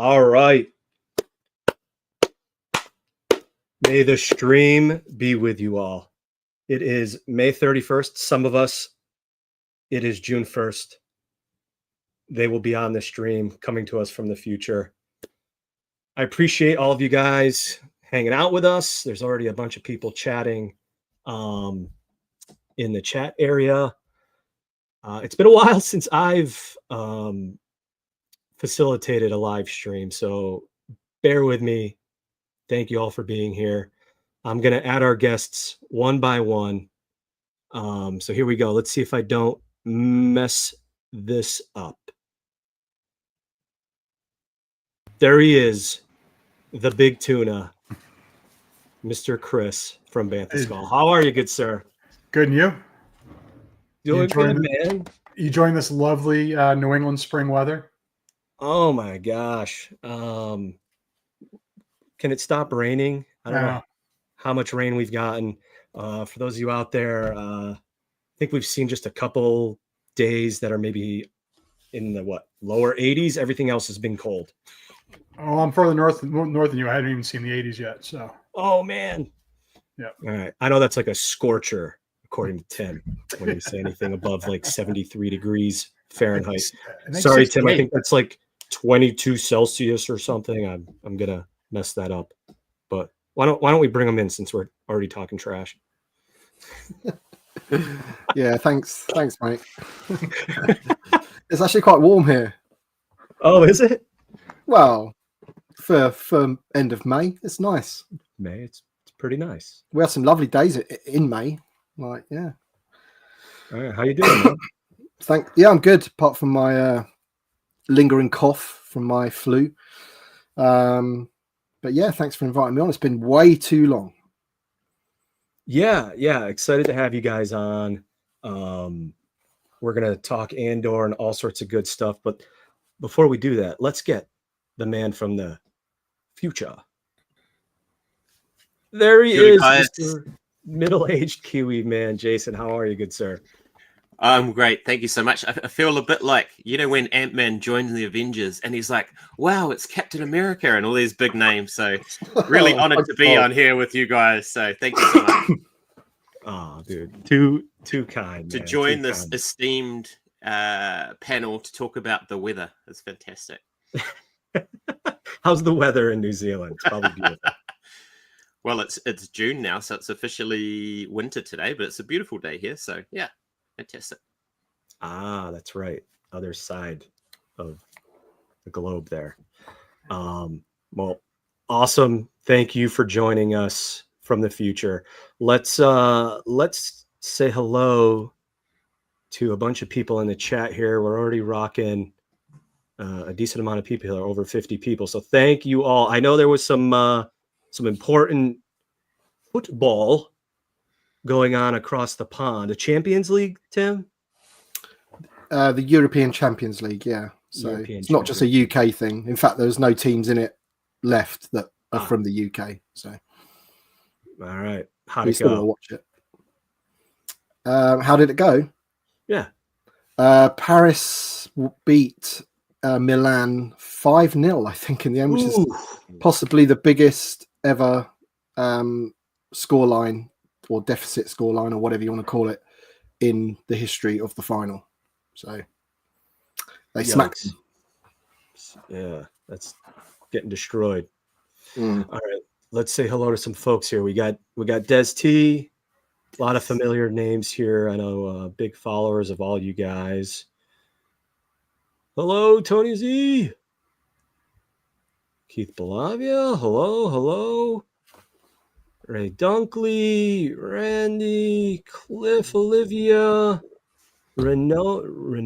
All right. May the stream be with you all. It is May 31st. Some of us, it is June 1st. They will be on the stream coming to us from the future. I appreciate all of you guys hanging out with us. There's already a bunch of people chatting in the chat area. It's been a while since I've facilitated a live stream, so bear with me. Thank you all for being here. I'm going to add our guests one by one. So here we go. Let's see if I don't mess this up. There he is, the big tuna, Mr. Chris from Bantha Skull. How are you, good sir? Good, and you? Doing good, man. You enjoying this lovely New England spring weather? Oh my gosh. Can it stop raining? I don't know how much rain we've gotten. For those of you out there, I think we've seen just a couple days that are maybe in the lower 80s. Everything else has been cold. Oh, I'm further north than you. I haven't even seen the 80s yet. So. Oh man. Yeah. All right. I know that's like a scorcher, according to Tim, when you say anything above like 73 degrees Fahrenheit. Sorry, Tim. I think that's like 22 Celsius or something. I'm gonna mess that up. But why don't we bring them in since we're already talking trash? Yeah, thanks, mate. It's actually quite warm here. Oh, is it? Well, for end of May, it's nice. May, it's pretty nice. We had some lovely days in May. Like, yeah. All right, how you doing, man? Yeah, I'm good. Apart from my lingering cough from my flu. But yeah, thanks for inviting me on. It's been way too long. Yeah. Excited to have you guys on. We're going to talk Andor and all sorts of good stuff. But before we do that, let's get the man from the future. There he is, Mr. Middle-Aged Kiwi Man. Jason, how are you, good sir? I'm great. Thank you so much. I feel a bit like, when Ant-Man joins the Avengers and he's like, wow, it's Captain America and all these big names. So really honored to be on here with you guys. So thank you so much. Oh, dude. Too kind. To join this esteemed panel to talk about the weather. It's fantastic. How's the weather in New Zealand? It's probably beautiful. Well, it's June now, so it's officially winter today, but it's a beautiful day here. So yeah. Fantastic. Ah, that's right. Other side of the globe there. Well, awesome. Thank you for joining us from the future. Let's say hello to a bunch of people in the chat here. We're already rocking a decent amount of people here, over 50 people. So thank you all. I know there was some important football going on across the pond. The Champions League, Tim? The European Champions League, yeah. So it's not just a UK thing. In fact, there's no teams in it left that are from the UK. So, all right, how'd it go? Still watch it. How did it go? Yeah, Paris beat Milan 5-0, I think, in the end, which is possibly the biggest ever scoreline or deficit scoreline or whatever you want to call it in the history of the final. So they smacked them. Yeah, that's getting destroyed. All right, let's say hello to some folks here. We got Des T, a lot of familiar names here. I know big followers of all you guys. Hello, Tony Z. Keith Belavia. Hello. Ray Dunkley, Randy, Cliff, Olivia, Renoez,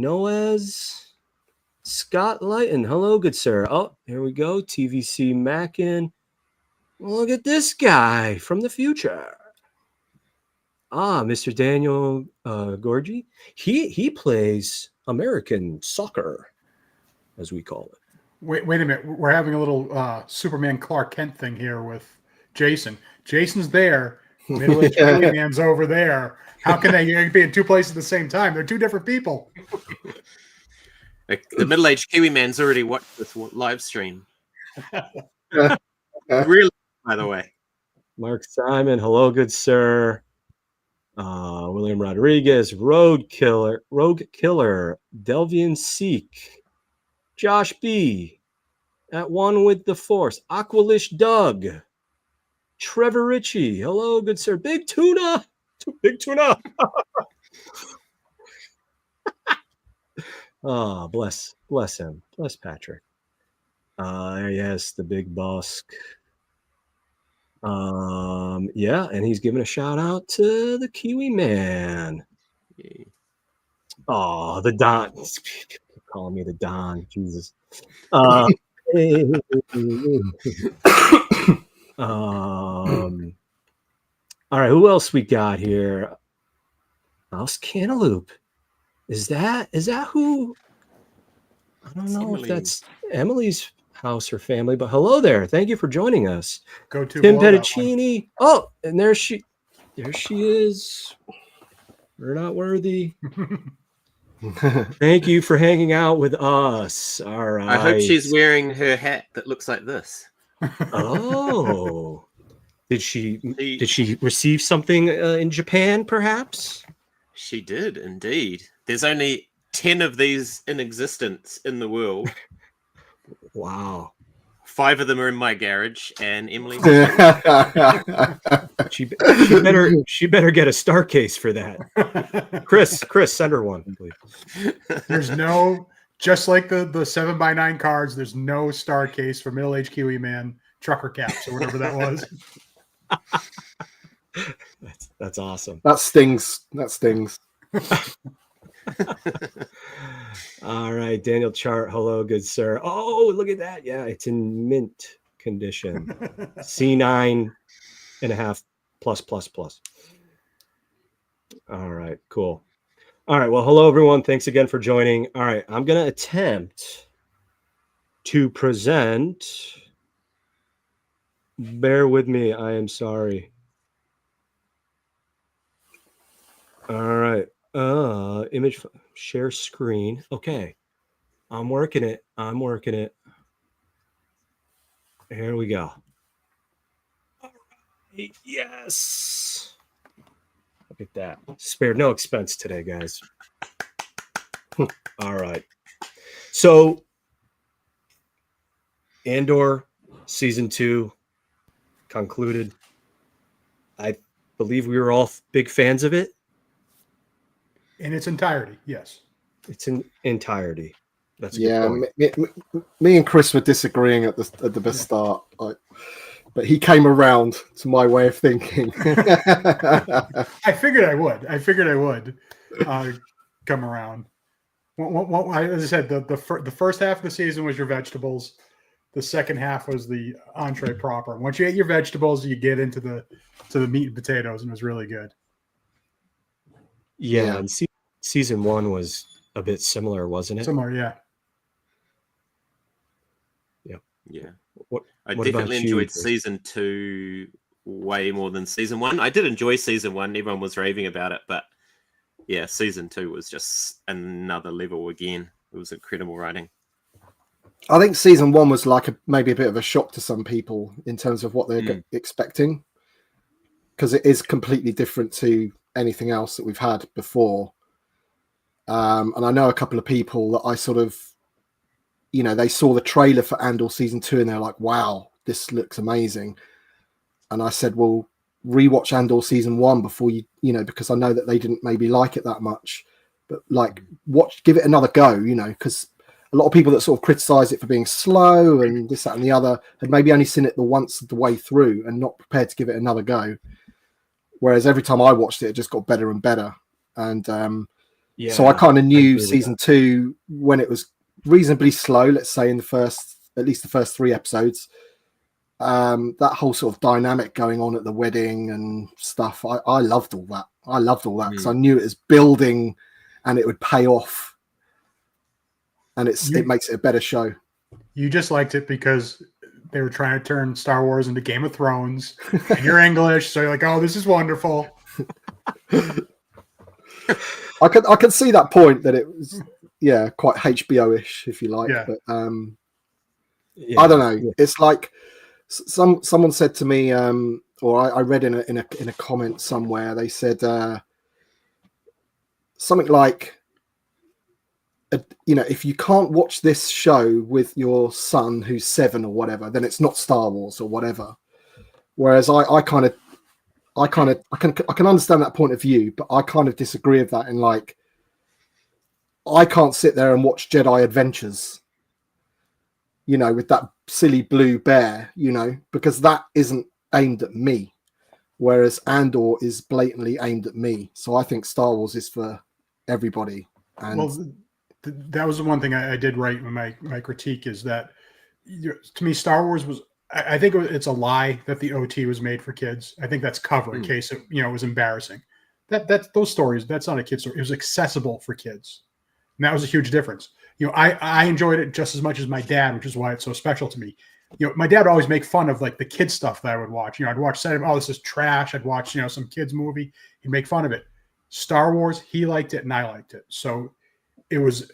Scott Lighton. Hello, good sir. Oh, here we go. TVC Mackin. Look at this guy from the future. Mr. Daniel Gorgie. He plays American soccer, as we call it. Wait a minute. We're having a little Superman Clark Kent thing here with Jason. Jason's there. Middle-aged Kiwi Man's over there. How can they be in two places at the same time? They're two different people. The Middle-Aged Kiwi Man's already watched this live stream. Really, by the way. Mark Simon, hello, good sir. William Rodriguez, Rogue Killer, Delvian Seek, Josh B, At One with the Force, Aqualish Doug, Trevor Ritchie, hello, good sir. Big Tuna, Big Tuna. Oh, bless him, bless Patrick. There he has the big Bossk. Yeah, and he's giving a shout out to the Kiwi Man. Yeah. Oh, the Don. Calling me the Don. Jesus. All right, who else we got here? Mouse Cantaloupe. Is that who? I don't know if that's Emily's house or family, but hello there. Thank you for joining us. Go to Tim Petticini. Oh, and there she is. We're not worthy. Thank you for hanging out with us. All right. I hope she's wearing her hat that looks like this. Oh. Did she receive something in Japan, perhaps? She did, indeed. There's only 10 of these in existence in the world. Wow. 5 of them are in my garage, and Emily. she better get a star case for that. Chris, send her one, please. There's no, just like the 7x9 cards, there's no star case for Middle Aged Kiwi Man trucker caps or whatever that was. That's awesome. That stings. All right, Daniel Chart. Hello, good sir. Oh, look at that. Yeah, it's in mint condition. C9.5 plus. All right, cool. All right, well, hello, everyone. Thanks again for joining. All right, I'm going to attempt to present. Bear with me. I am sorry. All right. Image share screen. Okay. I'm working it. Here we go. All right. Yes. Look at that. Spared no expense today, guys. All right. So Andor season 2 concluded. I believe we were all big fans of it. In its entirety, yes. It's in entirety. That's a good point. Me and Chris were disagreeing at the start, but he came around to my way of thinking. I figured I would come around. As I said, the first half of the season was your vegetables. The second half was the entree proper. Once you ate your vegetables, you get into the meat and potatoes, and it was really good. Yeah. And season 1 was a bit similar, wasn't it? Similar, yeah. Yeah. What definitely enjoyed season 2 way more than season 1. I did enjoy season 1. Everyone was raving about it, but yeah, season 2 was just another level again. It was incredible writing. I think season 1 was like maybe a bit of a shock to some people in terms of what they're expecting, because it is completely different to anything else that we've had before. And I know a couple of people that I sort of, they saw the trailer for Andor season 2 and they're like, wow, this looks amazing. And I said, well, rewatch Andor season 1 before because I know that they didn't maybe like it that much, but give it another go, because a lot of people that sort of criticize it for being slow and this, that, and the other had maybe only seen it the once the way through and not prepared to give it another go. Whereas every time I watched it, it just got better and better. And so I kind of knew season 2, when it was reasonably slow, let's say in at least the first 3 episodes, that whole sort of dynamic going on at the wedding and stuff. I loved all that. Because I knew it was building and it would pay off. And it makes it a better show. You just liked it because they were trying to turn Star Wars into Game of Thrones. And you're English, so you're like, oh, this is wonderful. I could see that point that it was, quite HBO-ish, if you like. Yeah. But I don't know. It's like someone said to me, or I read in a comment somewhere. They said something like, if you can't watch this show with your son who's 7 or whatever, then it's not Star Wars or whatever. Whereas I can understand that point of view, but I kind of disagree with that. In like, I can't sit there and watch Jedi Adventures, with that silly blue bear, because that isn't aimed at me. Whereas Andor is blatantly aimed at me. So I think Star Wars is for everybody. And that was the one thing I did write in my critique, is that to me, Star Wars was, I think it's a lie that the OT was made for kids. I think that's cover in case it, was embarrassing. That's those stories. That's not a kid's story. It was accessible for kids. And that was a huge difference. I enjoyed it just as much as my dad, which is why it's so special to me. My dad would always make fun of like the kids stuff that I would watch. I'd watch, oh, this is trash. I'd watch, some kids movie. He'd make fun of it. Star Wars, he liked it and I liked it. So it was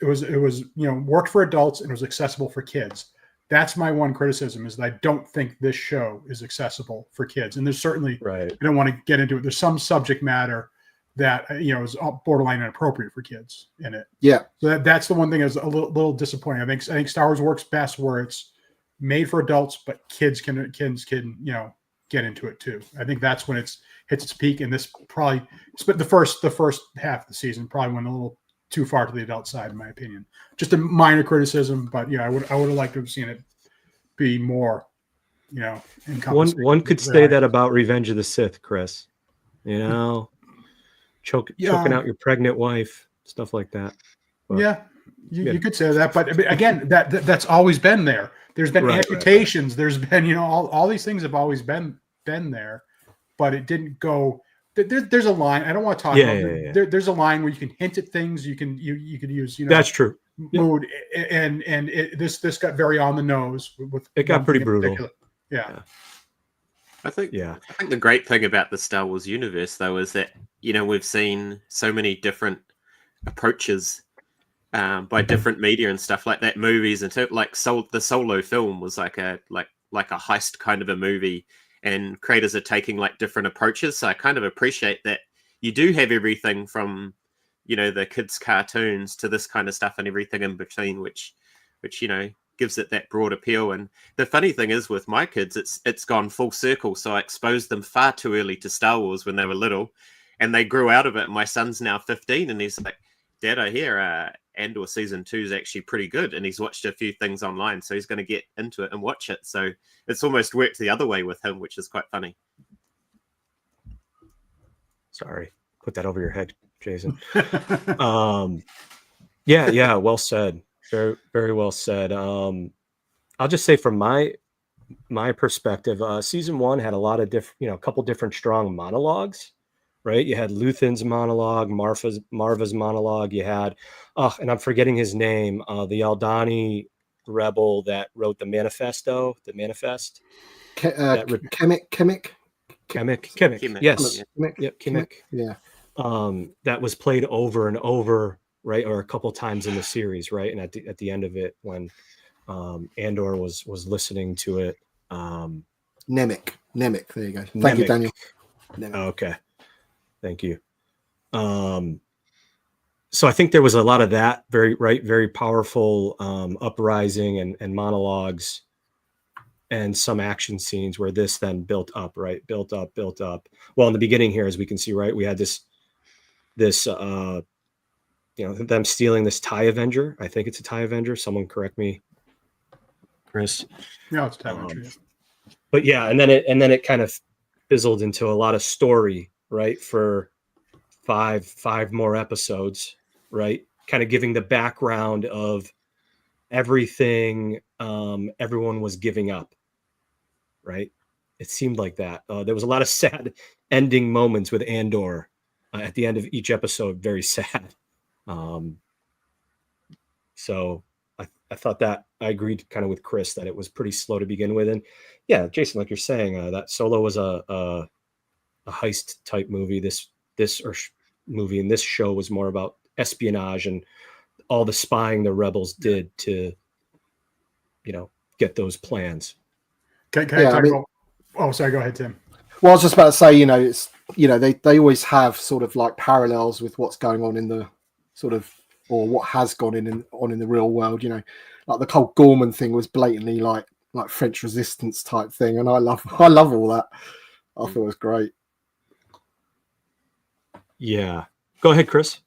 worked for adults and it was accessible for kids. That's my one criticism, is that I don't think this show is accessible for kids. And there's certainly, I don't want to get into it. There's some subject matter that, is borderline inappropriate for kids in it. Yeah. So that's the one thing that's a little disappointing. I think Star Wars works best where it's made for adults, but kids can get into it too. I think that's when it hits its peak. And this probably, but the first half of the season probably went a little too far to the adult side, in my opinion. Just a minor criticism, but I would have liked to have seen it be more, One could say that about Revenge of the Sith, Chris. Choking out your pregnant wife, stuff like that. But, you could say that, but again, that's always been there. There's been amputations. There's been, all these things have always been there, but it didn't go. There's a line. I don't want to talk about it. There's a line where you can hint at things. You could use, that's true. Mood, and this got very on the nose. It got pretty brutal. Yeah. I think the great thing about the Star Wars universe, though, is that we've seen so many different approaches by different media and stuff like that. Movies and the Solo film was like a heist kind of a movie, and creators are taking like different approaches. So I kind of appreciate that you do have everything from the kids' cartoons to this kind of stuff and everything in between, which gives it that broad appeal. And the funny thing is, with my kids, it's gone full circle. So I exposed them far too early to Star Wars when they were little, and they grew out of it. My son's now 15, and he's like, "Dad, I hear Andor season 2 is actually pretty good," and he's watched a few things online, so he's going to get into it and watch it. So it's almost worked the other way with him, which is quite funny. Sorry, put that over your head, Jason. Yeah, well said. Very, very well said. I'll just say from my perspective, season 1 had a lot of different, a couple different strong monologues, right? You had Luthen's monologue, Marva's monologue. You had, and I'm forgetting his name, the Aldani rebel that wrote the manifest. Kemek. Yes. Kemek. Yeah. That was played over and over, right, or a couple times in the series, right? And at the end of it, when Andor was listening to it, Nemec. There you go. Thank you, Daniel. Okay, thank you. So I think there was a lot of that, very powerful uprising and monologues, and some action scenes where this then built up. Well, in the beginning here, as we can see, right, we had this them stealing this TIE Avenger. I think it's a TIE Avenger. Someone correct me, Chris. No, it's TIE Avenger. But yeah, and then it kind of fizzled into a lot of story, right, for five more episodes, right, kind of giving the background of everything everyone was giving up, right? It seemed like that. There was a lot of sad ending moments with Andor at the end of each episode. Very sad. So I thought that I agreed kind of with Chris that it was pretty slow to begin with. And yeah, Jason, like you're saying, that Solo was a heist type movie. This movie and this show was more about espionage and all the spying the rebels did to, get those plans. Can I talk about? Oh, sorry. Go ahead, Tim. Well, I was just about to say, it's they always have sort of like parallels with what's going on in the sort of, or what has gone on in the real world. Like the whole Gorman thing was blatantly like French resistance type thing, and I love all that. I thought it was great. Yeah, go ahead, Chris.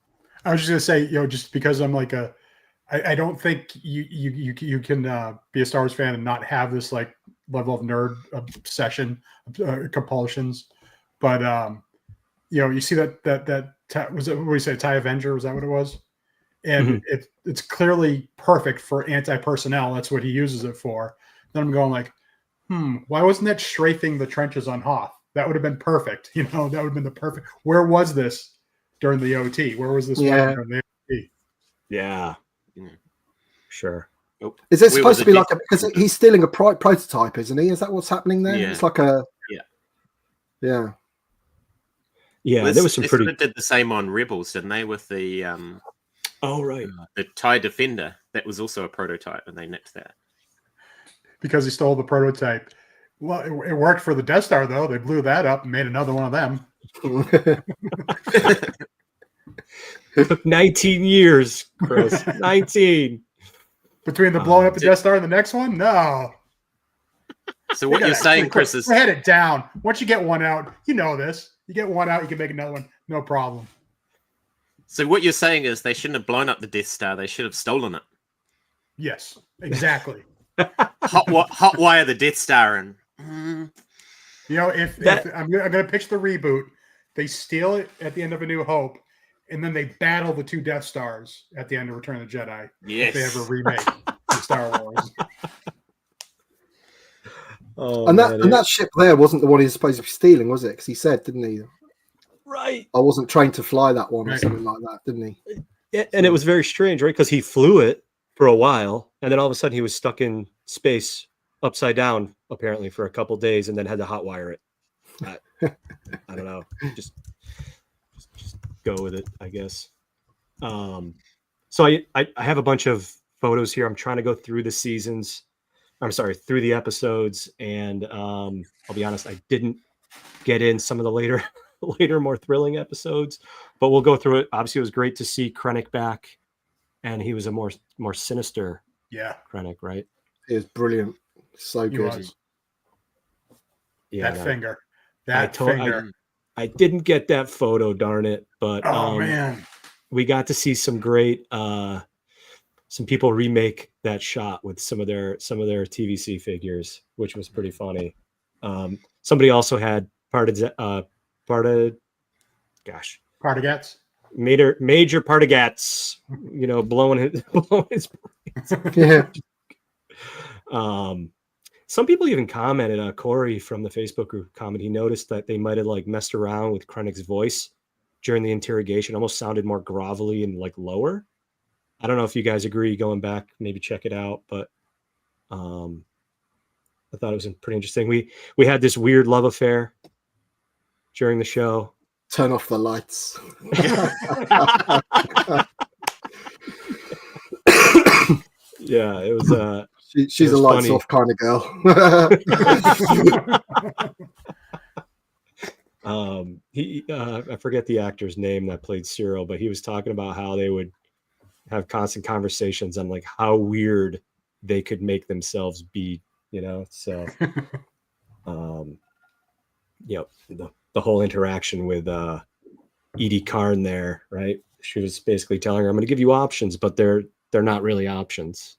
I was just gonna say, just because I'm like I don't think you can be a Star Wars fan and not have this like level of nerd obsession, compulsions. But you see that was it? What do you say? TIE Avenger, was that what it was? And it's clearly perfect for anti-personnel. That's what he uses it for. Then I'm going like, why wasn't that strafing the trenches on Hoth? That would have been perfect. That would have been the perfect. Where was this during the OT? Where was this weapon during the OT? Yeah. Sure. Is it supposed to be like because he's stealing a prototype, isn't he? Is that what's happening there? Yeah. It's like a yeah. Well, there was some pretty. They did the same on Rebels, didn't they? With the right, the TIE Defender. That was also a prototype, and they nicked that because he stole the prototype. Well, it worked for the Death Star, though. They blew that up and made another one of them. It took 19 years, Chris. 19. Between the blowing up the Death Star and the next one? No. So what you're saying, Chris, is head it down. Once you get one out, you know this. You get one out, you can make another one. No problem. So what you're saying is they shouldn't have blown up the Death Star. They should have stolen it. Yes, exactly. Hot wire the Death Star and. If I'm going to pitch the reboot, they steal it at the end of A New Hope, and then they battle the two Death Stars at the end of Return of the Jedi. Yes. If they ever remake the Star Wars. And that ship there wasn't the one he was supposed to be stealing, was it? Because he said, didn't he? Right. I wasn't trained to fly that one or something like that, didn't he? Yeah, and it was very strange, right? Because he flew it for a while, and then all of a sudden he was stuck in space upside down, apparently, for a couple days, and then had to hotwire it. I don't know. Just go with it, I guess. So I have a bunch of photos here. I'm trying to go through the seasons. I'm sorry, through the episodes, and I'll be honest, I didn't get in some of the later, more thrilling episodes, but we'll go through it. Obviously, it was great to see Krennic back, and he was a more sinister, Krennic, right? He was brilliant, so good. Yeah, that finger. I didn't get that photo, darn it, but man, we got to see some great. Some people remake that shot with some of their TVC figures, which was pretty funny. Somebody also had Partagats. Major Partagats, blowing his brains. Yeah. Some people even commented, Corey from the Facebook group commented, he noticed that they might have like messed around with Krennic's voice during the interrogation, almost sounded more grovelly and like lower. I don't know if you guys agree, going back, maybe check it out, but I thought it was pretty interesting. We had this weird love affair during the show. Turn off the lights. Yeah, it was she's a lights off kind of girl. I forget the actor's name that played Cyril, but he was talking about how they would have constant conversations on like how weird they could make themselves be, so the whole interaction with Edie Karn there, right? She was basically telling her, I'm going to give you options, but they're not really options.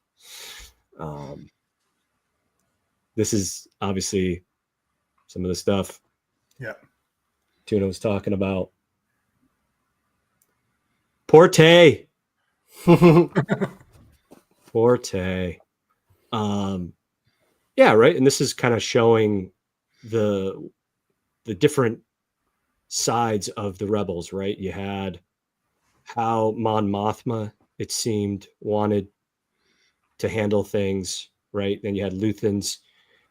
This is obviously some of the stuff Tuna was talking about. Porte. Forte. Yeah, right. And this is kind of showing the different sides of the rebels, right? You had how Mon Mothma, it seemed, wanted to handle things, right? Then you had Luthen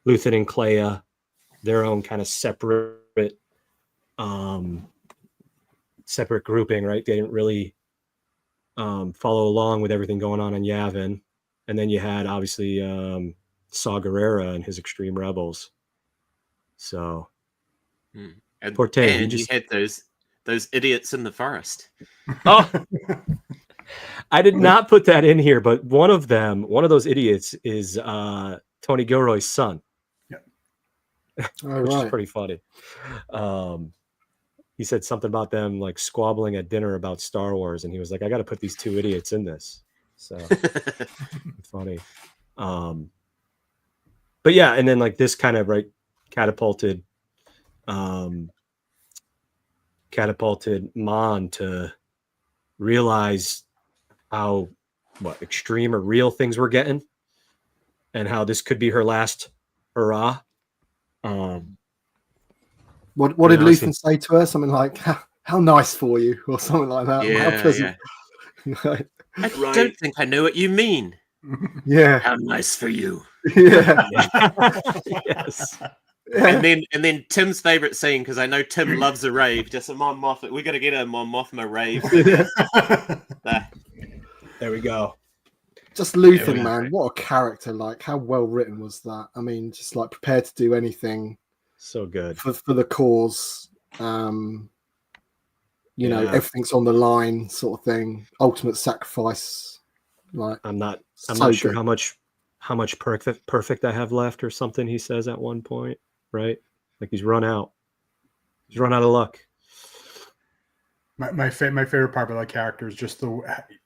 and Clea, their own kind of separate grouping, right? They didn't really follow along with everything going on in Yavin. And then you had obviously Saw Gerrera and his Extreme Rebels. So And, poor Tim, and you had those idiots in the forest. Oh, I did not put that in here, but one of those idiots is Tony Gilroy's son, which is pretty funny. He said something about them like squabbling at dinner about Star Wars, and he was like, "I got to put these two idiots in this." So funny. But yeah, and then like this kind of catapulted Mon to realize how extreme or real things were getting, and how this could be her last hurrah. What did Luthen say to her? Something like, "How nice for you," or something like that. Yeah, how pleasant. Yeah. I don't think I know what you mean. Yeah. How nice for you. Yeah. Yes. Yeah. And then Tim's favorite scene, because I know Tim loves a rave. Just a Mon Mothma. We got to get a Mon Mothma rave. There we go. Just Luthen, man. What a character! Like, how well written was that? I mean, just like prepared to do anything. So good for the cause. You know, everything's on the line, sort of thing. Ultimate sacrifice. Like, I'm not so sure good. how much perfect I have left or something. He says at one point, right? Like he's run out. He's run out of luck. My favorite part about that character is just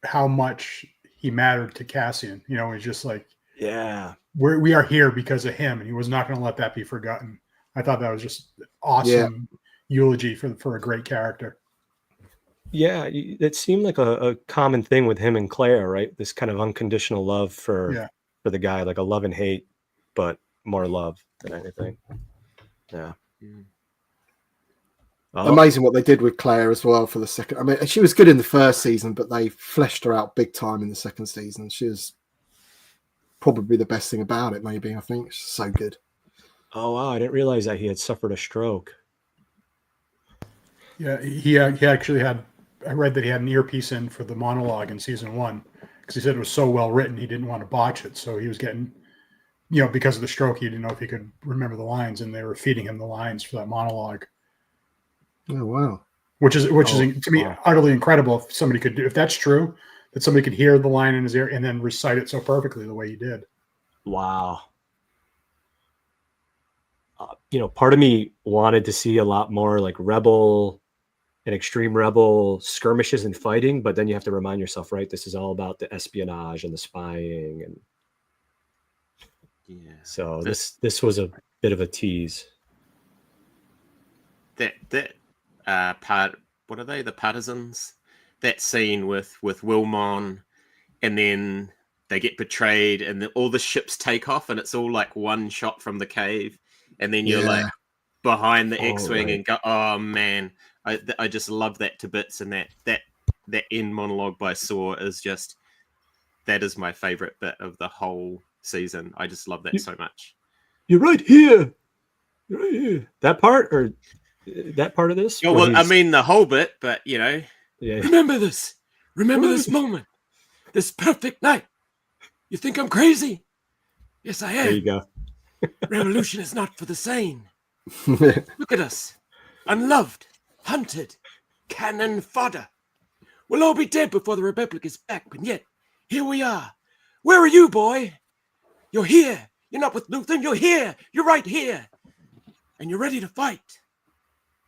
how much he mattered to Cassian. You know, he's just like, we are here because of him, and he was not going to let that be forgotten. I thought that was just awesome eulogy for a great character. Yeah, it seemed like a common thing with him and Claire, right? This kind of unconditional love for the guy, like a love and hate, but more love than anything. Yeah. Amazing what they did with Claire as well for the second. I mean, she was good in the first season, but they fleshed her out big time in the second season. She was probably the best thing about it, maybe. I think she's so good. Oh, wow. I didn't realize that he had suffered a stroke. Yeah, he actually had, I read that he had an earpiece in for the monologue in season 1 because he said it was so well written, he didn't want to botch it. So he was getting, because of the stroke, he didn't know if he could remember the lines, and they were feeding him the lines for that monologue. Oh, wow. Which is to me utterly incredible. If somebody could do, if that's true, that somebody could hear the line in his ear and then recite it so perfectly the way he did. Wow. Part of me wanted to see a lot more like Rebel and Extreme Rebel skirmishes and fighting, but then you have to remind yourself, right? This is all about the espionage and the spying, and so this was a bit of a tease. That part, what are they? The partisans. That scene with Wilmon, and then they get betrayed, and all the ships take off, and it's all like one shot from the cave, and then you're like behind the X-wing and go, oh man, I just love that to bits, and that end monologue by Saw is just, that is my favorite bit of the whole season. I just love that so much. You're right here. You're right here. That part of this? Oh, well, I mean the whole bit, but remember this. Remember this moment. This perfect night. You think I'm crazy? Yes, I am. There you go. Revolution is not for the sane. Look at us. Unloved, hunted, cannon fodder. We'll all be dead before the Republic is back, and yet, here we are. Where are you, boy? You're here. You're not with Luthen. You're here. You're right here. And you're ready to fight.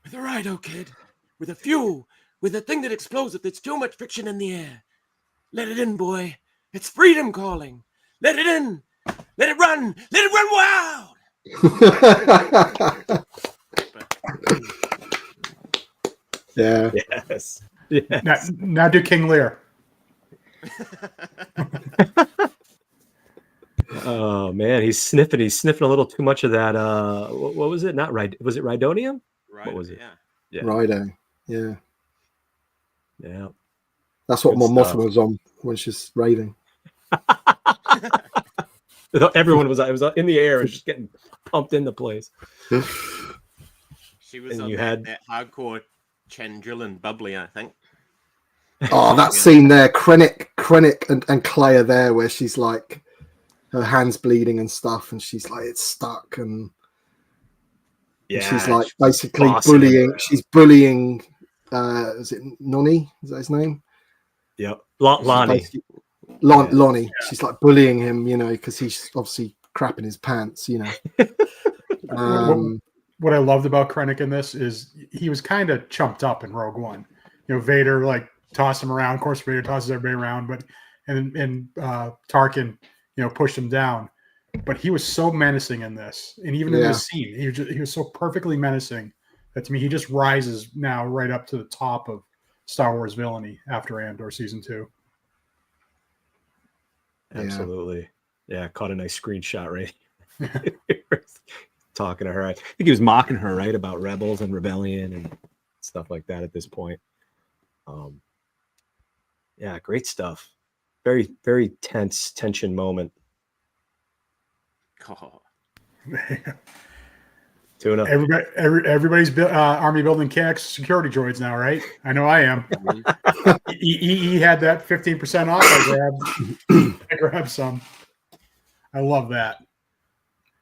With a Rido, kid. With a fuel. With a thing that explodes if there's too much friction in the air. Let it in, boy. It's freedom calling. Let it in. Let it run. Let it run wild. Yeah. Yes. Now do King Lear. Oh man, he's sniffing a little too much of that. What was it? Not right. Was it Rhydonium? What was it? Yeah. Rido. Yeah. Yeah. That's what my Mothma was on when she's raving. Everyone was in the air and just getting pumped into place. She was on that hardcore Chandrillan bubbly, I think. Oh, that scene there, Krennic and Claire there, where she's like her hands bleeding and stuff, and she's like, it's stuck, and Yeah, she's like basically bossing him bullying. around. She's bullying. Is it Nonny? Is that his name? Yep, She's Lonnie. basically- Lonnie. She's like bullying him, because he's obviously crapping his pants, What I loved about Krennic in this is he was kind of chumped up in Rogue One. Vader like tossed him around. Of course, Vader tosses everybody around, but and Tarkin, pushed him down. But he was so menacing in this, and even in this scene, he was so perfectly menacing that to me he just rises now right up to the top of Star Wars villainy after Andor season 2. Absolutely. Yeah, caught a nice screenshot, right? Talking to her. I think he was mocking her, right, about rebels and rebellion and stuff like that at this point. Yeah, great stuff. Very, very tension moment. Oh. Tuna. Everybody's army building KX security droids now, right? I know I am. He had that 15% off. I grabbed some. I love that.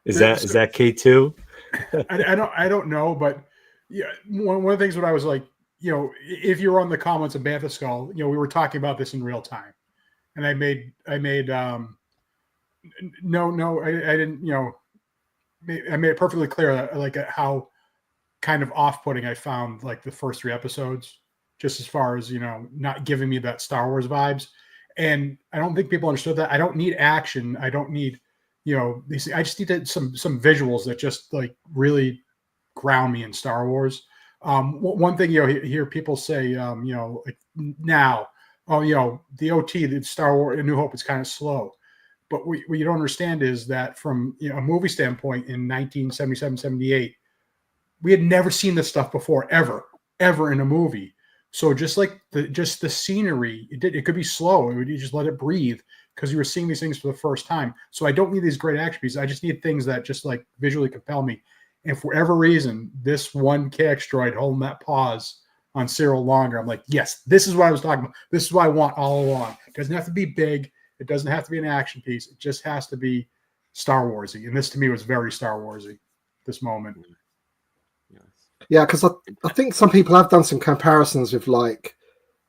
Is that K2? I don't know, but yeah, one of the things that I was like, if you were on the comments of Bantha Skull, we were talking about this in real time, and I made I didn't, I made it perfectly clear that, like, how kind of off-putting I found like the first 3 episodes, just as far as not giving me that Star Wars vibes, and I don't think people understood that. I don't need action. I don't need I just need some visuals that just like really ground me in Star Wars. One thing hear people say, like now, the OT, the Star Wars, A New Hope is kind of slow. But what you don't understand is that from a movie standpoint in 1977, 78, we had never seen this stuff before, ever in a movie. So just like the scenery, it could be slow. You just let it breathe because you were seeing these things for the first time. So I don't need these great action pieces. I just need things that just like visually compel me. And for whatever reason, this one KX droid holding that pause on Cyril longer, I'm like, yes, this is what I was talking about. This is what I want all along. It doesn't have to be big. It doesn't have to be an action piece. It just has to be Star Warsy. And this to me was very Star Warsy, this moment. Yeah, because I think some people have done some comparisons with like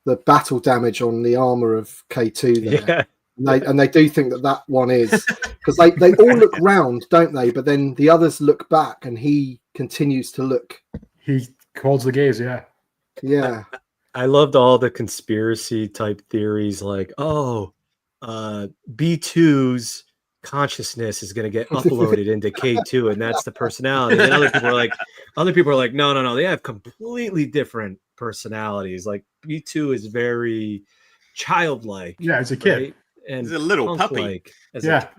the battle damage on the armor of K2 there. Yeah. And they do think that one is, because they all look round, don't they? But then the others look back and he continues to look. He holds the gaze, yeah. Yeah. I loved all the conspiracy type theories like, B2's consciousness is going to get uploaded into K2 and that's the personality. And other people are like, no, they have completely different personalities. Like B2 is very childlike. Yeah, as a kid. Right? And He's a little puppy.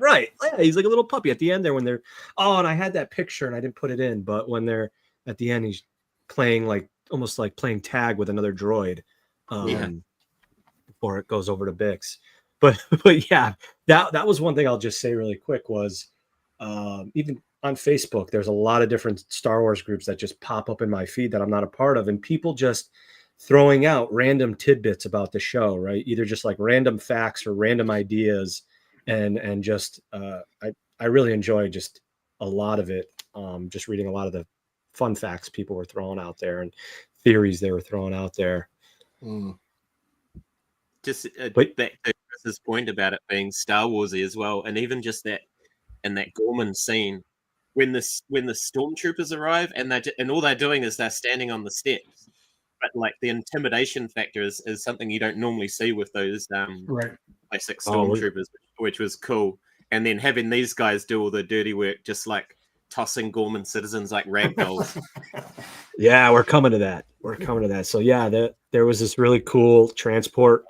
Right. Yeah, he's like a little puppy at the end there when they're and I had that picture and I didn't put it in, but when they're at the end, he's playing like almost like playing tag with another droid before it goes over to Bix. But yeah, that was one thing I'll just say really quick was even on Facebook, there's a lot of different Star Wars groups that just pop up in my feed that I'm not a part of, and people just throwing out random tidbits about the show, right? Either just like random facts or random ideas, and just I really enjoy just a lot of it. Just reading a lot of the fun facts people were throwing out there and theories they were throwing out there. Just back to Chris's point about it being Star Warsy as well, and even just that in that Gorman scene when the stormtroopers arrive and all they're doing is they're standing on the steps, but like the intimidation factor is something you don't normally see with those basic stormtroopers, which was cool. And then having these guys do all the dirty work, just like tossing Gorman citizens like ragdolls. Yeah, we're coming to that. So yeah, there was this really cool transport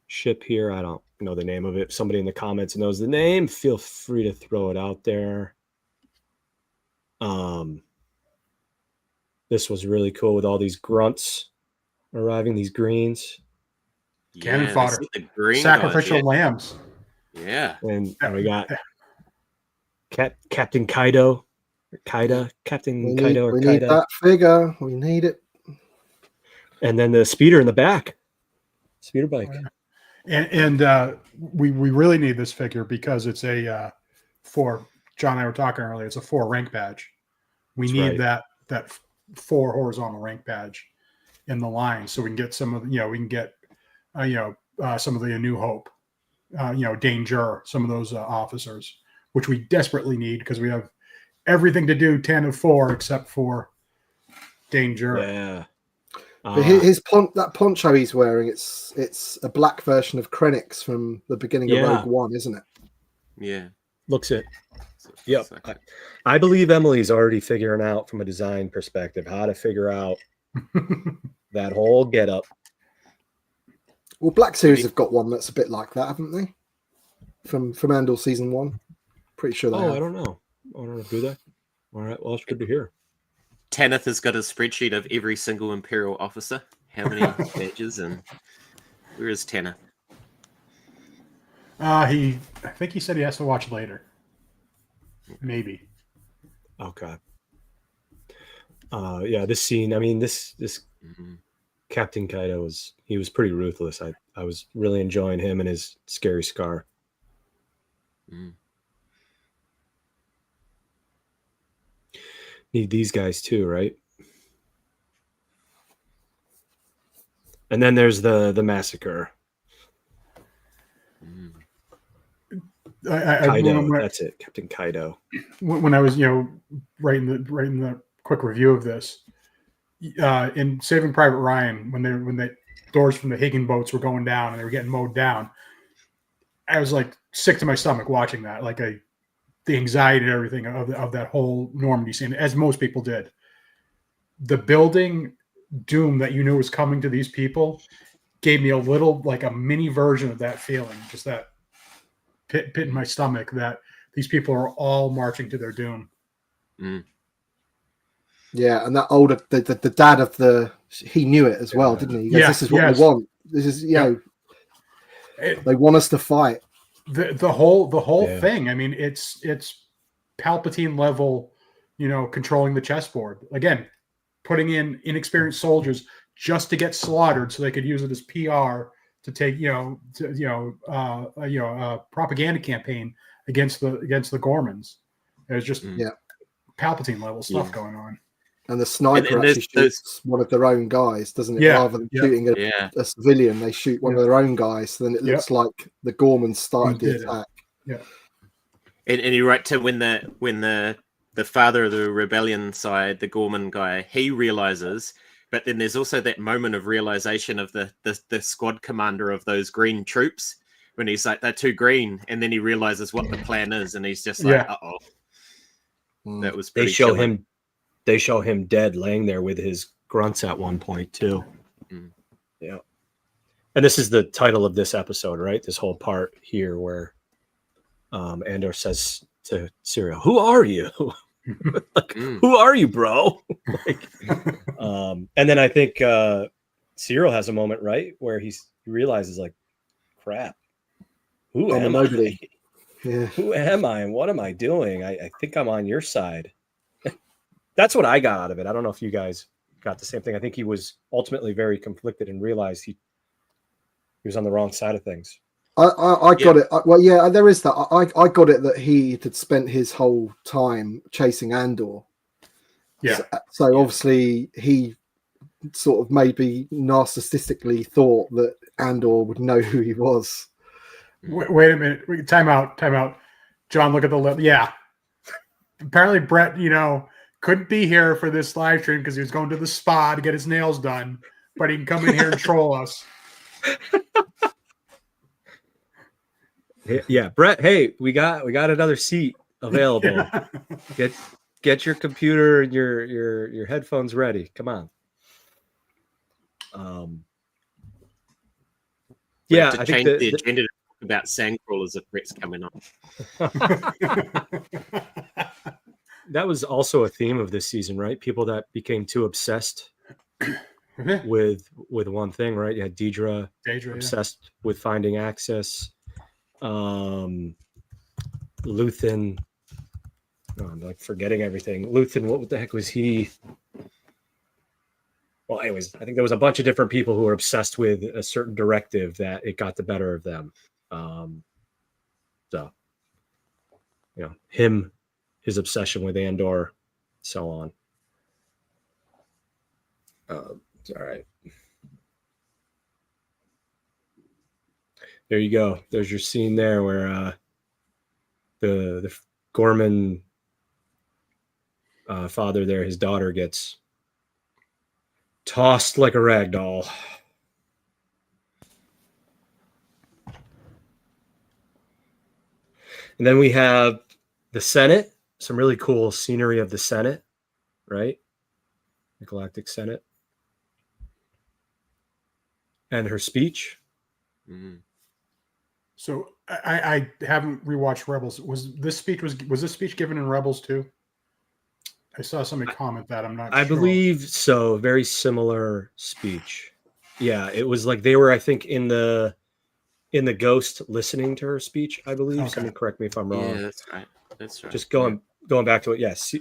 ship here. I don't know the name of it. If somebody in the comments knows the name, feel free to throw it out there. This was really cool with all these grunts arriving, these greens. Cannon fodder. The green sacrificial guys, lambs. Yeah. And we got Captain Kaido. Captain Kaido or we Kaida. need that figure. We need it. And then the speeder in the back. Speeder bike. And we really need this figure because it's a for John and I were talking earlier. It's a 4 rank badge. We That's need right. that 4 horizontal rank badge in the line, so we can get some of we can get some of the A New Hope, Danger, some of those officers, which we desperately need because we have everything to do 10 of 4 except for Danger. Yeah. But that poncho he's wearing, it's a black version of Krennic's from the beginning of Rogue One, isn't it? Yeah. Looks it. Yep. I believe Emily's already figuring out from a design perspective how to figure out that whole getup. Well, Black Series have got one that's a bit like that, haven't they? From Andor season 1. Pretty sure they have. I don't know. Do they? All right. Well, it's good to hear. Tanith has got a spreadsheet of every single Imperial officer. How many badges and where is Tanith? I think he said he has to watch later. Maybe. Okay. Yeah, this scene. I mean, this Captain Kaido was pretty ruthless. I was really enjoying him and his scary scar. Mm. Need these guys too, right? And then there's the massacre. Kaido, that's it, Captain Kaido. When I was, writing the quick review of this, in Saving Private Ryan, when the doors from the Higgin boats were going down and they were getting mowed down, I was like sick to my stomach watching that, like the anxiety and everything of that whole Normandy scene, as most people did. The building doom that you knew was coming to these people gave me a little, like a mini version of that feeling, just that pit in my stomach that these people are all marching to their doom. Mm. Yeah, and that older the dad he knew it as well, didn't he? He goes, this is what we want. This is they want us to fight. The whole thing. I mean, it's Palpatine level, controlling the chessboard. Again, putting in inexperienced soldiers just to get slaughtered so they could use it as PR to take, a propaganda campaign against the Gormans. There's just Palpatine level stuff going on. And the sniper actually shoots one of their own guys, doesn't it? Rather than shooting a civilian, they shoot one of their own guys. So then it looks like the Gormans started the attack. Yeah. And you're right, when the father of the rebellion side, the Gorman guy, he realizes, but then there's also that moment of realization of the squad commander of those green troops when he's like, they're too green, and then he realizes what the plan is, and he's just like, uh-oh. That was pretty chilling. They show him dead laying there with his grunts at one point too. Mm. Yeah. And this is the title of this episode, right? This whole part here where Andor says to Serial, "Who are you? Who are you, bro?" And then I think Serial has a moment, right, where he realizes, like, crap, who am I? Yeah. Who am I and what am I doing? I think I'm on your side. That's what I got out of it. I don't know if you guys got the same thing. I think he was ultimately very conflicted and realized he was on the wrong side of things. I got it. Well, yeah, there is that. I got it that he had spent his whole time chasing Andor. Yeah. So obviously he sort of maybe narcissistically thought that Andor would know who he was. Wait a minute. Time out. John, look at the lip. Yeah. Apparently Brett, couldn't be here for this live stream because he was going to the spa to get his nails done, but he can come in here and troll us. Yeah, Brett. Hey, we got another seat available. Yeah. Get your computer and your headphones ready. Come on. Yeah, I think the agenda to talk about sandcrawlers if Brett's coming on. That was also a theme of this season, right? People that became too obsessed with one thing, right? You had Deidre obsessed with finding access. Luthen, I'm like forgetting everything. Luthen, what the heck was he? well, anyways, I think there was a bunch of different people who were obsessed with a certain directive that it got the better of them. So, his obsession with Andor, so on. It's all right. There you go. There's your scene there where the Gorman father there, his daughter gets tossed like a rag doll. And then we have the Senate, some really cool scenery of the Senate, right? The Galactic Senate. And her speech. Mm. So I haven't rewatched Rebels. Was this speech given in Rebels too? I saw somebody comment that. I'm not sure. I believe so. Very similar speech. Yeah, it was like they were, I think, in the Ghost listening to her speech, I believe. Okay. Somebody correct me if I'm wrong. Yeah, that's right. That's right. Just going back to it. Yes.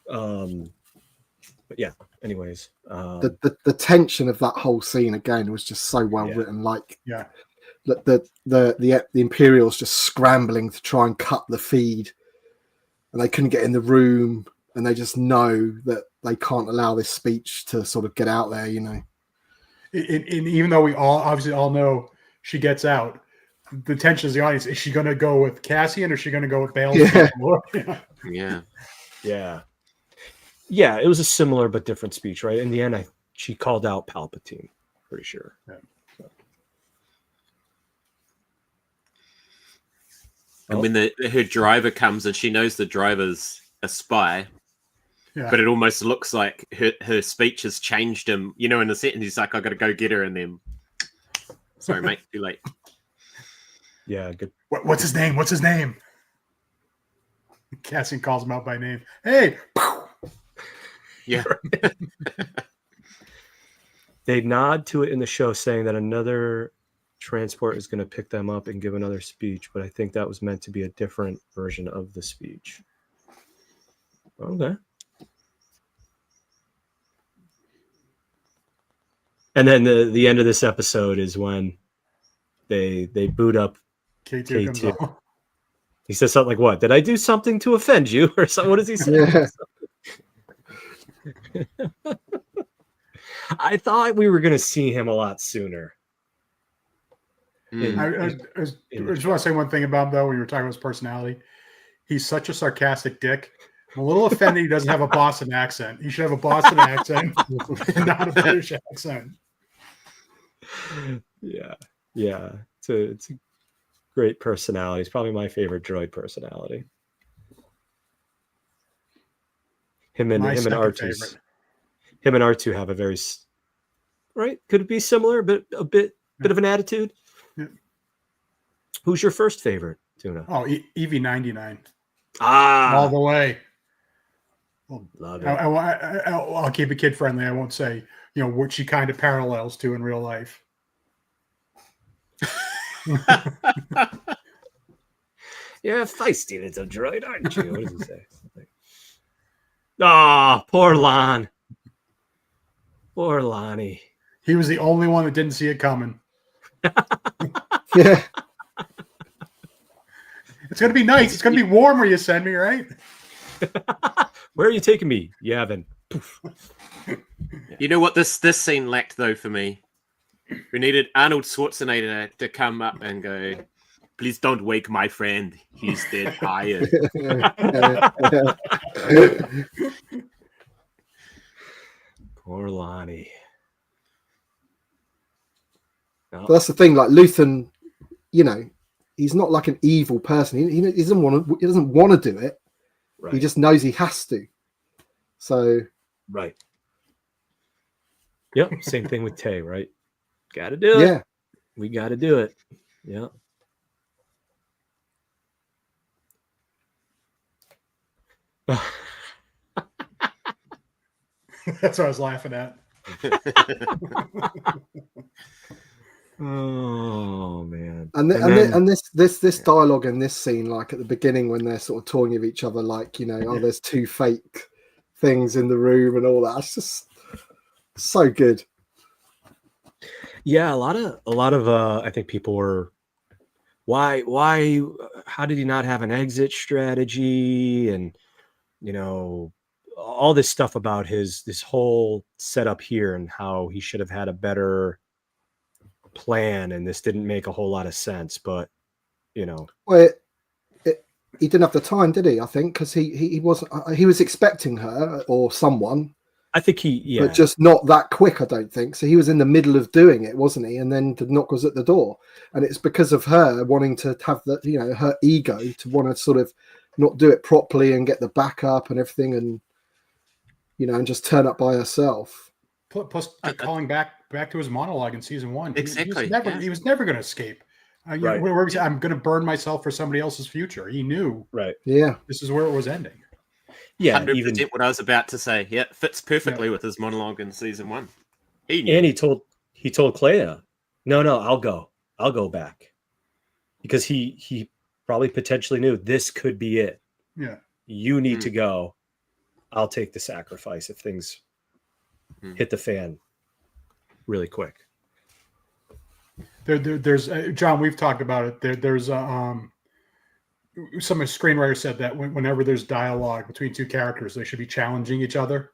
But yeah, anyways. The tension of that whole scene again was just so well written. Like the Imperials just scrambling to try and cut the feed, and they couldn't get in the room, and they just know that they can't allow this speech to sort of get out there, you know. And even though we obviously all know she gets out, the tension is the audience. Is she going to go with Cassian or is she going to go with Bale? Yeah, it was a similar but different speech, right? In the end, she called out Palpatine, pretty sure. Yeah. So. And when her driver comes and she knows the driver's a spy, but it almost looks like her speech has changed him, you know, in the sentence. He's like, I got to go get her. And then, sorry, mate, too late. Yeah, good. What's his name? What's his name? Cassian calls him out by name. Hey! Yeah. They nod to it in the show saying that another transport is going to pick them up and give another speech, but I think that was meant to be a different version of the speech. Okay. And then the end of this episode is when they boot up K2. He says something like, what? Did I do something to offend you? Or something? What does he say? Yeah. I thought we were going to see him a lot sooner. I just want to say one thing about him, though, when you were talking about his personality. He's such a sarcastic dick. I'm a little offended he doesn't have a Boston accent. He should have a Boston accent and not a British accent. Yeah. It's a great personality. He's probably my favorite droid personality. Him and R2 have a very right. Could it be similar, but a bit of an attitude? Yeah. Who's your first favorite, Tuna? Oh, EV99. All the way. Love it. I'll keep it kid friendly. I won't say what she kind of parallels to in real life. You're a feisty little droid, aren't you? What does he say? Poor Lon. Poor Lonnie. He was the only one that didn't see it coming. Yeah. It's going to be nice. It's going to be warm where you send me, right? Where are you taking me, Yavin? You know what this scene lacked, though, for me? We needed Arnold Schwarzenegger to come up and go, please don't wake my friend. He's dead tired. Poor Lonnie. No. That's the thing. Like Luthen, he's not like an evil person. He doesn't want to do it. Right. He just knows he has to. So. Right. Yep. Same thing with Tay, right? Got to do it. Yeah. We got to do it. Yeah. That's what I was laughing at. Oh man! And this dialogue in this scene, like at the beginning when they're sort of talking of each other, like there's two fake things in the room and all that. It's just So good. Yeah, a lot of I think people were why how did he not have an exit strategy, and all this stuff about this whole setup here and how he should have had a better plan, and this didn't make a whole lot of sense. But Well, he didn't have the time, did he? I think because he wasn't. He was expecting her or someone. I think but just not that quick. I don't think so. He was in the middle of doing it, wasn't he? And then the knock was at the door, and it's because of her wanting to have the her ego to want to sort of not do it properly and get the backup and everything, and and just turn up by herself. Plus, calling back to his monologue in season 1. Exactly. He was never going to escape. Right. Where was I'm going to burn myself for somebody else's future. He knew. Right. Yeah. This is where it was ending. Yeah. 100% Even what I was about to say. Yeah, fits perfectly with his monologue in season 1. And he told Clea, no, I'll go back, because he probably potentially knew this could be it. Yeah. You need to go. I'll take the sacrifice if things hit the fan really quick. There's John. We've talked about it. There's some screenwriter said that whenever there's dialogue between two characters, they should be challenging each other.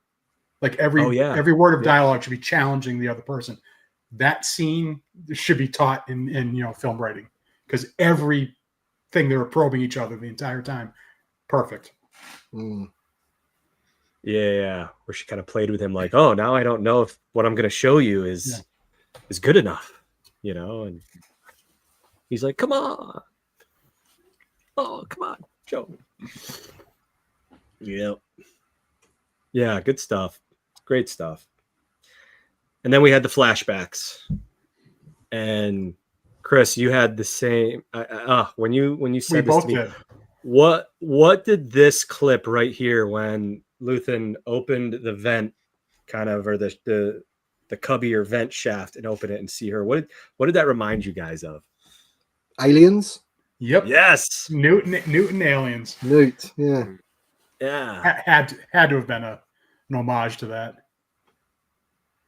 Like every word of dialogue should be challenging the other person. That scene should be taught in film writing, because everything they were probing each other the entire time. Perfect. Yeah, where she kind of played with him like, oh, now I don't know if what I'm going to show you is good enough, and he's like, come on. Oh, come on, Joe. Yeah, good stuff. Great stuff. And then we had the flashbacks. And Chris, you had the same when you said this to me. Did. What did this clip right here when Luthen opened the vent kind of, or the cubby or vent shaft, and open it and see her, what did that remind you guys of? Aliens? Yep. Yes. Newton aliens. Newt, yeah. Yeah. Had to have been an homage to that.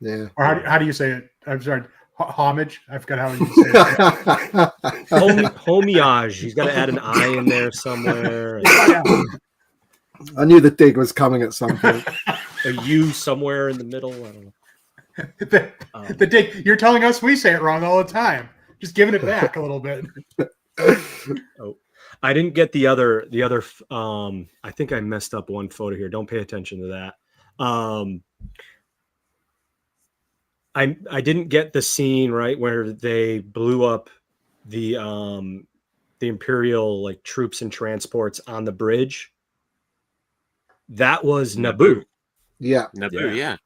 Yeah. Or how do you say it? I'm sorry. Homage? I forgot how you say it. Homage. He's got to add an I in there somewhere. I knew the dig was coming at some point. A U somewhere in the middle. I don't know. The dig. You're telling us we say it wrong all the time. Just giving it back a little bit. Oh, I didn't get the other. I think I messed up one photo here. Don't pay attention to that. I didn't get the scene right where they blew up the Imperial troops and transports on the bridge. That was Naboo. Yeah. Naboo,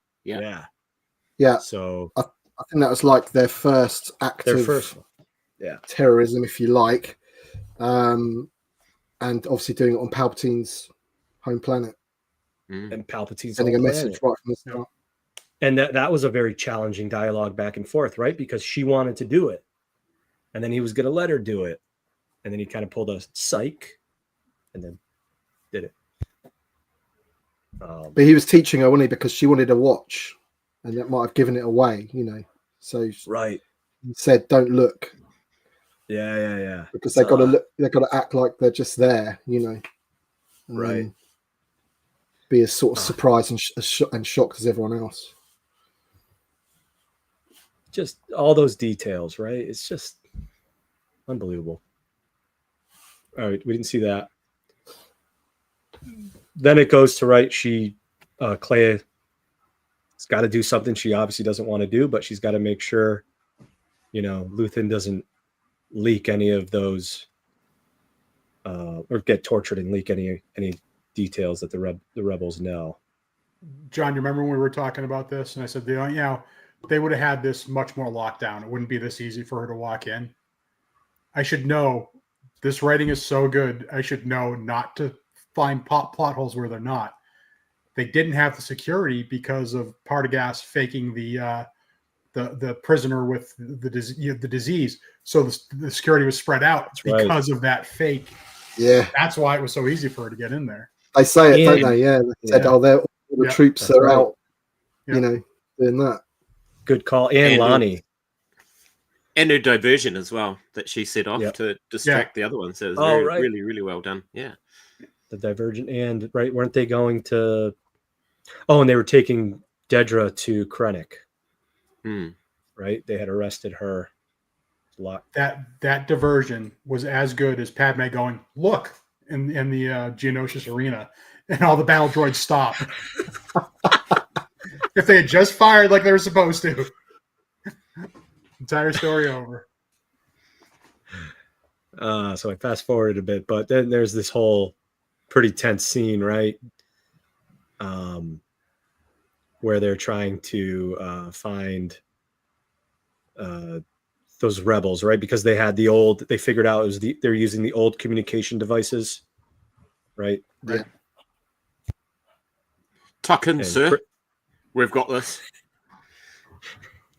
yeah. So I think that was like their first act of terrorism, if you like. And obviously doing it on Palpatine's home planet. And Palpatine's sending a message right from the start. And that was a very challenging dialogue back and forth, right? Because she wanted to do it. And then he was going to let her do it. And then he kind of pulled a psych and then did it. But he was teaching her, wasn't he? Because she wanted a watch. And that might have given it away, So right. He said, don't look. Yeah. Because they've got to look, they've got to act like they're just there, Right. Be as sort of surprised and shocked as everyone else. Just all those details, right? It's just unbelievable. All right, we didn't see that. Then it goes to Clea has got to do something she obviously doesn't want to do, but she's got to make sure, Luthen doesn't leak any of those or get tortured and leak any details that the rebels know. John, you remember when we were talking about this and I said, they would have had this much more locked down. It wouldn't be this easy for her to walk in. I should know this writing is so good. I should know not to find plot holes where they're not. They didn't have the security because of Partagaz faking the prisoner with the disease. So the security was spread out because of that fake. Yeah. That's why it was so easy for her to get in there. They say it, don't they? Yeah. They said, all the troops are out, doing that. Good call. And Lonnie. And her diversion as well that she set off Yep. to distract the other one. So it was really, really well done. Yeah. The divergent and weren't they going to? Oh, and they were taking Dedra to Krennic. Right, they had arrested her. That diversion was as good as Padme going, look, in the Geonosis arena, and all the battle droids stop. If they had just fired like they were supposed to, entire story over. So I fast forwarded a bit, but then there's this whole pretty tense scene, right? Where they're trying to find those rebels, right? Because they had they figured out they're using the old communication devices, right? Yeah. Tuck in, sir. We've got this.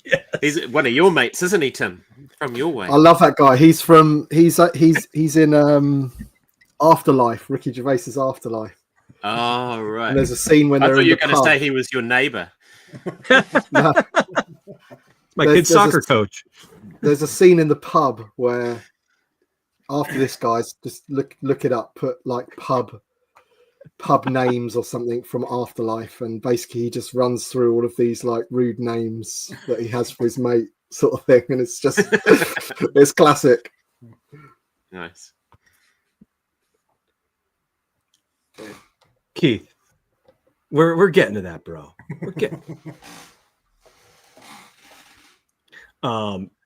Yes. He's one of your mates, isn't he, Tim? From your way. I love that guy. He's in Afterlife, Ricky Gervais's Afterlife. Oh, right. And there's a scene when I they're thought in you were the going to pub. say he was your neighbor. No. My kid's soccer coach. There's a scene in the pub where after this, guys, just look it up, put like pub names or something from Afterlife, and basically he just runs through all of these like rude names that he has for his mate, sort of thing, and it's just it's classic. Nice. Keith, we're getting to that, bro. We're getting.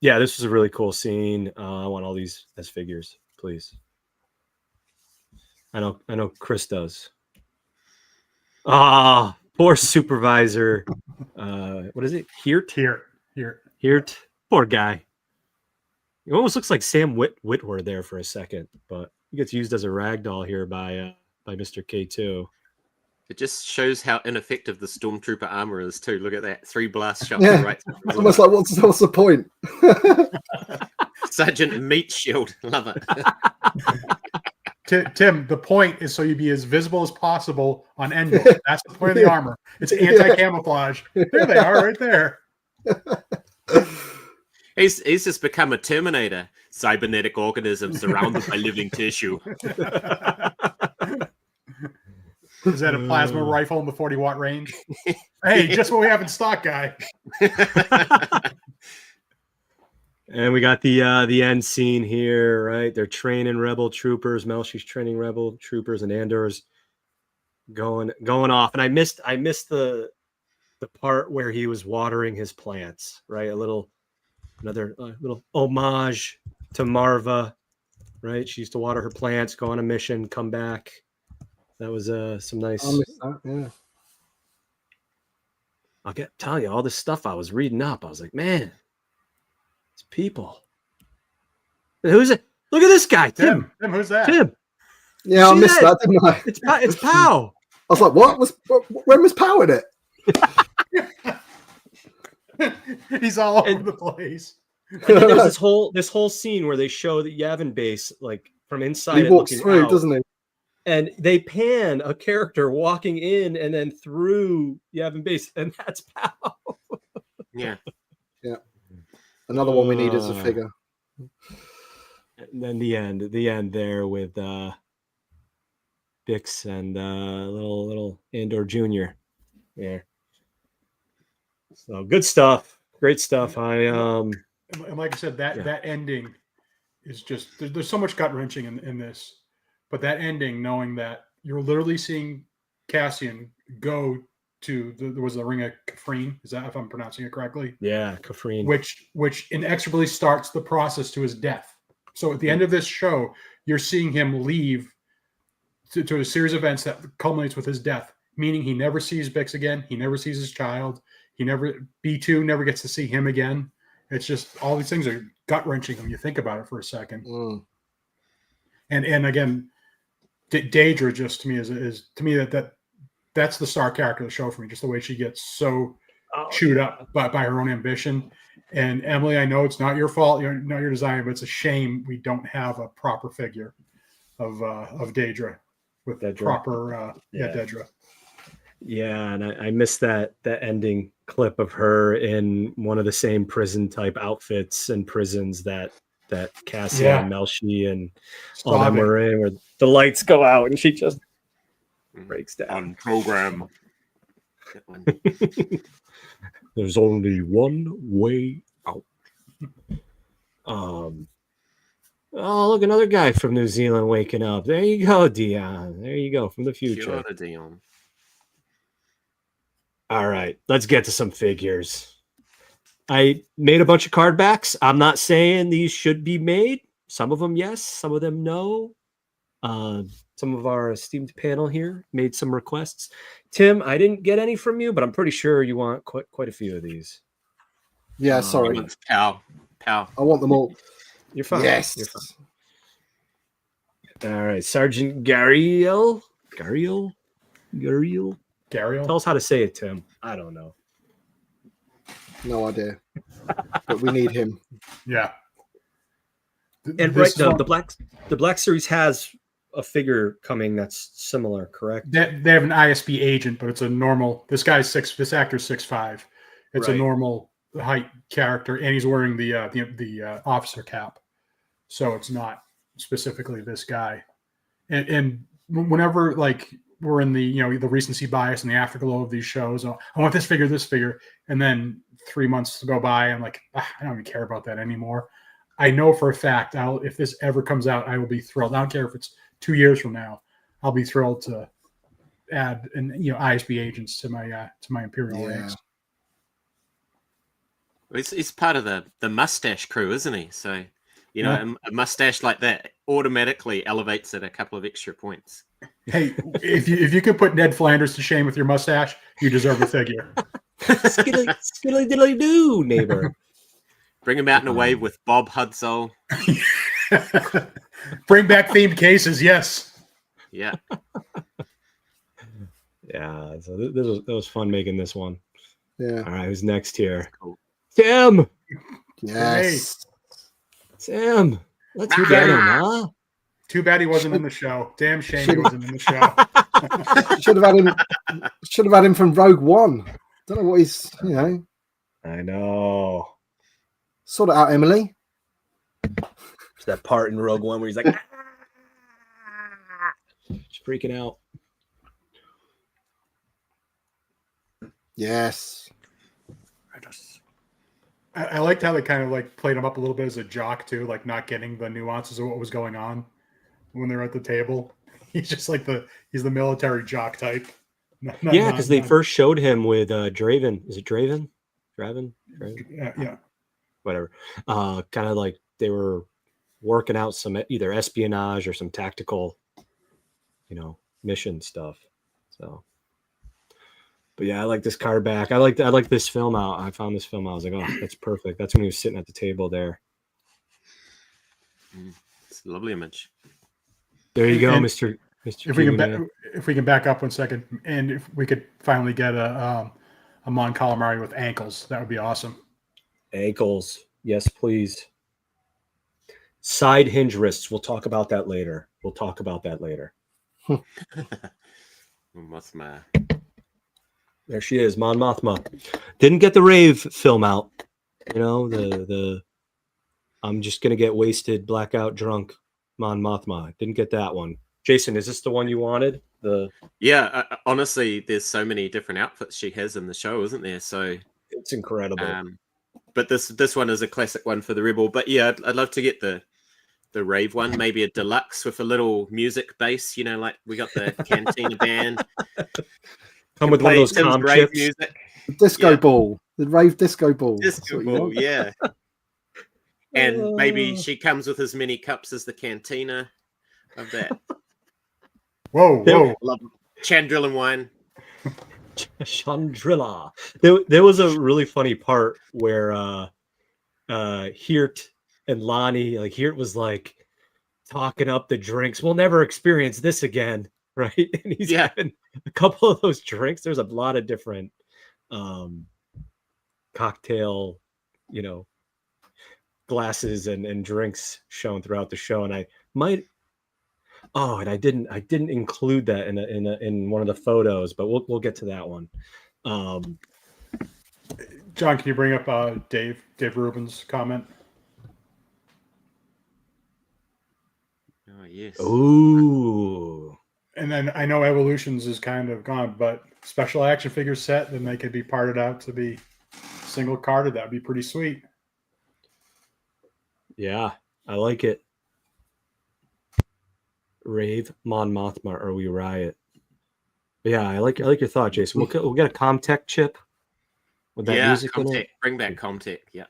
Yeah, this was a really cool scene. I want all these as figures, please. I know Chris does. Poor supervisor. What is it? Hirt. Poor guy. He almost looks like Sam Witwer there for a second, but he gets used as a ragdoll here by Mr. K2. It just shows how ineffective the Stormtrooper armor is too. Look at that. 3 blast shots right. It's almost like what's the point? Sergeant Meat Shield. Love it. Tim, the point is so you'd be as visible as possible on Endor. That's the point of the armor. It's anti-camouflage. There they are, right there. He's just become a Terminator. Cybernetic organism surrounded by living tissue. Is that a plasma rifle in the 40-watt range? Hey, just what we have in stock, guy. And we got the end scene here, right? They're training rebel troopers. Melshi's training rebel troopers, and Andor's going off. And I missed the part where he was watering his plants, right? Another little homage to Marva, right? She used to water her plants, go on a mission, come back. That was some nice. I missed that, yeah. I'll tell you all this stuff I was reading up. I was like, man, it's people. Who's it? Look at this guy, Tim. Tim, who's that? Tim. Yeah, I missed that, didn't I? It's Pow. I was like, when was Pow in it? He's all over the place. And then there's this whole scene where they show the Yavin base like from inside. He walks through, out, doesn't he? And they pan a character walking in and then through Yavin base, and that's Pow. Yeah. Yeah. Another one we need as a figure. And then the end there with Bix and little Andor Jr. Yeah. So good stuff. Great stuff. And like I said, that ending is just there's so much gut wrenching in this. But that ending, knowing that you're literally seeing Cassian go to there was the Ring of Kafrene. Is that if I'm pronouncing it correctly? Yeah, Kafrene. Which inexorably starts the process to his death. So at the end of this show, you're seeing him leave to a series of events that culminates with his death. Meaning he never sees Bix again. He never sees his child. B2 never gets to see him again. It's just all these things are gut wrenching when you think about it for a second. Mm. And again, Daedra just to me is to me that's the star character of the show for me. Just the way she gets so chewed up by her own ambition. And Emily, I know it's not your fault, not your design, but it's a shame we don't have a proper figure of Daedra with Dedra. proper Daedra. Yeah, and I missed that ending clip of her in one of the same prison type outfits and prisons that Cassie Yeah. and Melshi and all them Sobbing. were in, where the lights go out and she just breaks down. On program. That one. There's only one way out. Oh, look, another guy from New Zealand waking up. There you go, Dion. There you go, from the Kia future. ora, Dion. All right, let's get to some figures. I made a bunch of card backs. I'm not saying these should be made. Some of them, yes. Some of them, no. Some of our esteemed panel here made some requests. Tim, I didn't get any from you, but I'm pretty sure you want quite a few of these. Yeah, sorry. He wants Pow. I want them all. You're fine. Yes. You're fine. All right, Sergeant Gariel. Tell Gariel. us how to say it, Tim. I don't know. No idea. But we need him. Yeah. And This right now, one- the Black Series has a figure coming that's similar, correct? they have an ISB agent, but it's a normal. This actor's 6'5". It's a Right. normal height character, and he's wearing the officer cap, so it's not specifically this guy. And whenever like we're in the the recency bias and the afterglow of these shows, I want this figure, and then 3 months go by, I'm like, I don't even care about that anymore. I know for a fact, if this ever comes out, I will be thrilled. I don't care if it's 2 years from now. I'll be thrilled to add ISB agents to my Imperial ranks. He's part of the mustache crew, isn't he? So, a mustache like that automatically elevates it a couple of extra points. Hey, if you could put Ned Flanders to shame with your mustache, you deserve a figure. Skiddly diddly doo, neighbor. Bring him out in a wave with Bob Hudsall. Bring back themed cases, yes. Yeah. Yeah, so that was fun making this one. Yeah. All right, who's next here? Cool. Tim! Yes. Tim! Let's Too get bad. him, huh? Too bad he wasn't in the show. Damn shame he wasn't in the show. Should have had him from Rogue One. Don't know what he's, I know. Sort it out, Emily. It's that part in Rogue One where he's like, just freaking out. Yes. I liked how they kind of like played him up a little bit as a jock too, like not getting the nuances of what was going on when they're at the table. He's just like he's the military jock type. Yeah, because they first showed him with Draven. Is it Draven? Draven? Yeah. Whatever. Kind of like they were working out some either espionage or some tactical, mission stuff. So, but yeah, I like this card back. I like this film out. I found this film out. I was like, oh, that's perfect. That's when he was sitting at the table there. It's a lovely image. There you go, And Mr. If we can back up 1 second, and if we could finally get a Mon Calamari with ankles, that would be awesome. Ankles, yes, please. Side hinge wrists. We'll talk about that later. Mothma. There she is, Mon Mothma. Didn't get the rave film out. The I'm just gonna get wasted, blackout, drunk. Mon Mothma. Didn't get that one. Jason, is this the one you wanted? Yeah, honestly, there's so many different outfits she has in the show, isn't there? So it's incredible. But this one is a classic one for the Rebel. But yeah, I'd love to get the rave one, maybe a deluxe with a little music bass. Like we got the Cantina band. Come with one of those Tim's comp rave chips. music. Disco ball. The rave disco ball. Disco ball, yeah. And maybe she comes with as many cups as the Cantina of that. Whoa. Love Chandrillin wine. Chandrilla. There was a really funny part where Hirt and Lonnie, like Hirt was like talking up the drinks. We'll never experience this again, right? And he's having a couple of those drinks. There's a lot of different cocktail, glasses and drinks shown throughout the show. And I Oh, and I didn't include that in one of the photos, but we'll get to that one. John, can you bring up Dave Rubin's comment? Oh yes. Ooh. And then I know Evolutions is kind of gone, but special action figure set, then they could be parted out to be single carded. That'd be pretty sweet. Yeah, I like it. Rave, Mon Mothma, or we riot. Yeah, I like your thought, Jason. We'll get a Comtech chip with that music in Comtech. it. Bring back Comtech. Yeah.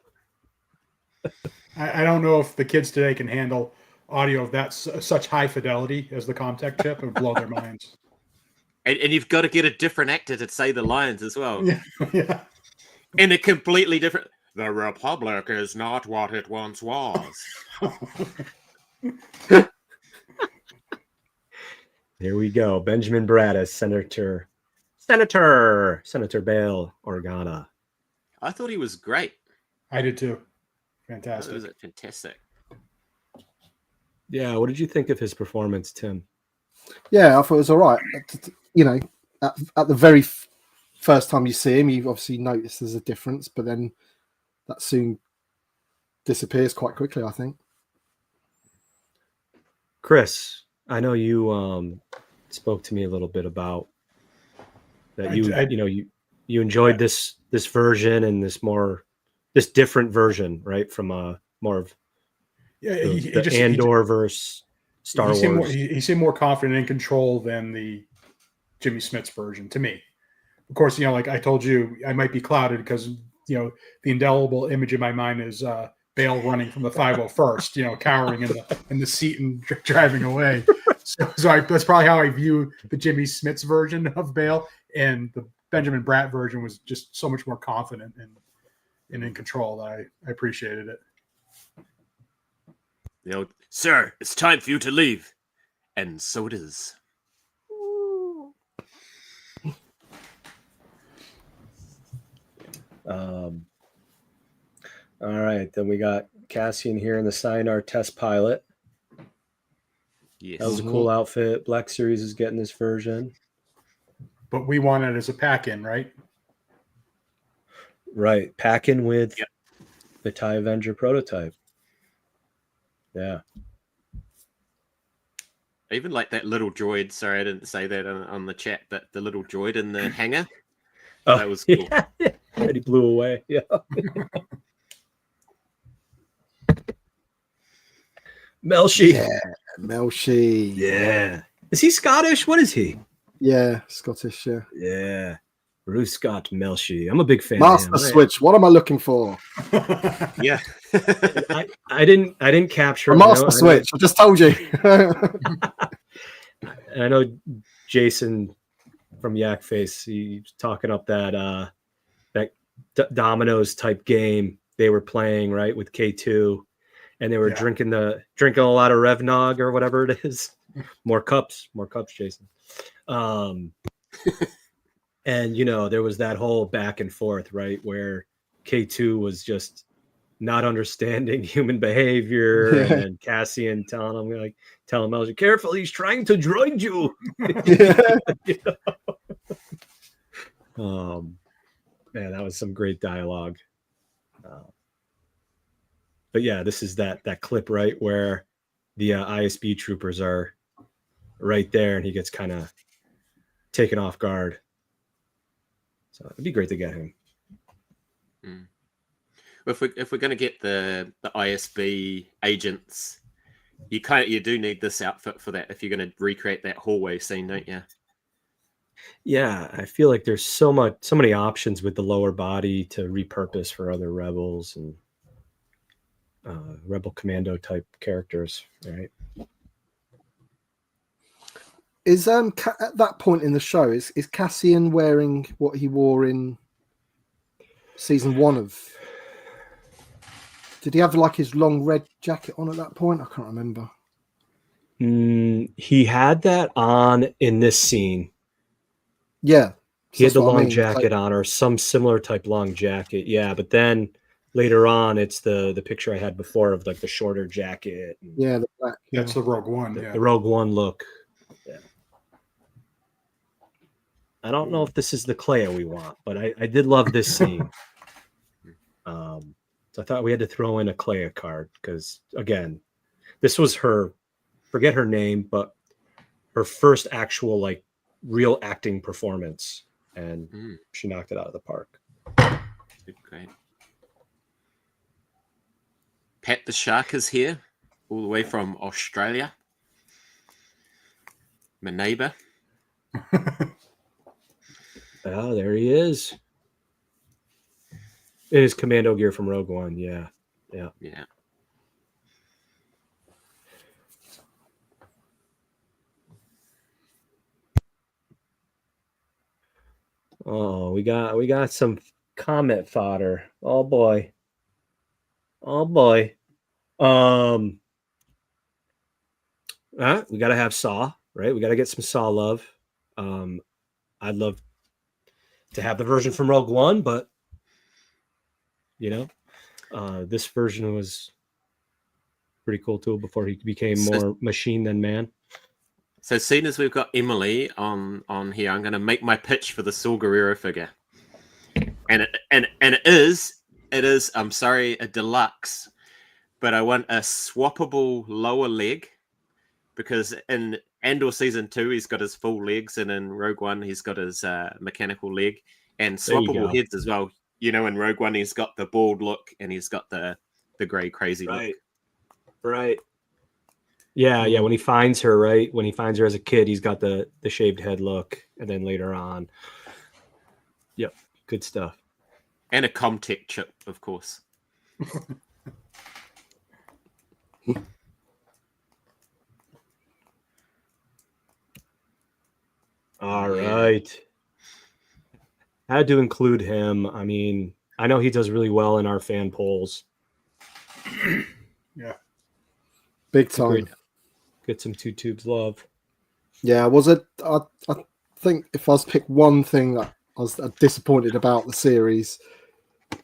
I don't know if the kids today can handle audio of that such high fidelity as the Comtech chip. It would blow their minds. And you've got to get a different actor to say the lines as well. Yeah. In a completely different. The Republic is not what it once was. Here we go. Benjamin Bratt as Senator Bail Organa. I thought he was great. I did too. It Fantastic. was fantastic. Yeah, what did you think of his performance, Tim? Yeah, I thought it was all right. You know, at the very first time you see him, you obviously notice there's a difference, but then that soon disappears quite quickly, I think. Chris, I know you spoke to me a little bit about that. You enjoyed this version and this different version, right? From a more of the Andor verse Star Wars. He seemed more confident in control than the Jimmy Smits version to me. Of course, like I told you, I might be clouded because the indelible image in my mind is Bale running from the 501st, cowering in the seat and driving away. So that's probably how I view the Jimmy Smits version of Bale, and the Benjamin Bratt version was just so much more confident and in control that I appreciated it. Sir, it's time for you to leave. And so it is. All right, then we got Cassian here in the Cyanide test pilot. Yes. That was a cool outfit. Black Series is getting this version. But we want it as a pack-in, right? Right, pack-in with the TIE Avenger prototype. Yeah. I even like that little droid. Sorry, I didn't say that on the chat, but the little droid in the hangar. Oh, that was cool. Yeah. And he blew away. Yeah. Melshi. Yeah, Melshi. Yeah. Is he Scottish? What is he? Yeah, Scottish, yeah. Yeah. Bruce Scott Melshi. I'm a big fan Master of him. Switch. What am I looking for? Yeah. I didn't capture A Master Switch. I just told you. I know Jason from Yak Face, he's talking up that Dominoes type game they were playing, right, with K2, and they were drinking a lot of Revnog or whatever it is. More cups, Jason. And there was that whole back and forth, right, where K2 was just not understanding human behavior, and then Cassian telling him, Melshi, careful, he's trying to droid you. Man, that was some great dialogue. But yeah, this is that clip, right, where the ISB troopers are right there, and he gets kind of taken off guard. So it'd be great to get him. Mm. If we're going to get the ISB agents, you do need this outfit for that if you're going to recreate that hallway scene, don't you? Yeah, I feel like there's so many options with the lower body to repurpose for other rebels and rebel commando type characters, right? Is at that point in the show, is Cassian wearing what he wore in season 1 of? Did he have like his long red jacket on at that point? I can't remember. He had that on in this scene. Yeah. He had the long jacket on, or some similar type long jacket. Yeah, but then later on, it's the picture I had before of like the shorter jacket. And Yeah, the black. That's the Rogue One. the, Yeah. the Rogue One look. Yeah. I don't know if this is the Clea we want, but I did love this scene. So I thought we had to throw in a Clea card because, again, this was her, forget her name, but her first actual like real acting performance, and she knocked it out of the park. Great. Pat the Shark is here, all the way from Australia. My neighbor. Oh, there he is. It is commando gear from Rogue One. Yeah. Oh, we got some comment fodder. Oh boy. We gotta have Saw, right? We gotta get some Saw love. I'd love to have the version from Rogue One, but this version was pretty cool too before he became more machine than man. So seeing as we've got Emily on here, I'm going to make my pitch for the Saw Gerrera figure, and it is I'm sorry, a deluxe, but I want a swappable lower leg, because in Andor season 2 he's got his full legs, and in Rogue One he's got his mechanical leg, and swappable heads as well. In Rogue One he's got the bald look and he's got the grey crazy look. Right. Yeah. When he finds her, right? When he finds her as a kid, he's got the shaved head look, and then later on, yep, good stuff. And a Comtech chip, of course. All right. Had to include him. I mean, I know he does really well in our fan polls. Yeah. Big time. Agreed. Get some two tubes love. Yeah, was it? I think if I was to pick one thing that I was disappointed about the series,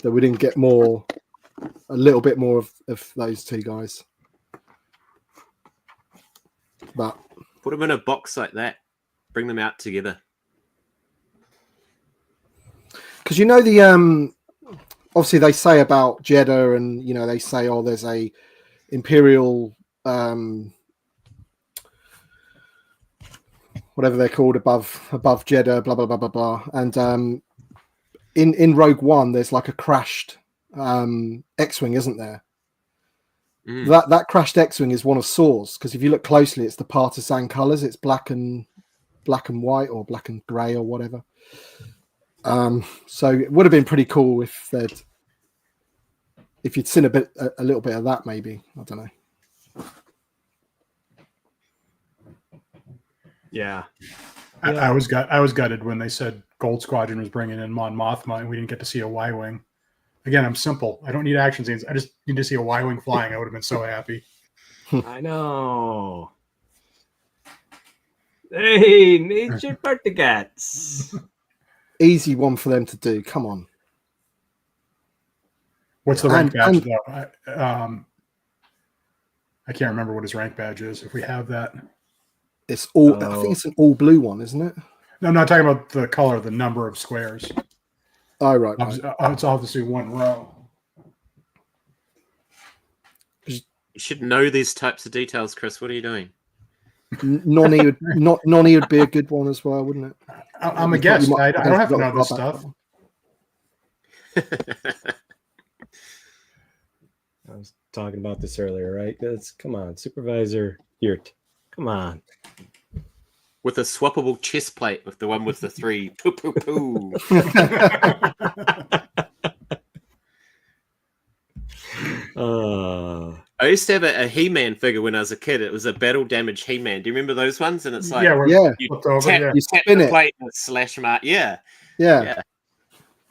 that we didn't get a little bit more of those two guys. But put them in a box like that. Bring them out together. because the obviously they say about Jeddah, and they say, oh, there's a Imperial whatever they're called above Jeddah, blah blah blah blah blah. And in Rogue One, there's like a crashed X-wing, isn't there? That crashed X-wing is one of Saw's, because if you look closely, it's the partisan colors. It's black and white, or black and grey, or whatever. So it would have been pretty cool if you'd seen a little bit of that, maybe. I don't know. Yeah. I was gutted when they said Gold Squadron was bringing in Mon Mothma and we didn't get to see a Y-wing. Again, I'm simple. I don't need action scenes. I just need to see a Y-wing flying. I would have been so happy. I know. Hey, nature particats. Easy one for them to do. Come on. What's the rank badge, though? I can't remember what his rank badge is. If we have that. It's all. I think it's an all blue one, isn't it? No, I'm not talking about the color, the number of squares. Oh, right. It's obviously one row. You should know these types of details, Chris. What are you doing? Nonny would be a good one as well, wouldn't it? I'm a guest. I don't have to know this stuff. I was talking about this earlier, right? Come on, Supervisor Yurt. Come on. With a swappable chest plate, with the one with the 3 poo poo poo. I used to have a He-Man figure when I was a kid. It was a battle damage He-Man. Do you remember those ones? And it's like, you tap the plate and slash mark. Yeah.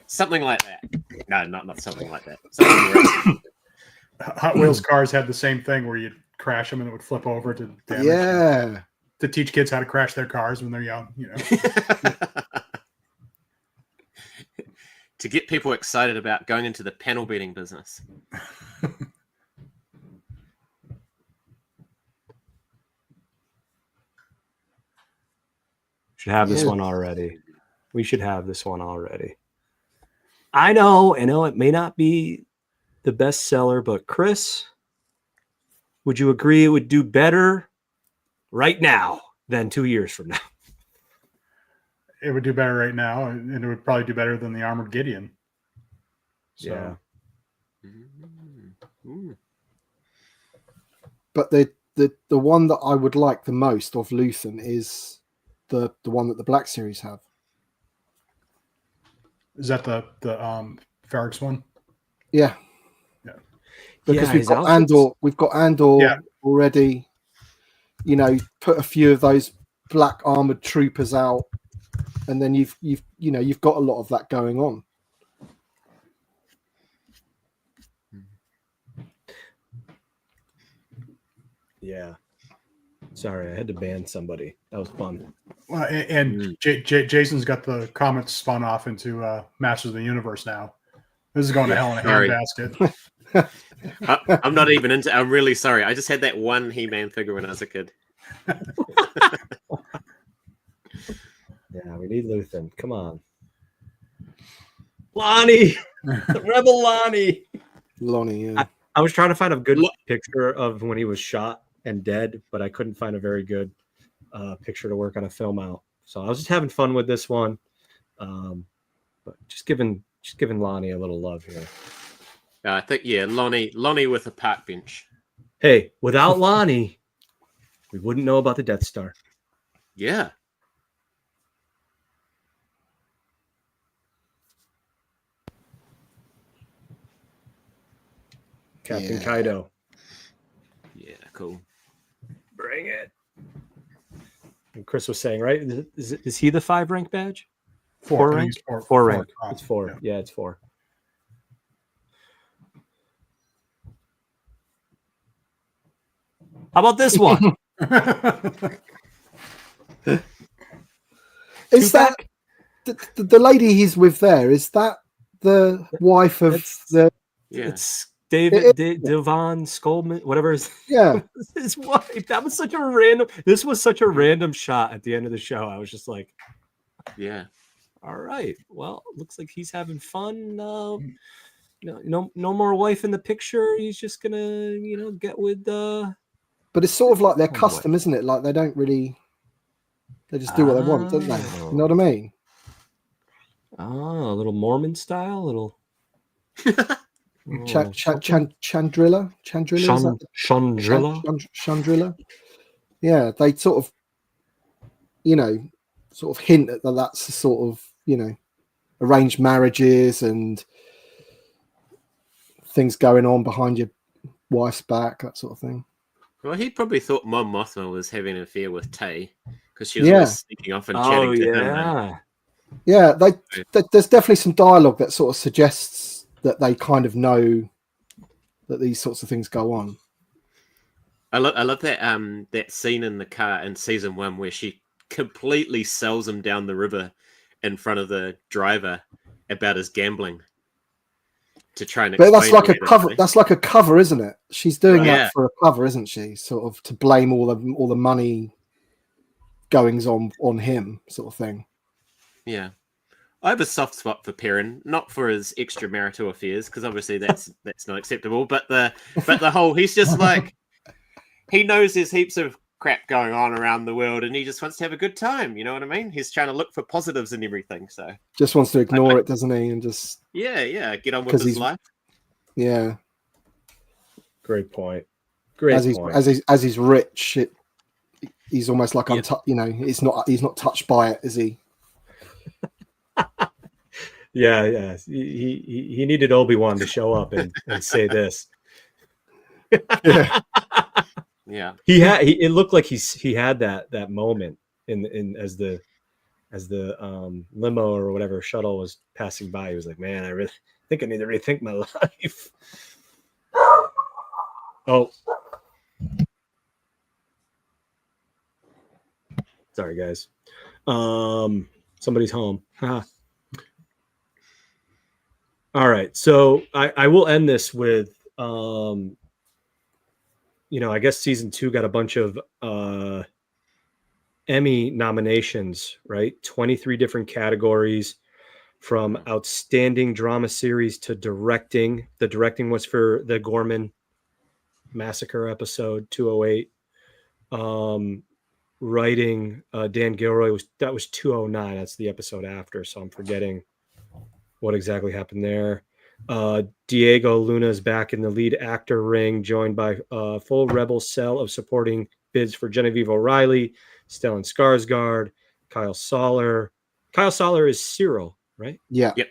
Something like that. No, not something like that. Something Hot Wheels cars had the same thing where you'd crash them and it would flip over to damage. Yeah. To teach kids how to crash their cars when they're young, to get people excited about going into the panel beating business. Should have this Yeah. one already. We should have this one already. I know it may not be the best seller, but Chris, would you agree it would do better right now than 2 years from now? It would do better right now, and it would probably do better than the Armored Gideon. So, Yeah. Mm. But the one that I would like the most of Luthen is the one that the Black Series have. is that the Ferrix one? Yeah. Yeah. Because Yeah, we've his got outfits- Andor. We've got Andor Yeah. already. You know, put a few of those black armored troopers out, and then you've got a lot of that going on. Yeah. Sorry, I had to ban somebody. That was fun. Well, and Jason's got the comments spun off into Masters of the Universe now. This is going to hell in a Sorry. handbasket. I'm not even into. I'm really sorry. I just had that one He-Man figure when I was a kid. Yeah, we need Luthen. Come on. Lonnie! Rebel Lonnie! Lonnie, yeah. I was trying to find a good Lo- picture of when he was shot and dead, but I couldn't find a very good picture to work on a film out. So I was just having fun with this one. But just giving Lonnie a little love here. I think Lonnie with a park bench. Hey, without Lonnie, we wouldn't know about the Death Star. Yeah. Captain Yeah. Kaido. Yeah, cool. Bring it. And Chris was saying, right? Is he the 5 rank badge? Four I rank? think it's Four rank. top. It's 4. Yeah, it's 4. How about this one? Is that Tupac? the lady he's with there? Is that the wife of the? Yeah. It's David Devon Skolman, whatever Yeah. his wife. That was such a random. This was such a random shot at the end of the show. I was just like, Yeah. all right, well, looks like he's having fun. No more wife in the picture. He's just gonna, get with But it's sort of like their Oh, boy. custom, isn't it? Like they don't really. They just do what they want, don't they? Oh. You know what I mean? a little Mormon style, a little Chandrilla? Chandrilla? Is that Chandrilla. Chandrilla? Yeah, they sort of, hint at that's the sort of, arranged marriages and things going on behind your wife's back, that sort of thing. Well, he probably thought Mon Mothma was having an affair with Tay because she was Yeah. always sneaking off and chatting to him. yeah. Yeah, there's definitely some dialogue that sort of suggests that they kind of know that these sorts of things go on. I love that that scene in the car in season 1 where she completely sells him down the river in front of the driver about his gambling to try and But that's explain like a away the cover. money. That's like a cover, isn't it? She's doing Right. that Yeah. for a cover, isn't she? Sort of to blame all the money goings on him, sort of thing. Yeah. I have a soft spot for Perrin, not for his extramarital affairs, because obviously that's not acceptable. But the whole he's just like he knows there's heaps of crap going on around the world, and he just wants to have a good time. You know what I mean? He's trying to look for positives in everything. So Just wants to ignore it, doesn't he? And just yeah, get on with 'Cause his he's- life. yeah, Great point. Great point. as he's rich, he's almost like Yeah. he's not touched by it, is he? Yeah. He needed Obi-Wan to show up and say this. Yeah. Yeah. It looked like he had that moment in as the limo or whatever shuttle was passing by. He was like, man, I really think I need to rethink my life. Oh, sorry guys. Somebody's home. Haha. All right. So I will end this with, I guess season 2 got a bunch of Emmy nominations, right? 23 different categories, from outstanding drama series to directing. The directing was for the Gorman Massacre episode 208. Writing, Dan Gilroy was 209. That's the episode after, so I'm forgetting what exactly happened there. Diego Luna is back in the lead actor ring, joined by a full Rebel cell of supporting bids for Genevieve O'Reilly, Stellan Skarsgård, Kyle Soller. Kyle Soller is Cyril, right? Yeah. Yep.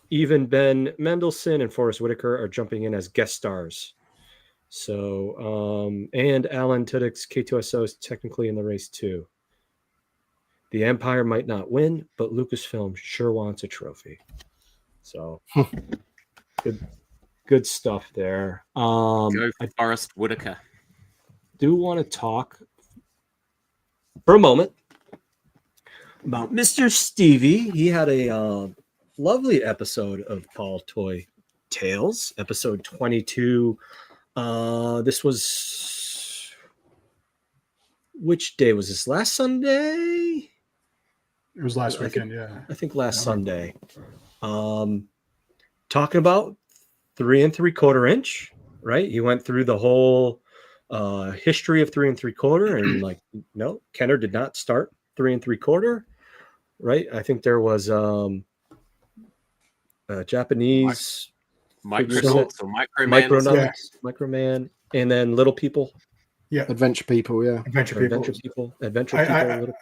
Even Ben Mendelsohn and Forrest Whitaker are jumping in as guest stars. So, and Alan Tudyk's K2SO is technically in the race too. The Empire might not win, but Lucasfilm sure wants a trophy. So, good stuff there. Go Forrest Whitaker. Do want to talk for a moment about Mr. Stevie. He had a lovely episode of Paul Toy Tales, episode 22. This was, which day was this? Last Sunday? It was last weekend, yeah. I think last Sunday. Talking about 3 3/4 inch, right? He went through the whole history of 3 3/4, and like, no, Kenner did not start 3 3/4, right? I think there was Japanese Microsoft or Microman. Microman, and then Little People. Yeah, Adventure People, yeah. Adventure People.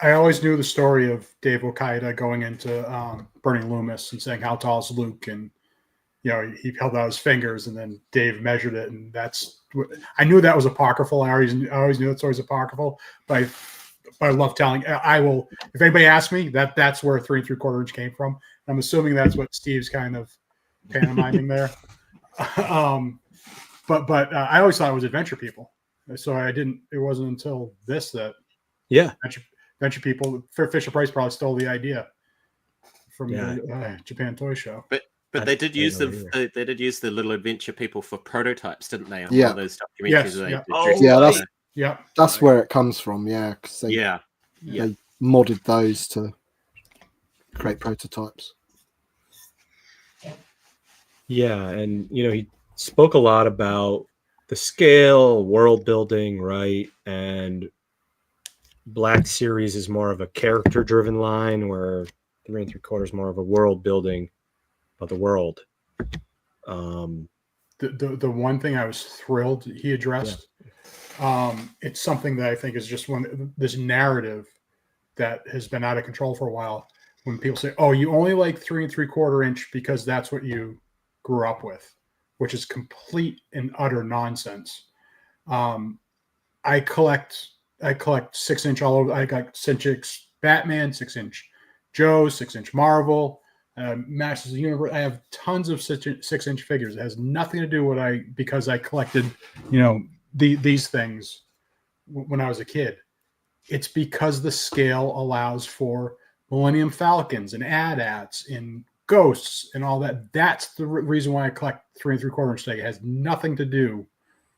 I always knew the story of Dave Okaida going into Burning Loomis and saying, how tall is Luke? And, he held out his fingers, and then Dave measured it. And I knew that was apocryphal. I always knew that story's apocryphal, but I love telling. I will, if anybody asks me, that's where 3 3/4 inch came from. I'm assuming that's what Steve's kind of pantomiming there. But I always thought it was Adventure People. So it wasn't until this that Adventure People, Fisher Price probably stole the idea from the Japan Toy Show. But they did use the Little Adventure People for prototypes, didn't they? On one of those documentaries. That's where it comes from. Yeah, because they modded those to create prototypes. Yeah, and he spoke a lot about the scale, world building, right? And Black Series is more of a character-driven line, where 3 3/4 is more of a world building about the world. The one thing I was thrilled he addressed, it's something that I think is just this narrative that has been out of control for a while. When people say, "Oh, you only like 3 3/4 inch because that's what you grew up with," which is complete and utter nonsense. I collect 6 inch all over. I got 6 inch Batman, 6 inch Joe, 6 inch Marvel, Masters of the Universe. I have tons of 6 inch figures. It has nothing to do with because I collected, these things when I was a kid. It's because the scale allows for Millennium Falcons and AT-ATs and Ghosts and all that. That's the reason why I collect 3 3/4 inch today. It has nothing to do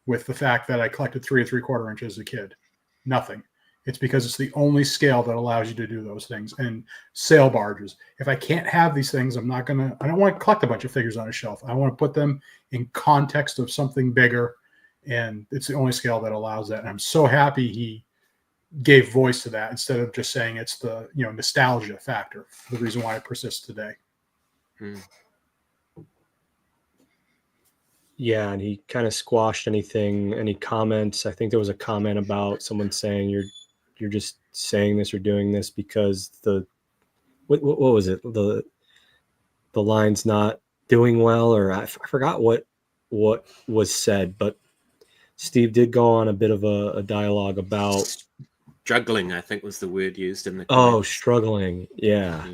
with the fact that I collected 3 3/4 inch as a kid. Nothing. It's because it's the only scale that allows you to do those things. And sail barges. If I can't have these things, I don't want to collect a bunch of figures on a shelf. I want to put them in context of something bigger. And it's the only scale that allows that. And I'm so happy he gave voice to that instead of just saying it's the nostalgia factor, the reason why it persists today. Yeah, and he kind of squashed any comments. I think there was a comment about someone saying you're just saying this or doing this because what was it, the line's not doing well, or I forgot what was said, but Steve did go on a bit of a dialogue about struggling, I think was the word used in the comments. Struggling, yeah.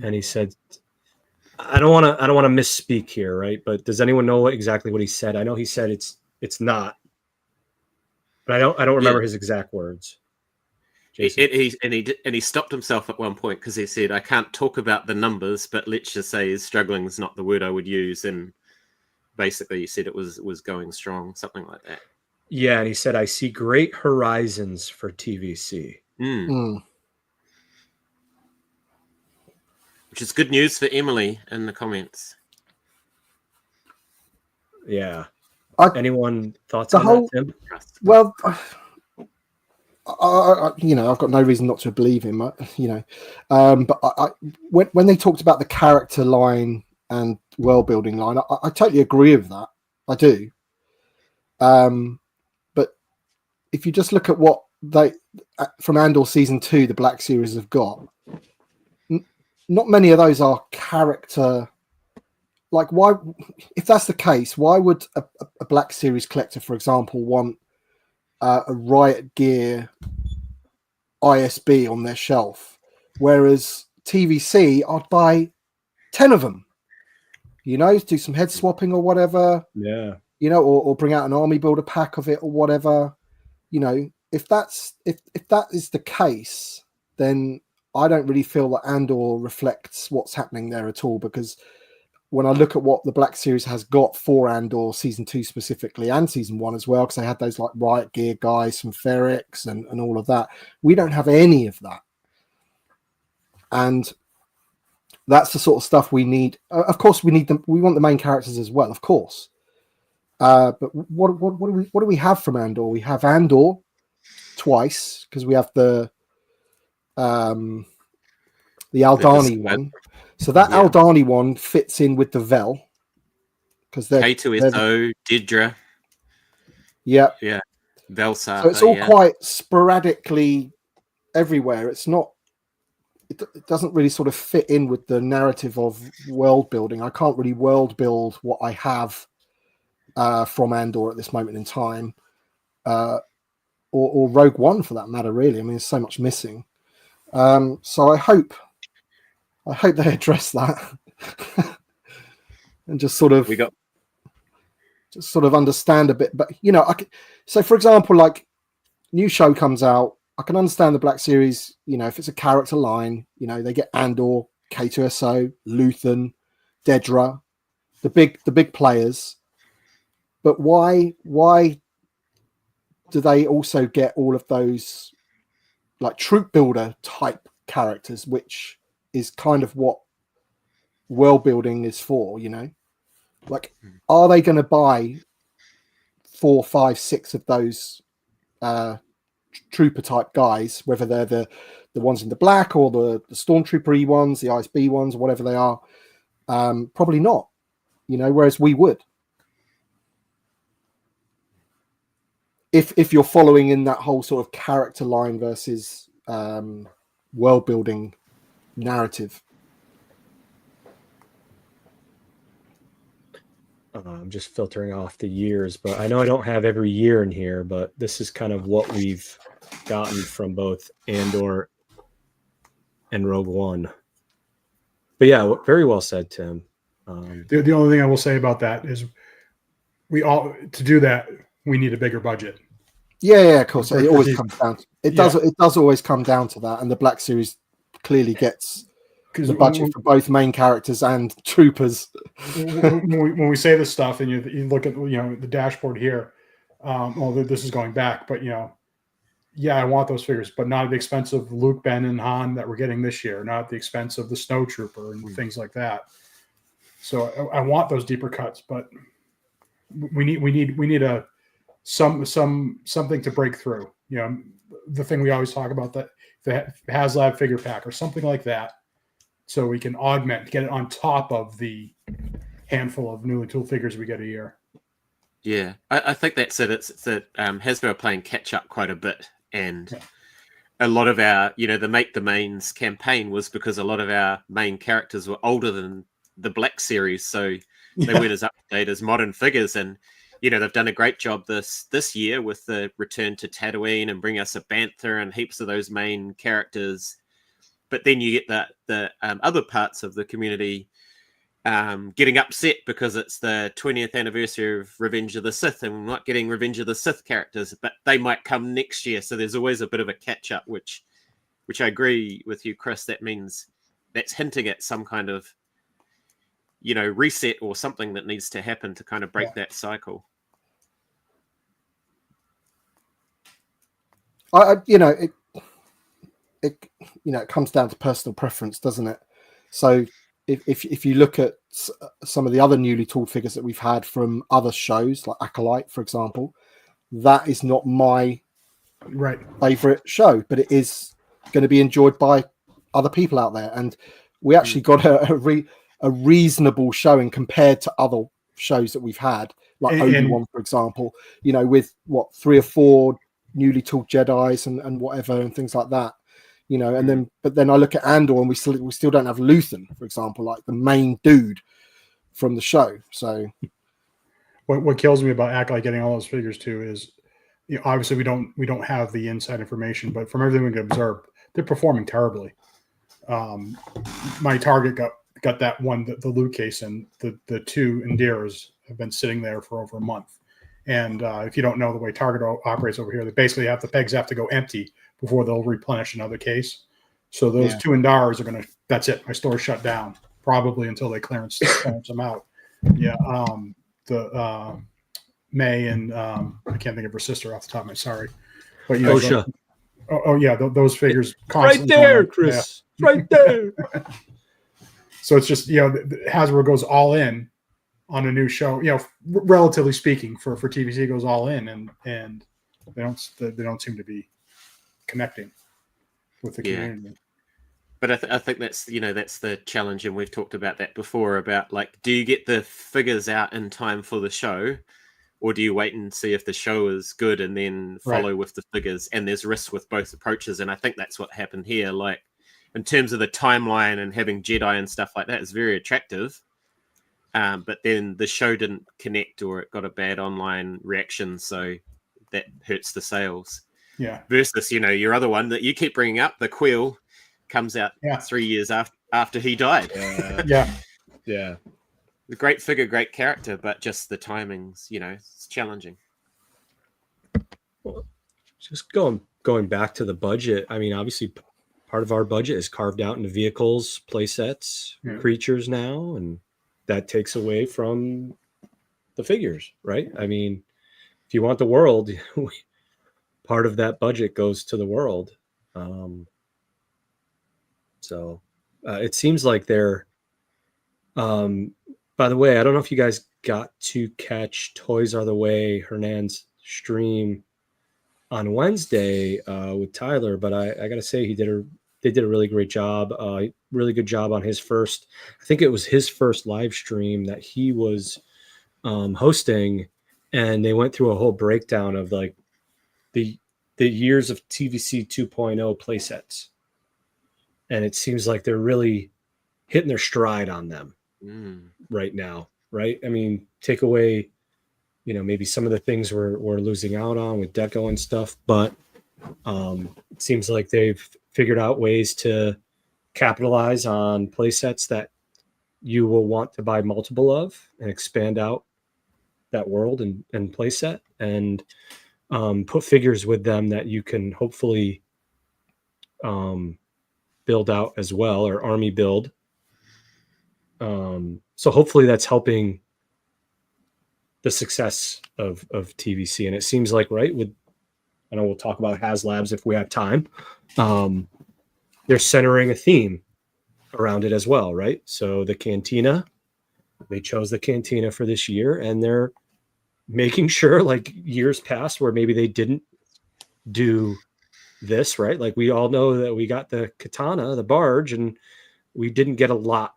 And he said, I don't want to misspeak here, right? But does anyone know exactly what he said? I know he said it's not, but I don't remember his exact words. Jason. He stopped himself at one point because he said, "I can't talk about the numbers, but let's just say struggling is not the word I would use." And basically, he said it was going strong, something like that. Yeah, and he said, "I see great horizons for TVC." Which is good news for Emily in the comments. Yeah. I- Anyone thoughts the on whole- that, Tim? Well, I've got no reason not to believe him, but when they talked about the character line and world building line, I totally agree with that. I do. But if you just look at what they from Andor season 2, the Black Series have got, not many of those are character. Like, why? If that's the case, why would a Black Series collector, for example, want a Riot Gear ISB on their shelf, whereas TVC, I'd buy 10 of them, do some head swapping or whatever, or bring out an army builder pack of it or whatever. If that is the case, then I don't really feel that Andor reflects what's happening there at all, because when I look at what the Black Series has got for Andor season 2 specifically, and season 1 as well, because they had those like Riot Gear guys from Ferrix and all of that, we don't have any of that. And that's the sort of stuff we need. Of course, we need them. We want the main characters as well, of course. But what do we have from Andor? We have Andor twice, because we have the Aldani one. So that Aldani one fits in with the Vel, because they're K2SO, Deirdre. Yeah. Velsar. So it's all quite sporadically everywhere. It's not. It doesn't really sort of fit in with the narrative of world building. I can't really world build what I have from Andor at this moment in time, or Rogue One for that matter. Really, I mean, there's so much missing. So I hope they address that and just sort of understand a bit. But so for example, like, new show comes out, I can understand the Black Series. If it's a character line, they get Andor, K2SO, Luthen, Dedra, the big players. But why do they also get all of those like troop builder type characters, which is kind of what world building is for? Like, are they going to buy 4, 5, 6 of those trooper type guys, whether they're the ones in the black or the stormtrooper ones, the ISB ones, whatever they are? Probably not, whereas we would, if you're following in that whole sort of character line versus world building narrative. I'm just filtering off the years, but I know I don't have every year in here, but this is kind of what we've gotten from both Andor and Rogue One. But yeah, very well said, Tim. The only thing I will say about that is to do that, we need a bigger budget. Yeah, of course. It always comes down. It does always come down to that, and the Black Series clearly gets the budget for both main characters and troopers. When we say this stuff, and you look at the dashboard here, this is going back, but I want those figures, but not at the expense of Luke, Ben, and Han that we're getting this year, not at the expense of the Snow Trooper and things like that. So I want those deeper cuts, but we need something to break through. The thing we always talk about, that the HasLab figure pack or something like that, so we can get it on top of the handful of newly tooled figures we get a year. Yeah, I think that's it. It's that Hasbro are playing catch up quite a bit, and a lot of our, the Make the Mains campaign was because a lot of our main characters were older than the Black Series, so they weren't as up to date as modern figures. And they've done a great job this year with the return to Tatooine and bring us a Bantha and heaps of those main characters. But then you get the other parts of the community getting upset because it's the 20th anniversary of Revenge of the Sith and we're not getting Revenge of the Sith characters, but they might come next year. So there's always a bit of a catch up, which I agree with you, Chris. That means that's hinting at some kind of, reset or something that needs to happen to kind of break that cycle. It comes down to personal preference, doesn't it? So if you look at some of the other newly tooled figures that we've had from other shows, like Acolyte, for example, that is not my favorite show, but it is going to be enjoyed by other people out there. And we actually got a reasonable showing compared to other shows that we've had, like Obi-Wan, for example, with 3 or 4 newly tooled Jedis and whatever and things like that. But then I look at Andor and we still don't have Luthen, for example, like the main dude from the show. So what kills me about Acolyte getting all those figures too is, obviously we don't have the inside information, but from everything we can observe, they're performing terribly. My Target got that one, the loot case, and the 2 Endears have been sitting there for over a month. And if you don't know the way Target operates over here, they basically the pegs have to go empty before they'll replenish another case. So those 2 Endars are that's it. My store's shut down probably until they clearance them out. Yeah. The May and I can't think of her sister off the top of my sorry. But Osha. Those figures right there, Chris. Yeah. Right there. So it's just, Hasbro goes all in on a new show, relatively speaking, for TVC goes all in and they don't seem to be connecting with the community. But I think that's that's the challenge, and we've talked about that before. About do you get the figures out in time for the show, or do you wait and see if the show is good and then follow with the figures? And there's risks with both approaches, and I think that's what happened here. Like in terms of the timeline and having Jedi and stuff like that is very attractive, but then the show didn't connect or it got a bad online reaction, so that hurts the sales. Yeah. Versus, your other one that you keep bringing up, the Quill, comes out 3 years after he died. Yeah. The great figure, great character, but just the timings, it's challenging. Well, just going back to the budget. I mean, obviously, part of our budget is carved out into vehicles, play sets, creatures now, and that takes away from the figures, right? I mean, if you want the world, part of that budget goes to the world. So it seems like they're, by the way, I don't know if you guys got to catch Toys Are the Way Hernan's stream on Wednesday with Tyler, but I got to say they did a really great job. Really good job on his first, I think it was his first live stream that he was hosting. And they went through a whole breakdown of like the years of TVC 2.0 play sets. And it seems like they're really hitting their stride on them right now, right? I mean, take away, maybe some of the things we're losing out on with Deco and stuff, but it seems like they've figured out ways to capitalize on play sets that you will want to buy multiple of and expand out that world and play set and put figures with them that you can hopefully build out as well, or army build. So hopefully that's helping the success of TVC. And it seems like, I know we'll talk about HasLabs if we have time. They're centering a theme around it as well, right? So the Cantina, they chose the Cantina for this year, and they're making sure, like years past where maybe they didn't do this, right? Like we all know that we got the Katana, the barge, and we didn't get a lot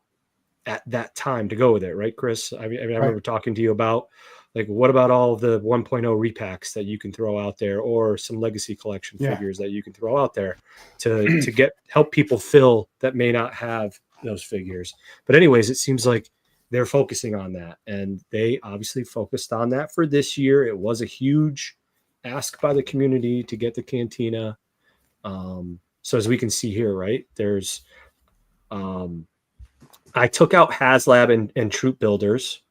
at that time to go with it, right, Chris? I remember talking to you about, like, what about all of the 1.0 repacks that you can throw out there, or some legacy collection figures that you can throw out there to help people fill that may not have those figures. But anyways, it seems like they're focusing on that, and they obviously focused on that for this year. It was a huge ask by the community to get the Cantina. So as we can see here, right, there's I took out HasLab and Troop Builders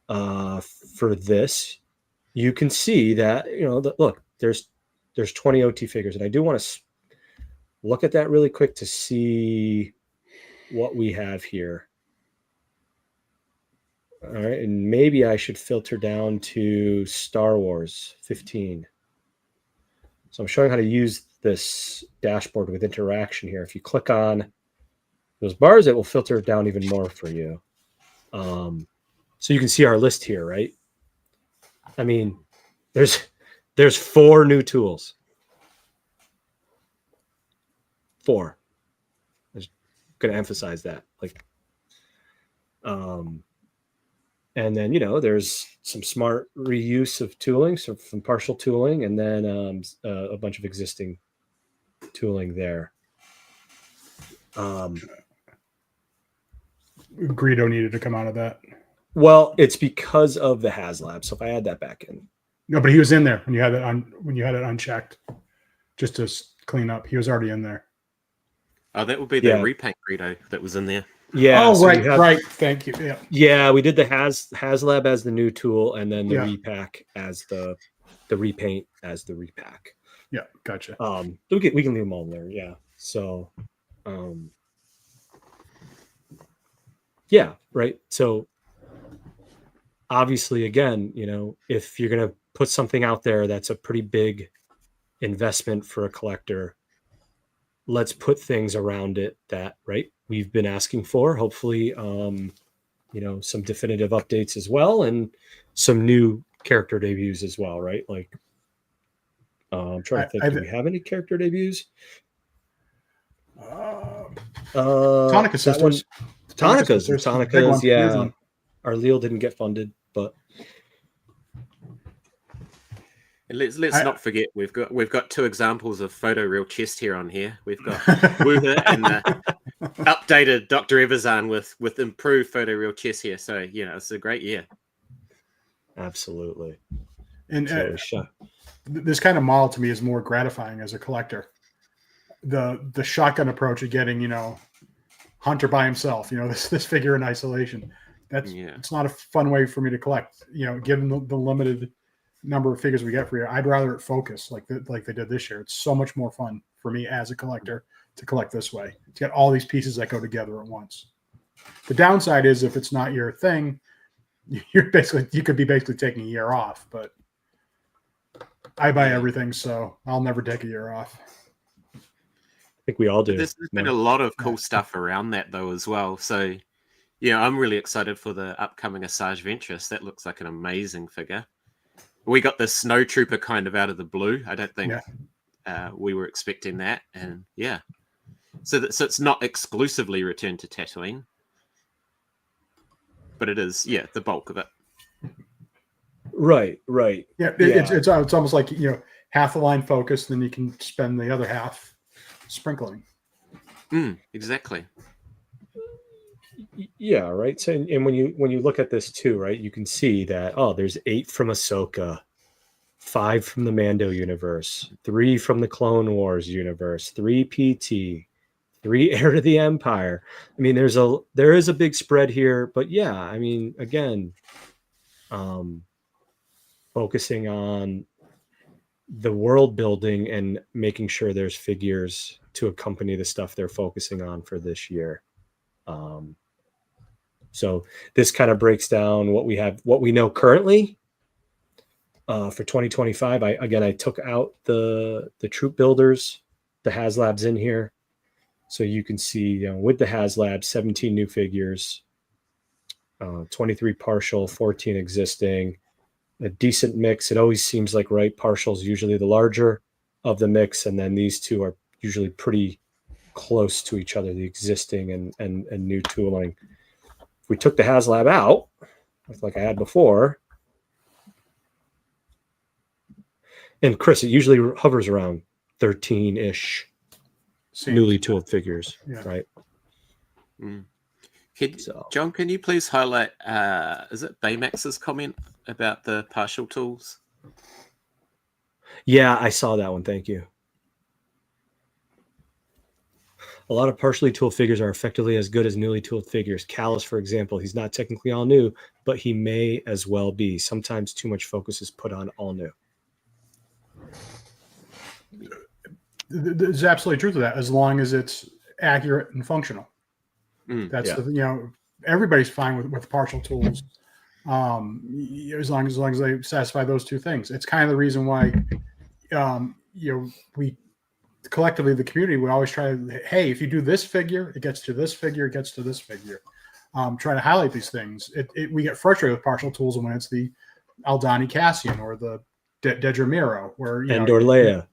for this. You can see that, look, there's 20 OT figures, and I do want to look at that really quick to see what we have here. All right, and maybe I should filter down to Star Wars 15. So I'm showing how to use this dashboard with interaction here. If you click on those bars, it will filter it down even more for you. So you can see our list here, right? I mean, there's 4 new tools. 4. I'm just going to emphasize that. And then, there's some smart reuse of tooling, so from partial tooling, and then a bunch of existing tooling there. Greedo needed to come out of that. Well, it's because of the HasLab. So if I add that back in. No, but he was in there when you had it unchecked, just to clean up. He was already in there. Oh, that would be the repaint Greedo that was in there. Yeah. Oh, so right. Thank you. Yeah. Yeah, we did the HasLab as the new tool, and then the repack as the repaint as the repack. Yeah, gotcha. We can leave them all there. Yeah. So, yeah, right. So, obviously, again, if you're gonna put something out there that's a pretty big investment for a collector, let's put things around it that we've been asking for. Hopefully, some definitive updates as well, and some new character debuts as well, right? I'm trying to think. Do we have any character debuts? Tonica Sisters. Tonica's, yeah. Our Leo didn't get funded, but and let's not forget we've got 2 examples of photoreal chest here on here. We've got Wuha and the updated Dr. Evazan with improved photoreal chest here. So it's a great year. Absolutely. And this kind of model to me is more gratifying as a collector. The shotgun approach of getting Hunter by himself, this figure in isolation. It's not a fun way for me to collect. Given the limited number of figures we get for you, I'd rather it focus like they did this year. It's so much more fun for me as a collector to collect this way, to get all these pieces that go together at once. The downside is if it's not your thing, you could be basically taking a year off, but I buy everything, so I'll never take a year off. I think we all do. There's been a lot of cool stuff around that though as well. So I'm really excited for the upcoming Asajj Ventress. That looks like an amazing figure. We got the Snow Trooper kind of out of the blue. I don't think we were expecting that. And so it's not exclusively returned to Tatooine, but it is, the bulk of it. Right. Yeah, it's almost like half the line focus, then you can spend the other half sprinkling. Exactly. Yeah, right. So, and when you look at this too, right, you can see that there's 8 from Ahsoka, 5 from the Mando universe, 3 from the Clone Wars universe, 3 PT, 3 Heir to the Empire. I mean, there is a big spread here, but I mean, again, focusing on the world building and making sure there's figures to accompany the stuff they're focusing on for this year. So this kind of breaks down what we know currently for 2025. I took out the Troop Builders, the HasLabs in here. So you can see with the HasLabs, 17 new figures, 23 partial, 14 existing, a decent mix. It always seems like partial is usually the larger of the mix. And then these two are usually pretty close to each other, the existing and new tooling. If we took the HasLab out, like I had before, and Chris, it usually hovers around 13-ish newly tooled figures, right? John, can you please highlight, is it Baymax's comment about the partial tools? Yeah, I saw that one. Thank you. A lot of partially tooled figures are effectively as good as newly tooled figures. Callus, for example, he's not technically all new, but he may as well be. Sometimes too much focus is put on all new. There's absolutely truth to that, as long as it's accurate and functional. That's Yeah. you know, everybody's fine with partial tools, as long as they satisfy those two things. It's kind of the reason why, you know, we collectively, the community, we always try to, hey, if you do this figure, it gets to this figure, it gets to this figure. Try to highlight these things. We get frustrated with partial tools when it's the Aldani Cassian or the Dedra Miro, where Andor Leia.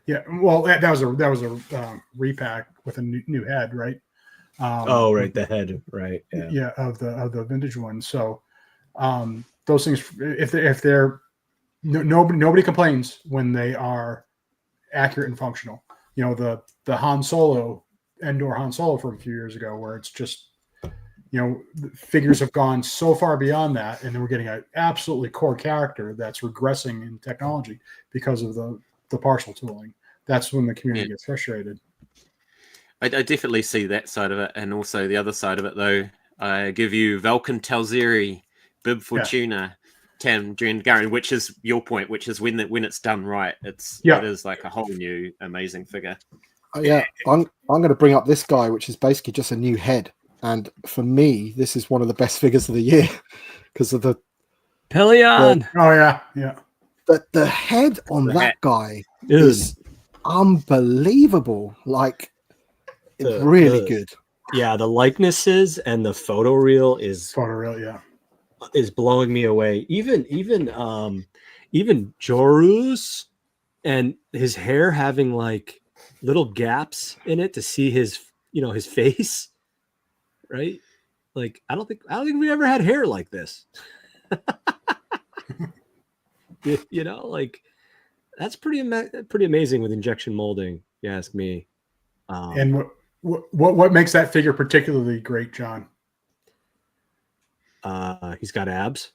Yeah, well, that was a repack with a new head, right? Right, the head, right? Yeah, of the vintage one. So those things, if they're nobody complains when they are accurate and functional. You know, the Han Solo, Andor Han Solo from a few years ago, where it's just, you know, figures have gone so far beyond that, and then we're getting an absolutely core character that's regressing in technology because of the partial tooling. That's when the community gets frustrated. I definitely see that side of it, and also the other side of it, though. I give you Vulcan Talzeri, Bib Fortuna, Tam Dren, which is your point, which is when it's done right, it is like a whole new amazing figure. Yeah, I'm going to bring up this guy, which is basically just a new head, and for me, this is one of the best figures of the year because of the Pillion. The head on that guy is unbelievable. Like, it's really good. Yeah, the likenesses and the photo reel is blowing me away. Even Jorus and his hair having like little gaps in it to see his face, right? Like I don't think we ever had hair like this. You know, like that's pretty amazing with injection molding, you ask me. And what makes that figure particularly great, John? He's got abs.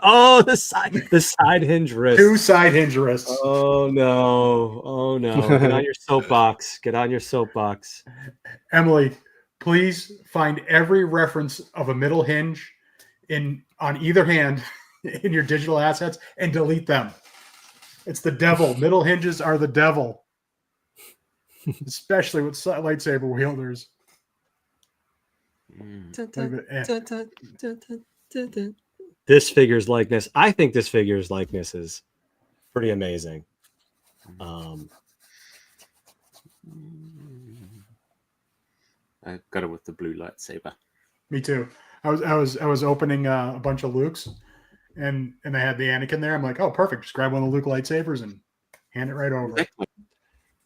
Oh, the side hinge wrist. 2 side hinge wrists. Oh no. Get on your soapbox. Emily, please find every reference of a middle hinge on either hand in your digital assets and delete them. It's the devil. Middle hinges are the devil. Especially with lightsaber wielders. This figure's likeness. I think this figure's likeness is pretty amazing. I got it with the blue lightsaber. Me too. I was opening a bunch of Lukes, and they had the Anakin there. I'm like, oh, perfect. Just grab one of the Luke lightsabers and hand it right over. Exactly.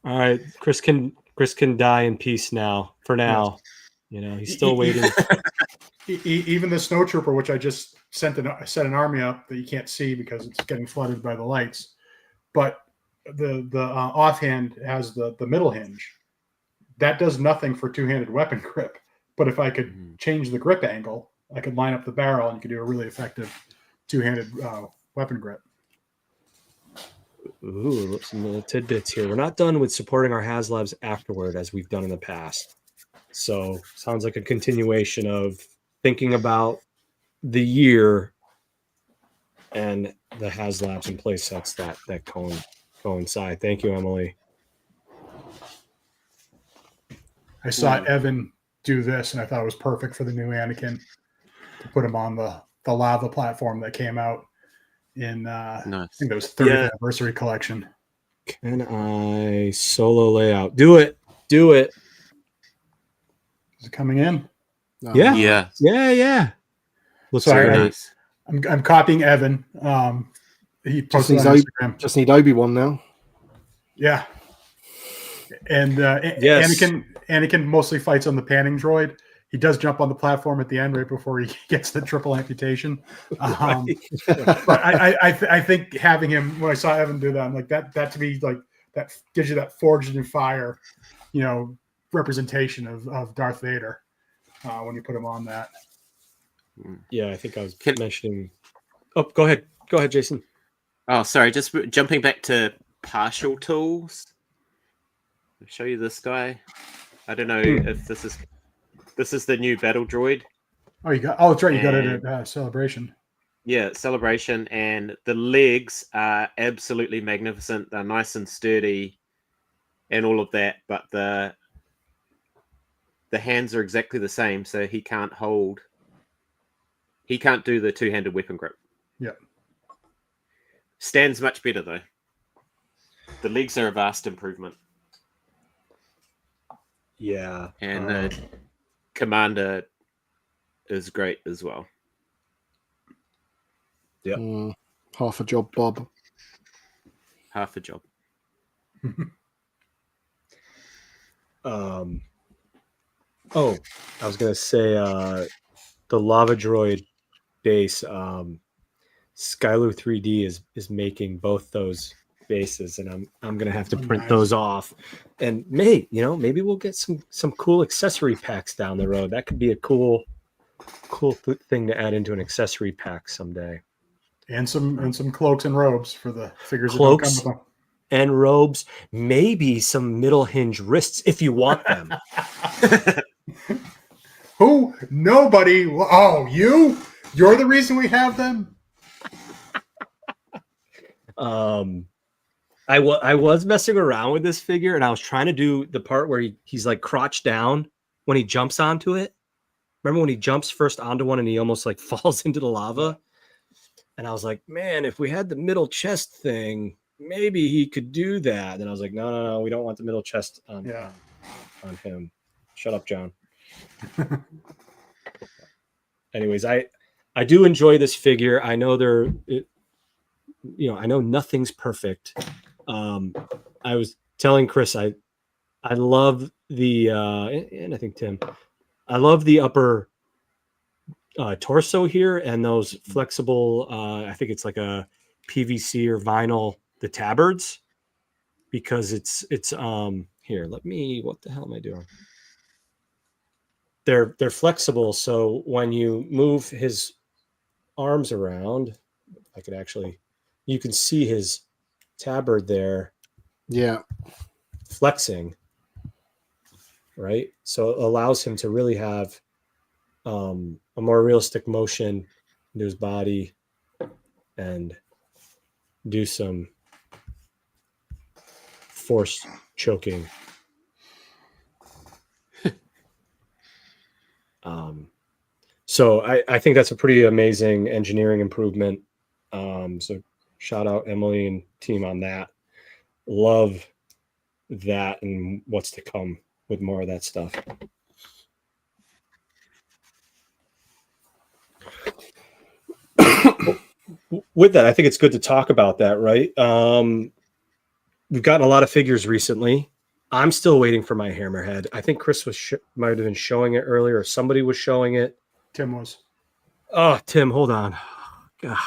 All right, Chris can die in peace now. For now, you know he's still waiting. Even the snowtrooper, which I just set an army up that you can't see because it's getting flooded by the lights, but the offhand has the middle hinge. That does nothing for two-handed weapon grip. But if I could change the grip angle, I could line up the barrel and you could do a really effective two-handed weapon grip. Ooh, some little tidbits here. We're not done with supporting our HasLabs afterward as we've done in the past. So sounds like a continuation of thinking about the year and the HasLabs and play sets that coincide. Thank you, Emily. I saw Evan do this, and I thought it was perfect for the new Anakin to put him on the lava platform that came out in I think that was 30th anniversary collection. Can I solo layout? Do it. Is it coming in? No. Yeah. Looks nice. I'm copying Evan. He posted on Instagram. Just need Obi-Wan now. Yeah. And Anakin mostly fights on the panning droid. He does jump on the platform at the end right before he gets the triple amputation. But I think having him, when I saw Evan do that, I'm like, that to be like, that gives you that forged in fire, representation of Darth Vader when you put him on that. Yeah, I think I was mentioning. Oh, go ahead, Jason. Oh, sorry. Just jumping back to partial tools. I'll show you this guy. I don't know if this is the new battle droid. Oh, that's right. You got it And- at Celebration. Yeah, Celebration, and the legs are absolutely magnificent. They're nice and sturdy and all of that, but the hands are exactly the same, so he can't do the two-handed weapon grip. Yeah. Stands much better though. The legs are a vast improvement. Yeah. And the commander is great as well. Yep. Half a job, Bob. Half a job. Oh, I was gonna say the Lava Droid base. Skylu 3D is making both those bases, and I'm gonna have to print Nice. those off. And maybe we'll get some cool accessory packs down the road. That could be a cool thing to add into an accessory pack someday. And some cloaks and robes for the figures Cloaks? that don't come with And robes, maybe some middle hinge wrists if you want them. them. Who? Nobody. Oh, you? You're the reason we have them? I was messing around with this figure, and I was trying to do the part where he's like crouched down when he jumps onto it. Remember when he jumps first onto one and he almost like falls into the lava? And I was like, man, if we had the middle chest thing, maybe he could do that. And I was like, no, we don't want the middle chest on him. Shut up, John. Anyways, I do enjoy this figure. I know I know nothing's perfect. I was telling Chris, I love the and I think Tim, I love the upper torso here and those flexible. I think it's like a PVC or vinyl, the tabards, because it's here. What the hell am I doing? They're flexible, so when you move his arms around, I could actually, you can see his tabard there. Yeah. Flexing, right? So it allows him to really have a more realistic motion into his body and do some force choking. So I think that's a pretty amazing engineering improvement. So shout out Emily and team on that. Love that and what's to come with more of that stuff. With that, I think it's good to talk about that, right? We've gotten a lot of figures recently. I'm still waiting for my Hammerhead. I think Chris might have been showing it earlier, or somebody was showing it. Tim was. Oh, Tim, hold on. God.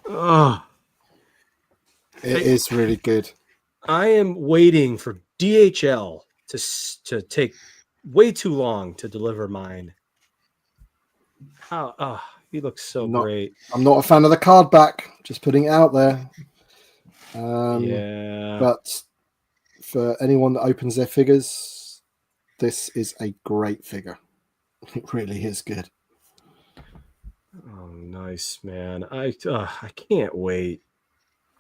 Oh. It is really good. I am waiting for DHL to take way too long to deliver mine. He looks so great. I'm not a fan of the card back. Just putting it out there. Yeah. But for anyone that opens their figures, this is a great figure. It really is good. Oh, nice, man. I can't wait.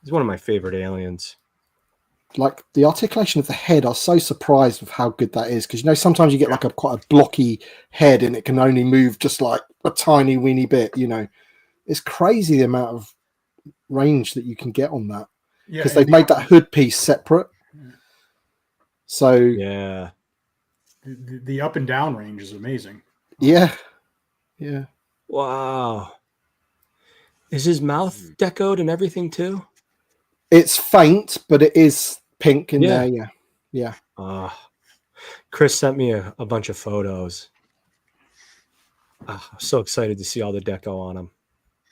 He's one of my favorite aliens. Like the articulation of the head, I was so surprised with how good that is, because sometimes you get like quite a blocky head and it can only move just like a tiny weeny bit. It's crazy the amount of range that you can get on that, because they've made that hood piece separate. So yeah, the up and down range is amazing. Yeah. Wow. Is his mouth decoed and everything too? It's faint, but it is pink in there. Yeah. Chris sent me a bunch of photos. I'm so excited to see all the deco on them.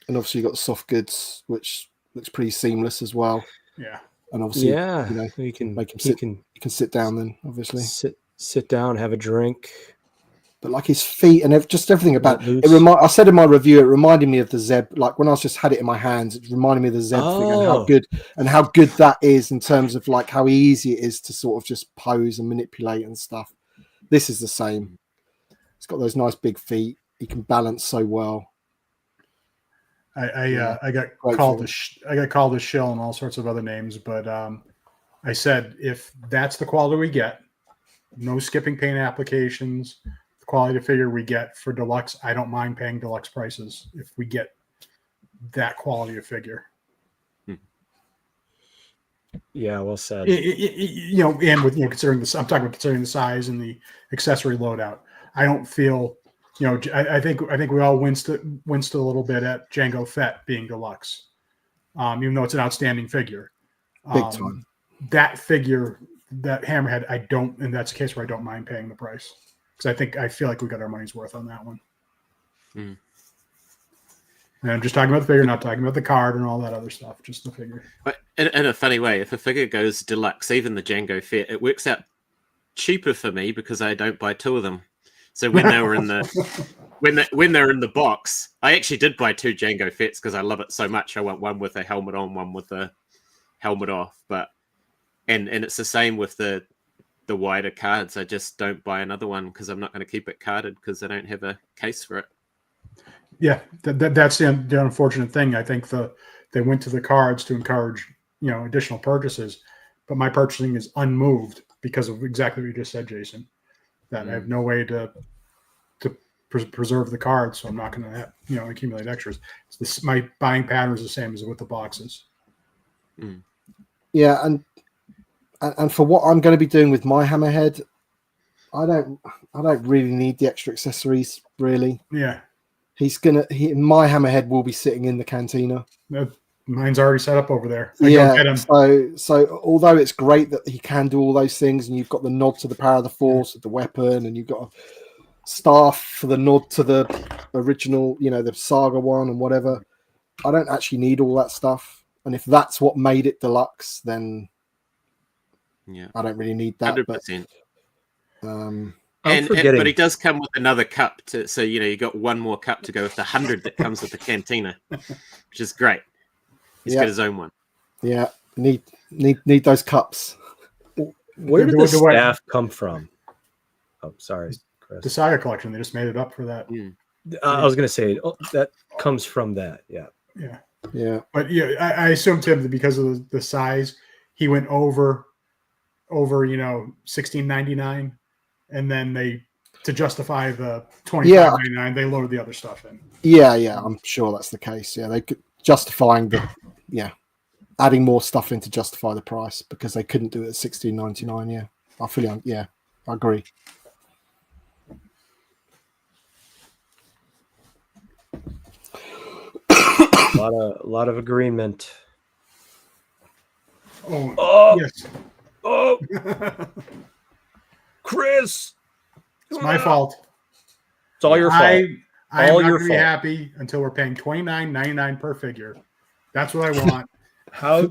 And obviously you got the soft goods, which looks pretty seamless as well. Yeah. And obviously, you can make him sit. You can sit down then, obviously. Sit down, have a drink. but like his feet and just everything about it. Boots. I said in my review, it reminded me of the Zeb. Like when I just had it in my hands, it reminded me of the Zeb thing and how good that is in terms of like how easy it is to sort of just pose and manipulate and stuff. This is the same. It's got those nice big feet. He can balance so well. I got called a shill and all sorts of other names, but I said if that's the quality we get, no skipping paint applications, the quality of figure we get for deluxe, I don't mind paying deluxe prices if we get that quality of figure. Yeah, well said. And with considering this, I'm talking about considering the size and the accessory loadout. I don't feel, I think we all winced a little bit at Jango Fett being deluxe, even though it's an outstanding figure. Big time. That figure, that Hammerhead, and that's a case where I don't mind paying the price because I feel like we got our money's worth on that one. Mm. And I'm just talking about the figure, not talking about the card and all that other stuff, just the figure. But in a funny way, if a figure goes deluxe, even the Jango Fett, it works out cheaper for me because I don't buy two of them. So when they were in the when they're in the box, I actually did buy two Jango Fetts because I love it so much. I want one with a helmet on, one with the helmet off. But and it's the same with the wider cards. I just don't buy another one because I'm not going to keep it carded because I don't have a case for it. Yeah, that's the unfortunate thing. I think they went to the cards to encourage additional purchases, but my purchasing is unmoved because of exactly what you just said, Jason. That I have no way to preserve the cards, so I'm not going to have accumulate extras. My buying pattern is the same as with the boxes. Mm. Yeah, and for what I'm going to be doing with my Hammerhead, I don't really need the extra accessories really. Yeah. My Hammerhead will be sitting in the cantina. Mine's already set up over there. So although it's great that he can do all those things, and you've got the nod to the power of the Force of the weapon, and you've got a staff for the nod to the original, the Saga one and whatever, I don't actually need all that stuff. And if that's what made it deluxe, then I don't really need that. 100%. But but he does come with another cup so you got one more cup to go with the 100 that comes with the cantina, which is great. He's got his own one. Yeah, need those cups. Where did the staff come from? Oh, sorry, Chris. The Saga collection. They just made it up for that. I was going to say that comes from that. Yeah. But I assume Tim that because of the size, he went over $16.99. And then to justify the $25.99, they loaded the other stuff in. Yeah, I'm sure that's the case. Yeah, they could justifying adding more stuff in to justify the price because they couldn't do it at $16.99. Yeah, I agree. A lot of agreement. Oh. Yes. Oh. Chris, it's my fault. It's all your fault. I'm not going to be happy until we're paying $29.99 per figure. That's what I want. How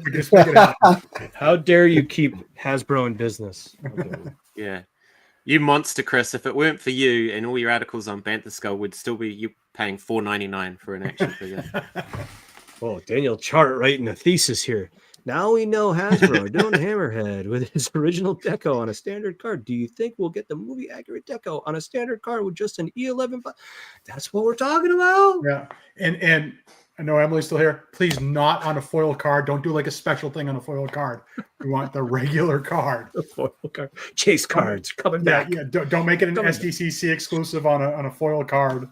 dare you keep Hasbro in business? Okay. Yeah, you monster, Chris. If it weren't for you and all your articles on Bantha Skull, would still be you paying $4.99 for an action figure. Oh, Daniel Chart writing a thesis here. Now we know Hasbro doing Hammerhead with his original deco on a standard card. Do you think we'll get the movie accurate deco on a standard card with just an E11? That's what we're talking about. Yeah, and I know Emily's still here. Please, not on a foil card. Don't do like a special thing on a foil card. We want the regular card. The foil card. Chase cards coming back. Yeah. Don't make it an SDCC exclusive on a foil card.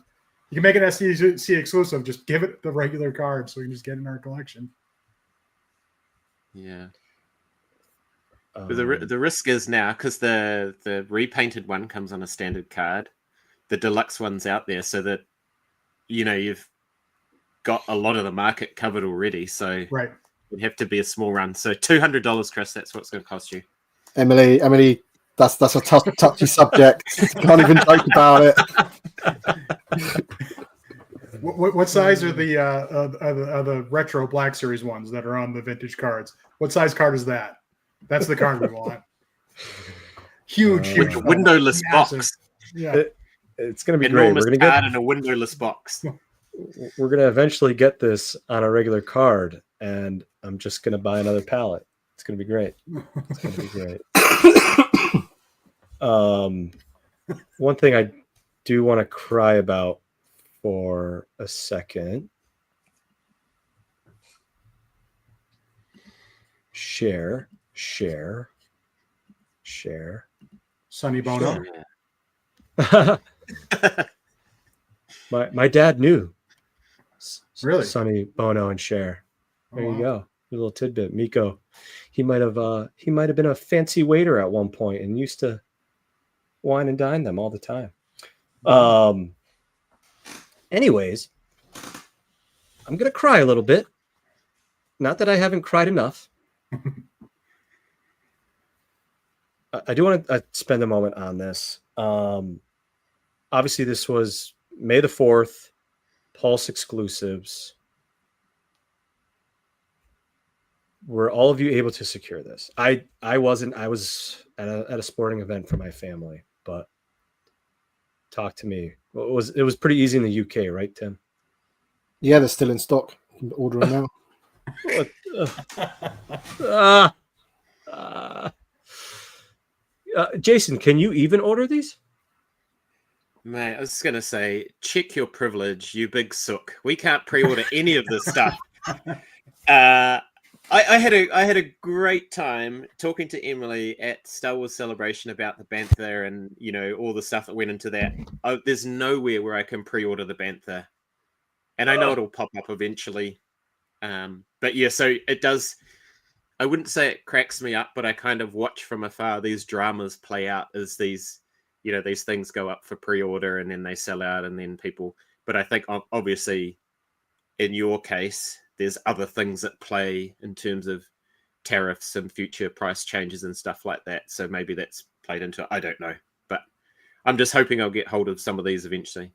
You can make an SDCC exclusive. Just give it the regular card so we can just get it in our collection. Yeah. The risk is now because the repainted one comes on a standard card, the deluxe one's out there, so that you've got a lot of the market covered already. So it'd have to be a small run. So $200, Chris. That's what it's going to cost you. Emily, that's a touchy subject. Can't even joke about it. What size are the retro Black Series ones that are on the vintage cards? What size card is that? That's the card we want. Huge windowless box. Yeah. It's going to be great. Enormous We're going card in a windowless box. we're going to eventually get this on a regular card, and I'm just going to buy another pallet. It's going to be great. It's going to be great. One thing I do want to cry about for a second. Share. Sonny Bono. Sure. my dad knew. Really? Sonny Bono and Cher. There Oh, you wow. go. A little tidbit. Miko. He might have been a fancy waiter at one point and used to wine and dine them all the time. Anyways, I'm gonna cry a little bit. Not that I haven't cried enough. I do want to spend a moment on this. Obviously, this was May the 4th, Pulse exclusives. Were all of you able to secure this? I wasn't. I was at a sporting event for my family, but talk to me. It was pretty easy in the UK, right, Tim? Yeah, they're still in stock. You can order them now. What? Jason, can you even order these? Mate, I was going to say, check your privilege, you big sook. We can't pre-order any of this stuff. I had a great time talking to Emily at Star Wars Celebration about the Bantha and, you know, all the stuff that went into that. There's nowhere where I can pre-order the Bantha. And I know it'll pop up eventually. But yeah, so it does. I wouldn't say it cracks me up, but I kind of watch from afar these dramas play out as these, you know, these things go up for pre-order and then they sell out and then people. But I think obviously in your case, there's other things at play in terms of tariffs and future price changes and stuff like that. So maybe that's played into it. I don't know. But I'm just hoping I'll get hold of some of these eventually.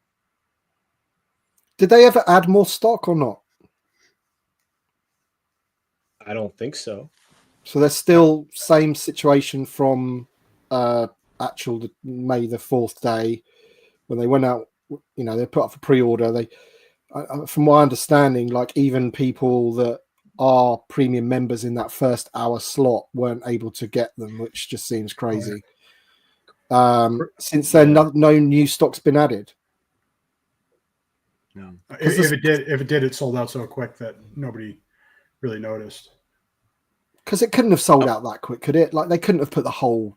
Did they ever add more stock or not? I don't think so. So they're still same situation from actual May the 4th day when they went out. You know, they put up for pre-order. They, from my understanding, like even people that are premium members in that first hour slot weren't able to get them, which just seems crazy. Since then, no new stock's been added. No. If it did, it sold out so quick that nobody really noticed. Because it couldn't have sold out that quick, could it? Like they couldn't have put the whole.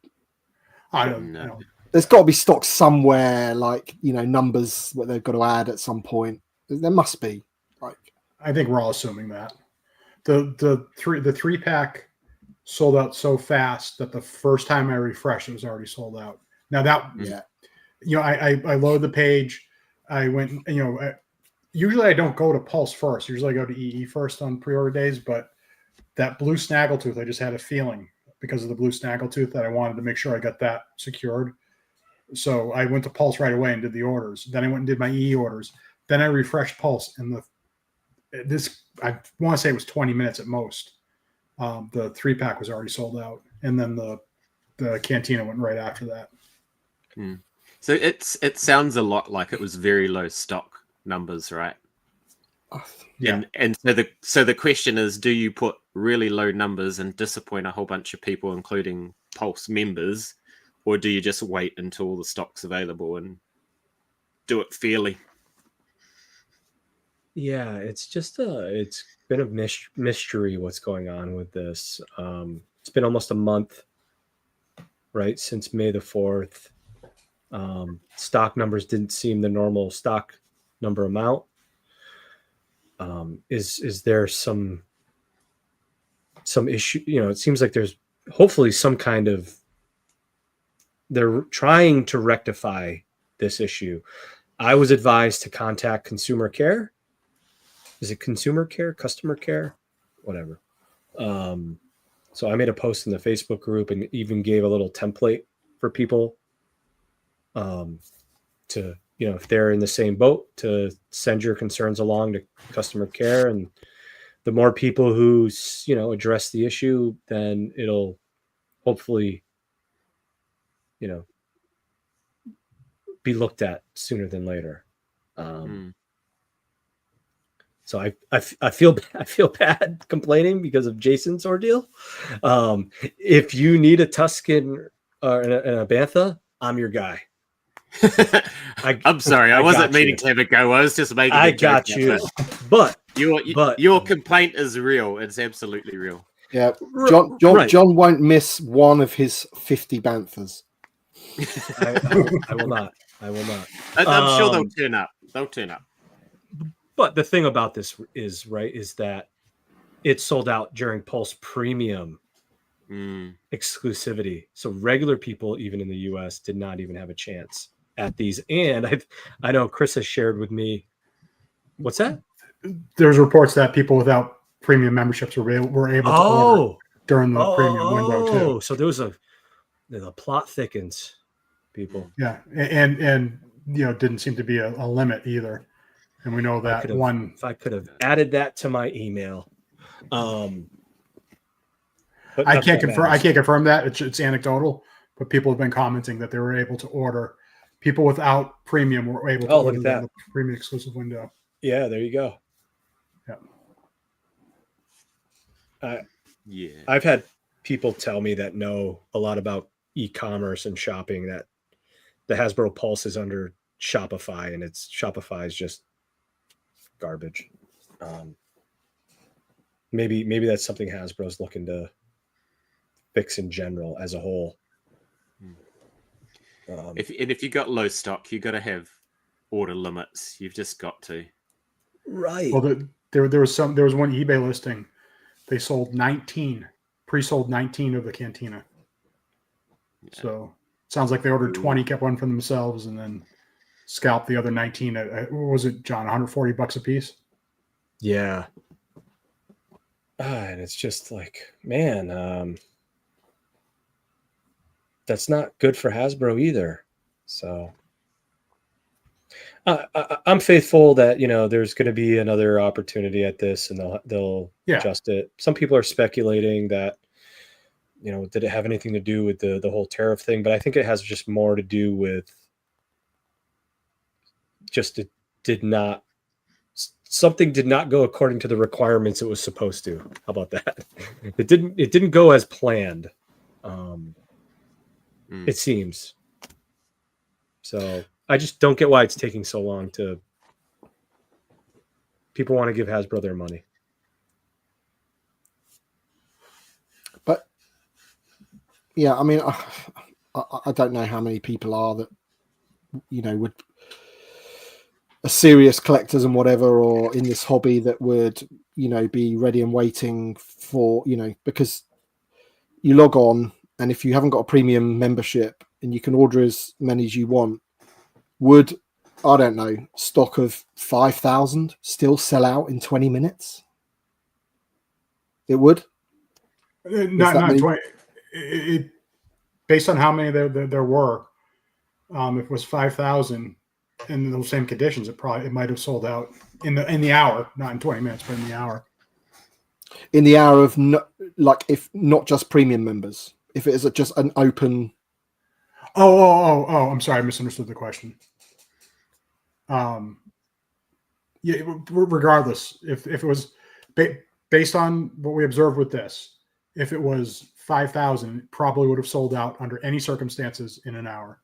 I don't No. know. There's got to be stock somewhere, like, you know, numbers what they've got to add at some point. There must be. Like, I think we're all assuming that the 3-pack sold out so fast that the first time I refreshed, it was already sold out. Now that you know, I loaded the page. I went, you know, usually I don't go to Pulse first. Usually I go to EE first on pre-order days, but that blue snaggletooth, I just had a feeling because of the blue snaggletooth that I wanted to make sure I got that secured. So I went to Pulse right away and did the orders. Then I went and did my EE orders. Then I refreshed Pulse, and I want to say it was 20 minutes at most. The 3-pack was already sold out, and then the Cantina went right after that. So it sounds a lot like it was very low stock numbers, right? Yeah. And so the question is, do you put really low numbers and disappoint a whole bunch of people, including Pulse members, or do you just wait until all the stock's available and do it fairly? Yeah, it's just it's been a mystery what's going on with this. It's been almost a month, right, since May the 4th. Stock numbers didn't seem the normal stock number amount. Is there some issue? You know, it seems like there's hopefully some kind of, they're trying to rectify this issue. I was advised to contact consumer care. Is it consumer care, customer care, whatever? So I made a post in the Facebook group and even gave a little template for people to, you know, if they're in the same boat, to send your concerns along to customer care. And the more people who, you know, address the issue, then it'll hopefully, you know, be looked at sooner than later. So I feel bad complaining because of Jason's ordeal. If you need a Tuscan and a Bantha, I'm your guy. I'm sorry, I wasn't meaning to have a go. I was just making a joke. I got you. But your complaint is real. It's absolutely real. Yeah, Right. John won't miss one of his 50 Banthas. I will not. I'm sure they'll turn up. They'll turn up. But the thing about this is that it sold out during Pulse Premium exclusivity. So regular people, even in the US, did not even have a chance at these. And I know Chris has shared with me. What's that? There's reports that people without premium memberships were able to order during the premium window too. So there was the plot thickens, people. Yeah, and didn't seem to be a limit either. And we know that if I could have added that to my email. But I can't confirm that. It's anecdotal, but people have been commenting that they were able to order. People without premium were able to order the premium exclusive window. Yeah, there you go. Yeah. I've had people tell me that know a lot about e-commerce and shopping that the Hasbro Pulse is under Shopify, and Shopify is just garbage. Maybe that's something Hasbro's looking to fix in general as a whole. If you got low stock, you got to have order limits. You've just got to. Right. Well, there was one eBay listing. They sold 19, pre-sold 19 of the Cantina. Yeah. So it sounds like they ordered 20, kept one for themselves, and then scalped the other 19 at what was it, John? $140 a piece. Yeah. And it's just like, man, that's not good for Hasbro either. So I'm faithful that there's going to be another opportunity at this, and they'll adjust it. Some people are speculating that did it have anything to do with the whole tariff thing? But I think it has just more to do with just something did not go according to the requirements it was supposed to. How about that? It didn't go as planned. It seems. So I just don't get why it's taking so long to. People want to give Hasbro their money. But yeah, I mean, I don't know how many people are that would are serious collectors and whatever, or in this hobby that would be ready and waiting for because you log on, and if you haven't got a premium membership and you can order as many as you want, would, I don't know, stock of 5,000 still sell out in 20 minutes? It would. Not 20. Based on how many there were, if it was 5,000 in those same conditions, it might have sold out in the hour, not in 20 minutes, but in the hour. In the hour of if not just premium members, if it is just an open. Oh! I'm sorry, I misunderstood the question. Yeah. Regardless, if it was based on what we observed with this, if it was 5,000, it probably would have sold out under any circumstances in an hour.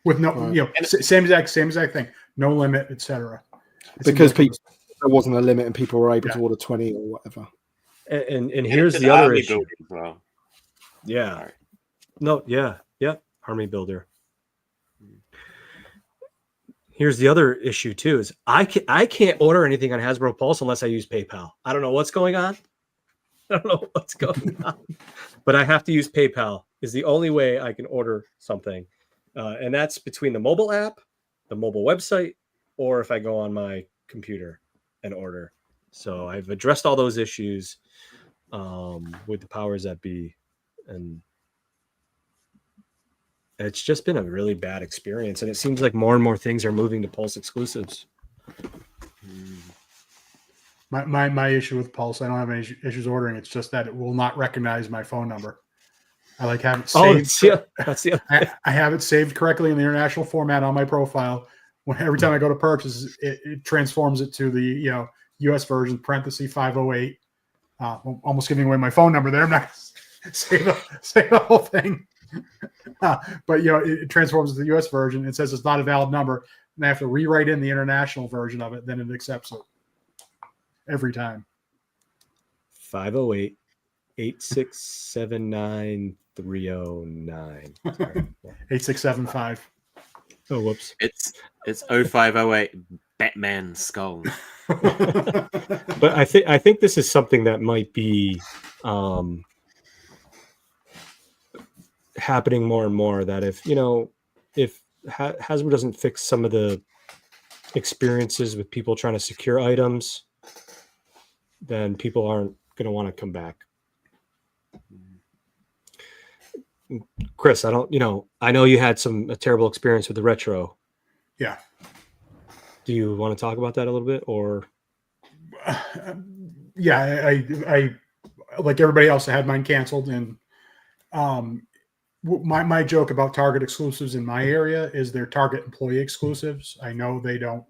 With no, same exact thing, no limit, etc. Because there wasn't a limit and people were able to order 20 or whatever. And here's the other issue. Well. Yeah. Right. No. Yeah. Army Builder. Here's the other issue too: is I can't order anything on Hasbro Pulse unless I use PayPal. I don't know what's going on. But I have to use PayPal. Is the only way I can order something. And that's between the mobile app, the mobile website, or if I go on my computer and order. So I've addressed all those issues with the powers that be. And it's just been a really bad experience. And it seems like more and more things are moving to Pulse exclusives. My issue with Pulse, I don't have any issues ordering. It's just that it will not recognize my phone number. I like have it Oh, saved. that's the other I have it saved correctly in the international format on my profile. When every time I go to purchase, it transforms it to the U.S. version parenthesis 508. Almost giving away my phone number there. I'm not going to say the whole thing. But it transforms to the U.S. version. It says it's not a valid number, and I have to rewrite in the international version of it. Then it accepts it every time. 508 8679 309. 8675. Oh, whoops. It's 0508 Batman skull. But I think this is something that might be happening more and more, that if Hasbro doesn't fix some of the experiences with people trying to secure items, then people aren't going to want to come back. Chris, I know you had a terrible experience with the retro. Yeah. Do you want to talk about that a little bit, or? Yeah, I like everybody else, I had mine canceled, and my joke about Target exclusives in my area is they're Target employee exclusives. I know they don't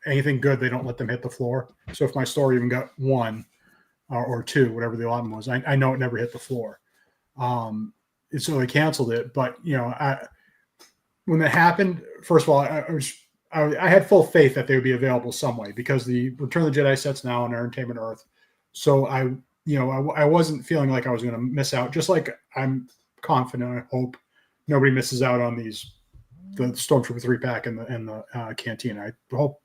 anything good. They don't let them hit the floor. So if my store even got one or two, whatever the allotment was, I know it never hit the floor. So they canceled it. But when that happened, first of all, I had full faith that they would be available some way, because the Return of the Jedi set's now on Entertainment Earth. So I wasn't feeling like I was going to miss out. Just like I'm confident, I hope nobody misses out on the Stormtrooper 3-pack and the Cantina. I hope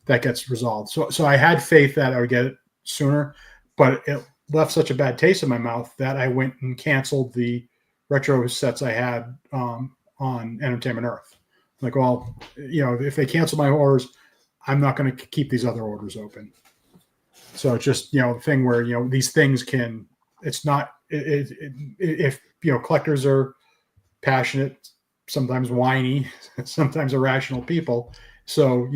that gets resolved. So I had faith that I would get it sooner, but it left such a bad taste in my mouth that I went and canceled the retro sets I had on Entertainment Earth. Like, well, if they cancel my orders, I'm not going to keep these other orders open. So it's just, the thing where, these things it's not, if, collectors are passionate, sometimes whiny, sometimes irrational people. So,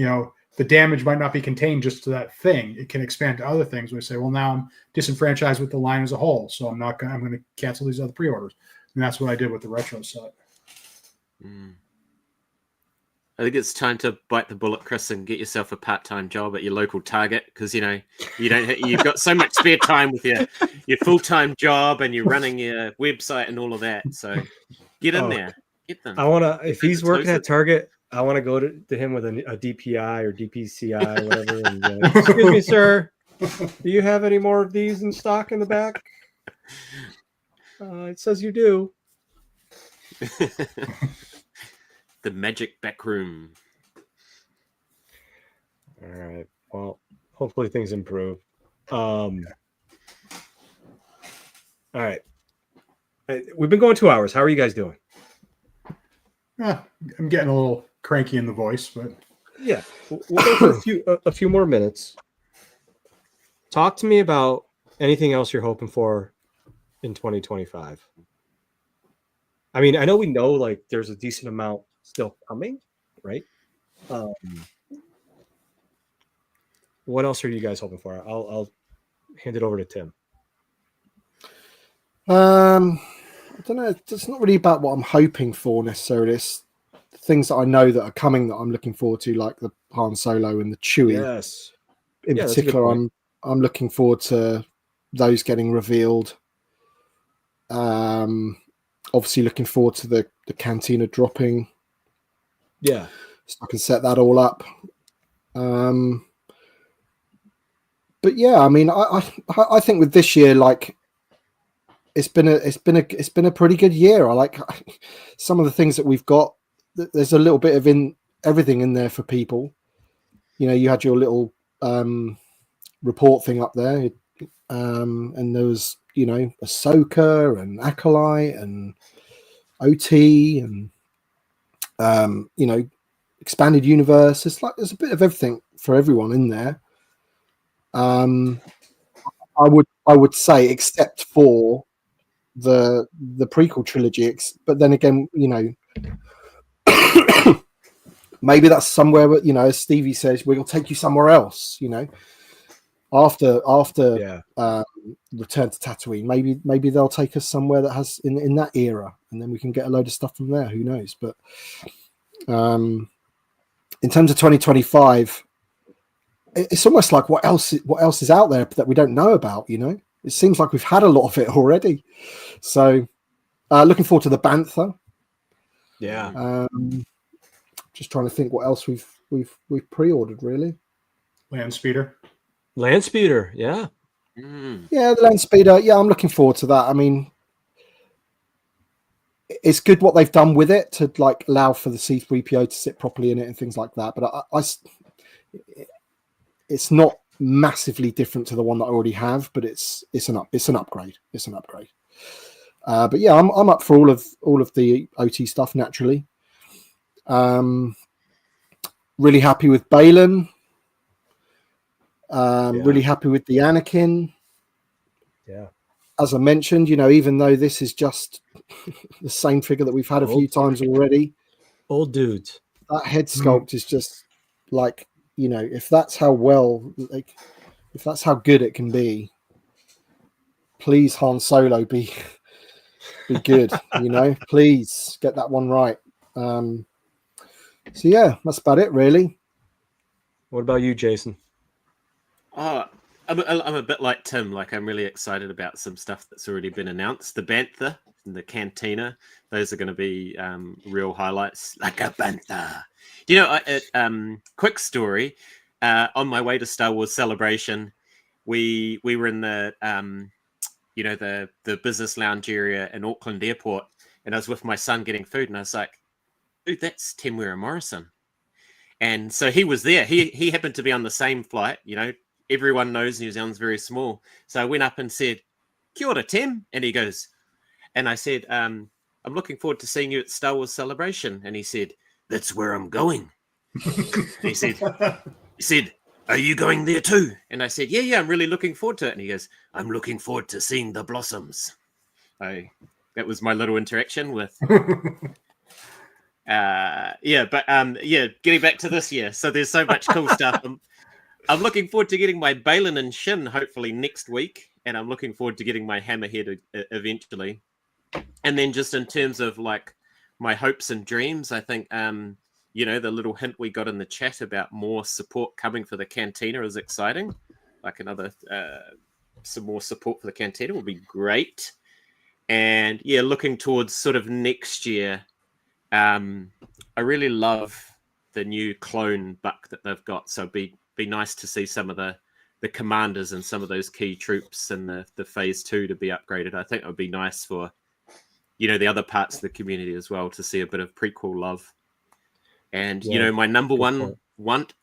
the damage might not be contained just to that thing. It can expand to other things. We say, well, now I'm disenfranchised with the line as a whole. So I'm going to cancel these other pre-orders. And that's what I did with the retro set. I think it's time to bite the bullet, Chris, and get yourself a part-time job at your local Target, because you've got so much spare time with your full-time job, and you're running your website and all of that. So get in there, get them. I want to. If he's working at Target, I want to go to him with a DPI or DPCI or whatever. And, excuse me, sir, do you have any more of these in stock in the back? It says you do. The magic back room. All right. Well, hopefully things improve. All right. We've been going 2 hours. How are you guys doing? I'm getting a little cranky in the voice, but yeah, we'll go for a few more minutes. Talk to me about anything else you're hoping for in 2025. I mean, I know like there's a decent amount still coming, right? What else are you guys hoping for? I'll hand it over to Tim. I don't know. It's not really about what I'm hoping for necessarily. It's things that I know that are coming that I'm looking forward to, like the Han Solo and the Chewie. Yes. In particular, I'm looking forward to those getting revealed. Obviously looking forward to the Cantina dropping. Yeah. So I can set that all up. But yeah, I mean, I think with this year, like it's been a pretty good year. I like some of the things that we've got. There's a little bit of everything in there for people. You had your little report thing up there, and there was Ahsoka and Acolyte and OT and expanded universe. There's a bit of everything for everyone in there. I would say, except for the prequel trilogy, but then again, maybe that's somewhere. But as Stevie says, we'll take you somewhere else. after Yeah. Return to Tatooine. Maybe they'll take us somewhere that has in that era, and then we can get a load of stuff from there. Who knows? But in terms of 2025, it's almost like what else is out there that we don't know about? You know, it seems like we've had a lot of it already. So looking forward to the Bantha. Yeah. Just trying to think what else we've pre-ordered really. Land speeder. Land speeder. Yeah. Yeah, the land speeder. Yeah, I'm looking forward to that. I mean, it's good what they've done with it to like allow for the C3PO to sit properly in it and things like that. But it's not massively different to the one that I already have. But it's an upgrade. It's an upgrade. But yeah, I'm up for all of the OT stuff naturally. Really happy with Balin. Really happy with the Anakin. Yeah. As I mentioned, you know, even though this is just the same figure that we've had a few times already, old dudes. That head sculpt is just like, you know, if that's how if that's how good it can be, please Han Solo be good, you know, please get that one right. So yeah, that's about it really. What about you, Jason? Oh, I'm a bit like Tim. Like, I'm really excited about some stuff that's already been announced. The Bantha and the Cantina. Those are going to be real highlights. Like a Bantha. Do you know, quick story. On my way to Star Wars Celebration, we were in the, you know, the business lounge area in Auckland Airport. And I was with my son getting food. And I was like, dude, that's Temuera Morrison. And so he was there. He happened to be on the same flight, you know. Everyone knows New Zealand's very small. So I went up and said, Kia ora, Tim. And he goes, and I said, I'm looking forward to seeing you at Star Wars Celebration. And he said, that's where I'm going. he said, are you going there too? And I said, yeah, I'm really looking forward to it. And he goes, I'm looking forward to seeing the blossoms. That was my little interaction with... getting back to this year. So there's so much cool stuff. I'm looking forward to getting my Balin and Shin hopefully next week, and I'm looking forward to getting my Hammerhead eventually. And then just in terms of like my hopes and dreams, I think you know, the little hint we got in the chat about more support coming for the Cantina is exciting. Like another some more support for the Cantina will be great. And yeah, looking towards sort of next year, I really love the new clone buck that they've got. So be nice to see some of the commanders and some of those key troops in the phase 2 to be upgraded. I think it would be nice for, you know, the other parts of the community as well to see a bit of prequel love. And, you know, my number one want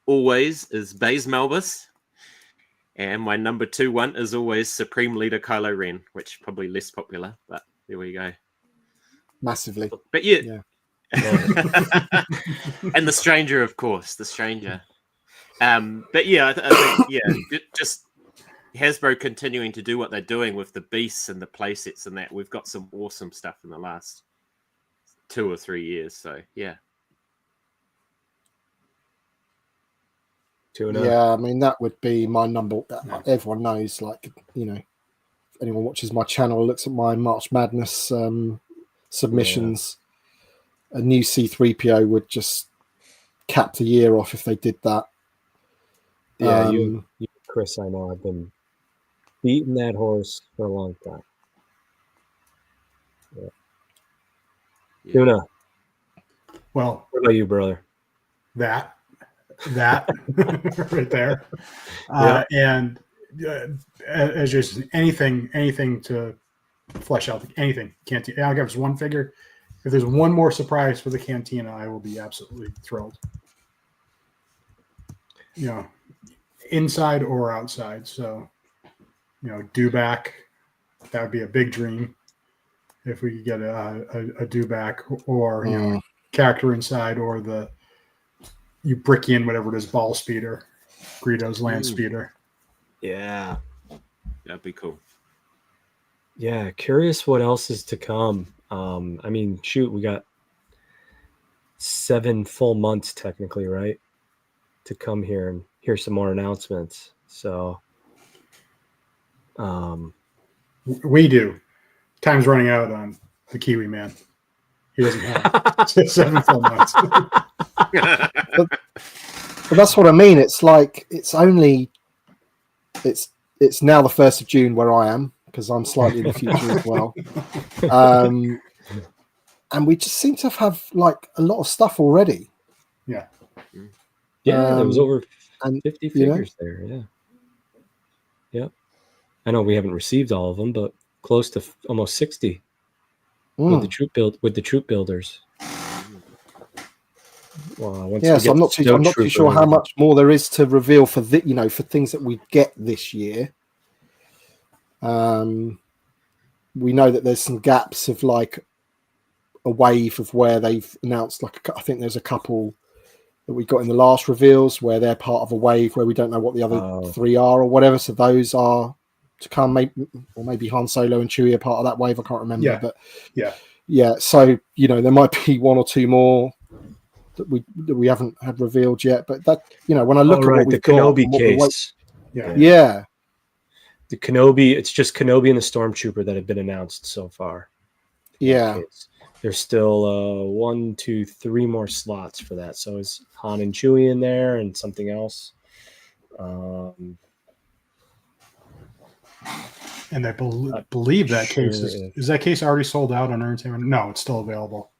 always is Baze Malbus. And my number 2 want is always Supreme Leader Kylo Ren, which probably less popular, but there we go. Massively. But yeah. And the Stranger, of course, the Stranger. But yeah, I think, just Hasbro continuing to do what they're doing with the beasts and the play sets and that. We've got some awesome stuff in the last 2 or 3 years. So yeah. Yeah, I mean, that would be my number. Everyone knows, like, you know, if anyone watches my channel, looks at my March Madness submissions, a new C3PO would just cap the year off if they did that. Yeah, you Chris, I know, I've been beating that horse for a long time. Yeah. Tuna. Well, what about you, brother? That right there. And as just anything to flesh out anything. Cantina. I'll give us one figure. If there's one more surprise for the Cantina, I will be absolutely thrilled. You know, inside or outside. So, you know, Dewback, that would be a big dream if we could get a Dewback or, you know, character inside, or the Ubrickian, whatever it is, ball speeder, Greedo's land speeder. Yeah. That'd be cool. Yeah, curious what else is to come. I mean, shoot, we got 7 full months technically, right, to come here and hear some more announcements. So, We do. Time's running out on the Kiwi Man. He doesn't have 7 full months. But that's what I mean. It's like it's now the 1st of June where I am, because I'm slightly in the future as well. And we just seem to have like a lot of stuff already. Yeah. yeah, there was over and 50 you know? figures there. Yeah. Yep. I know we haven't received all of them, but close to almost 60 with the troop builders. Well, so I'm not too sure how much more there is to reveal for for things that we get this year. We know that there's some gaps of like a wave of where they've announced, like I think there's a couple that we got in the last reveals where they're part of a wave where we don't know what the other 3 are or whatever. So those are to come, maybe Han Solo and Chewie are part of that wave. I can't remember, but yeah. So there might be 1 or 2 more that we haven't had revealed yet. But that when I look at what we've the Kenobi case, yeah. The Kenobi, it's just Kenobi and the Stormtrooper that have been announced so far. Yeah. There's still 1, 2, 3 more slots for that. So is Han and Chewie in there and something else? And I believe that case is that case already sold out on Entertainment? No, it's still available.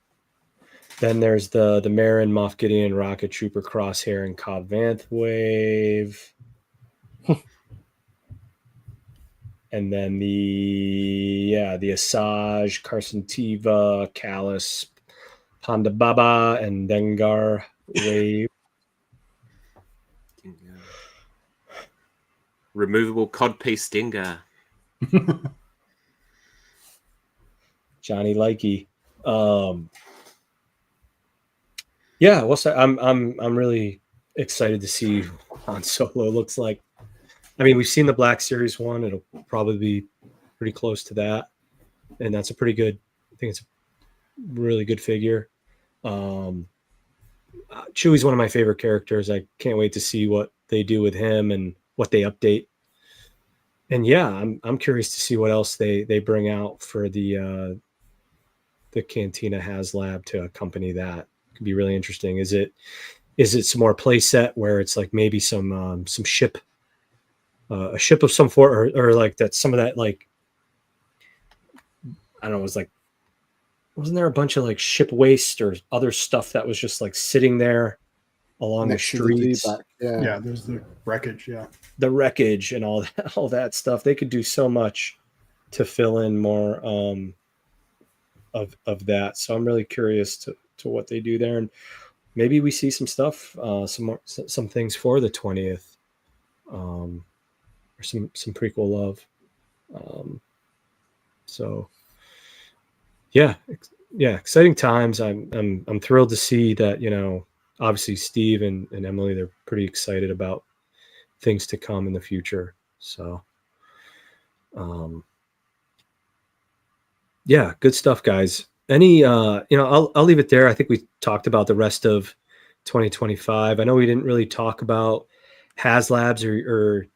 Then there's the Marin, Moff Gideon, Rocket Trooper, Crosshair, and Cobb Vanth wave. And then the Asajj, Carson Teva, Callus, Ponda Baba, and Dengar wave. Removable codpiece Dengar. Johnny Likey. I'm really excited to see what Han Solo looks like. I mean, we've seen the Black Series one. It'll probably be pretty close to that. And that's a pretty good, I think it's a really good figure. Chewie's one of my favorite characters. I can't wait to see what they do with him and what they update. And yeah, I'm curious to see what else they bring out for the Cantina HasLab to accompany that. Could be really interesting. Is it some more play set where it's like maybe some ship, a ship of some sort, or like that, some of that, like, I don't know, it was like, wasn't there a bunch of like ship waste or other stuff that was just like sitting there along the streets? Yeah, there's the wreckage. Yeah, the wreckage and all that stuff. They could do so much to fill in more of that. So I'm really curious to what they do there, and maybe we see some stuff, some things for the 20th, or some prequel love. So yeah, exciting times. I'm thrilled to see that, obviously Steve and Emily, they're pretty excited about things to come in the future. So yeah, good stuff, guys. Any I'll leave it there. I think we talked about the rest of 2025. I know we didn't really talk about HasLabs or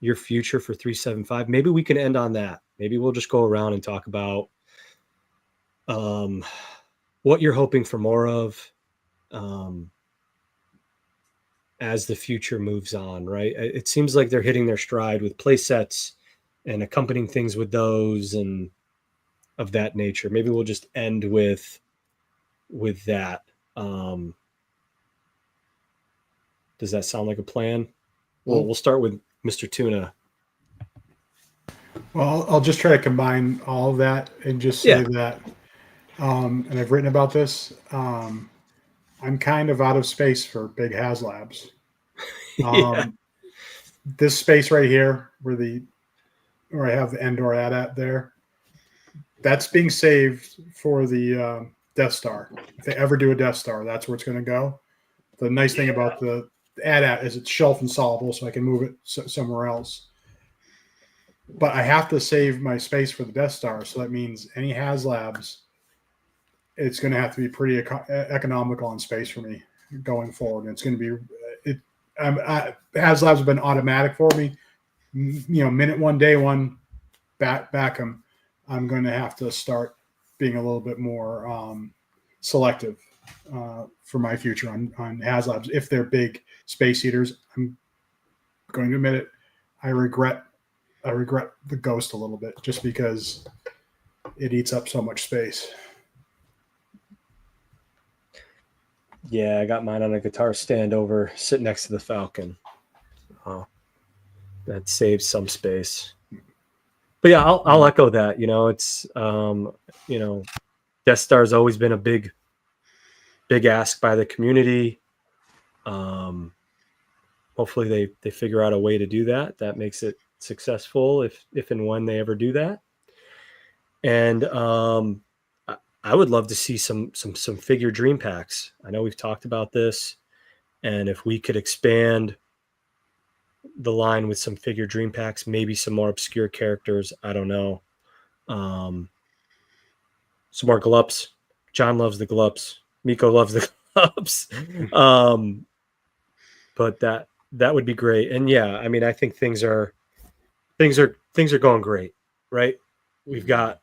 your future for 375. Maybe we can end on that. Maybe we'll just go around and talk about what you're hoping for more of as the future moves on, right? It seems like they're hitting their stride with play sets and accompanying things with those and of that nature. Maybe we'll just end with that. Does that sound like a plan? Well, we'll start with Mr. Tuna. Well, I'll just try to combine all of that and just say that, and I've written about this. I'm kind of out of space for big HasLabs. This space right here, where I have the Andor AT-AT there, that's being saved for the Death Star. If they ever do a Death Star, that's where it's going to go. The nice thing about the AT-AT is it's shelf installable, so I can move it somewhere else. But I have to save my space for the Death Star, so that means any HasLabs, it's going to have to be pretty economical in space for me going forward. And it's going to be HasLabs have been automatic for me. Minute one, day one, back them. I'm going to have to start being a little bit more selective for my future on HasLabs. If they're big space eaters, I'm going to admit it. I regret the Ghost a little bit just because it eats up so much space. Yeah, I got mine on a guitar stand over, sitting next to the Falcon. That saves some space. But yeah, I'll echo that. It's Death Star's always been a big ask by the community. Hopefully they figure out a way to do that. That makes it successful if and when they ever do that. And I would love to see some figure dream packs. I know we've talked about this, and if we could expand the line with some figure dream packs, maybe some more obscure characters. I don't know. Some more glups. John loves the glups. Miko loves the glups. But that would be great. And yeah, I mean, I think things are going great, right? We've got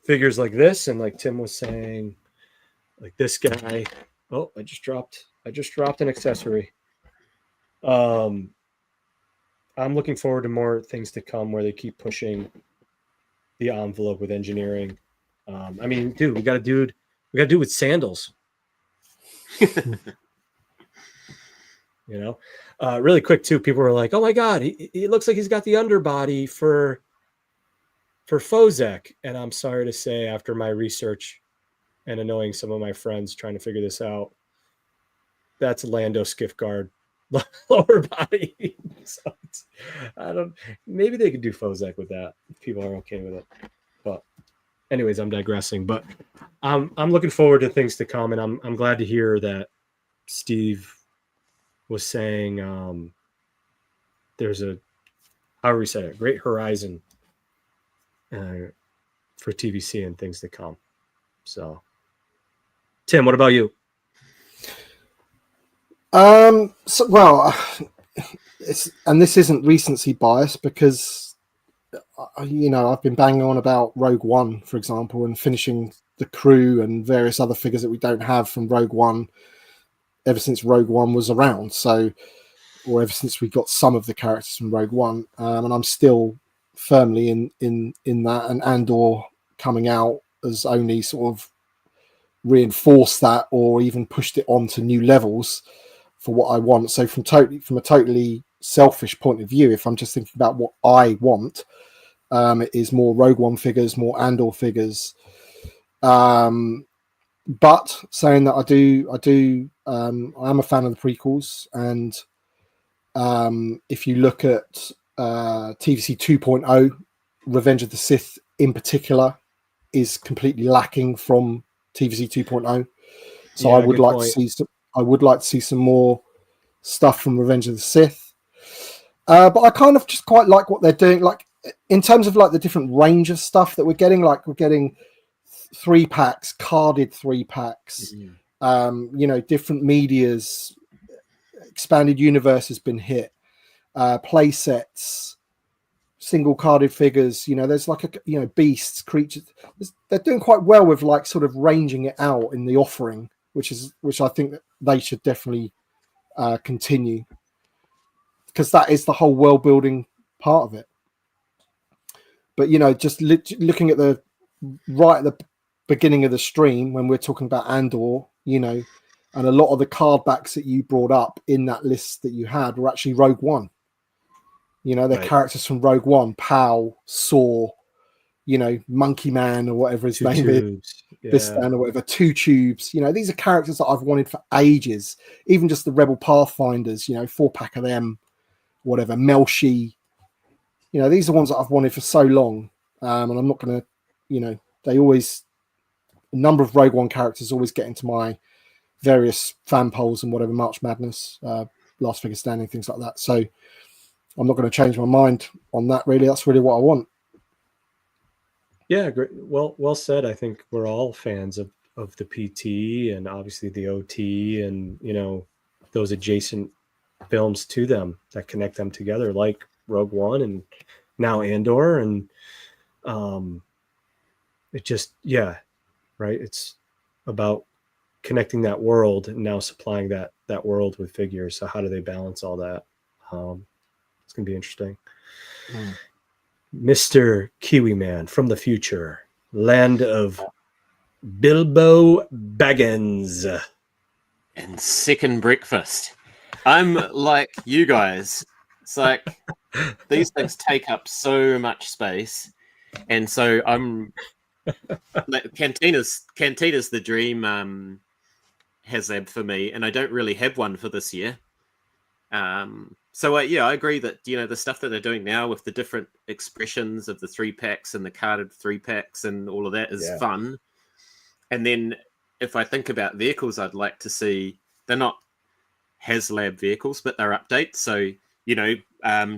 figures like this, and like Tim was saying, like this guy. Oh, I just dropped an accessory. I'm looking forward to more things to come where they keep pushing the envelope with engineering. I mean, dude, we got a dude with sandals. Really quick too. People were like, "Oh my god, he looks like he's got the underbody for Fozek." And I'm sorry to say, after my research and annoying some of my friends trying to figure this out, that's Lando Skiffguard lower body. So maybe they could do Fozek with that if people are okay with it. But anyways, I'm digressing. But I'm looking forward to things to come, and I'm glad to hear that Steve was saying there's however he said it, great horizon for TVC and things to come. So, Tim, what about you? This isn't recency bias because I've been banging on about Rogue One, for example, and finishing the crew and various other figures that we don't have from Rogue One ever since Rogue One was around. Or ever since we got some of the characters from Rogue One, and I'm still firmly in that. And Andor coming out has only sort of reinforced that, or even pushed it on to new levels for what I want. So from a totally selfish point of view, if I'm just thinking about what I want, it is more Rogue One figures, more Andor figures. But saying that, I am a fan of the prequels, and if you look at TVC 2.0, Revenge of the Sith in particular is completely lacking from TVC 2.0. So Yeah, I would like to see some more stuff from Revenge of the Sith. But I kind of just quite like what they're doing. Like in terms of like the different range of stuff that we're getting, like we're getting 3-packs, carded 3-packs, different medias, expanded universe has been hit, play sets, single carded figures. There's like beasts, creatures. They're doing quite well with like sort of ranging it out in the offering, which I think that they should definitely continue, because that is the whole world building part of it. But just looking at right at the beginning of the stream when we're talking about Andor, and a lot of the card backs that you brought up in that list that you had were actually Rogue One. They're Right. characters from Rogue One, Pow, Saw, Monkey Man or whatever his name is, Bistan or whatever, Two Tubes. These are characters that I've wanted for ages. Even just the Rebel Pathfinders, 4-pack of them, whatever, Melshi. These are ones that I've wanted for so long. And I'm not going to, a number of Rogue One characters always get into my various fan polls and whatever, March Madness, Last Figure Standing, things like that. So I'm not going to change my mind on that, really. That's really what I want. Yeah, great. Well said. I think we're all fans of the PT and obviously the OT and those adjacent films to them that connect them together, like Rogue One and now Andor. And it just, yeah, right. It's about connecting that world and now supplying that world with figures. So how do they balance all that? It's gonna be interesting. Mr. Kiwi Man from the future, land of Bilbo Baggins and second breakfast. I'm like you guys. It's like these things take up so much space, and so I'm like Cantina's the dream HasLab for me, and I don't really have one for this year. So yeah, I agree that the stuff that they're doing now with the different expressions of the 3-packs and the carded 3-packs and all of that is fun. And then if I think about vehicles, I'd like to see, they're not HasLab vehicles, but they're updates. So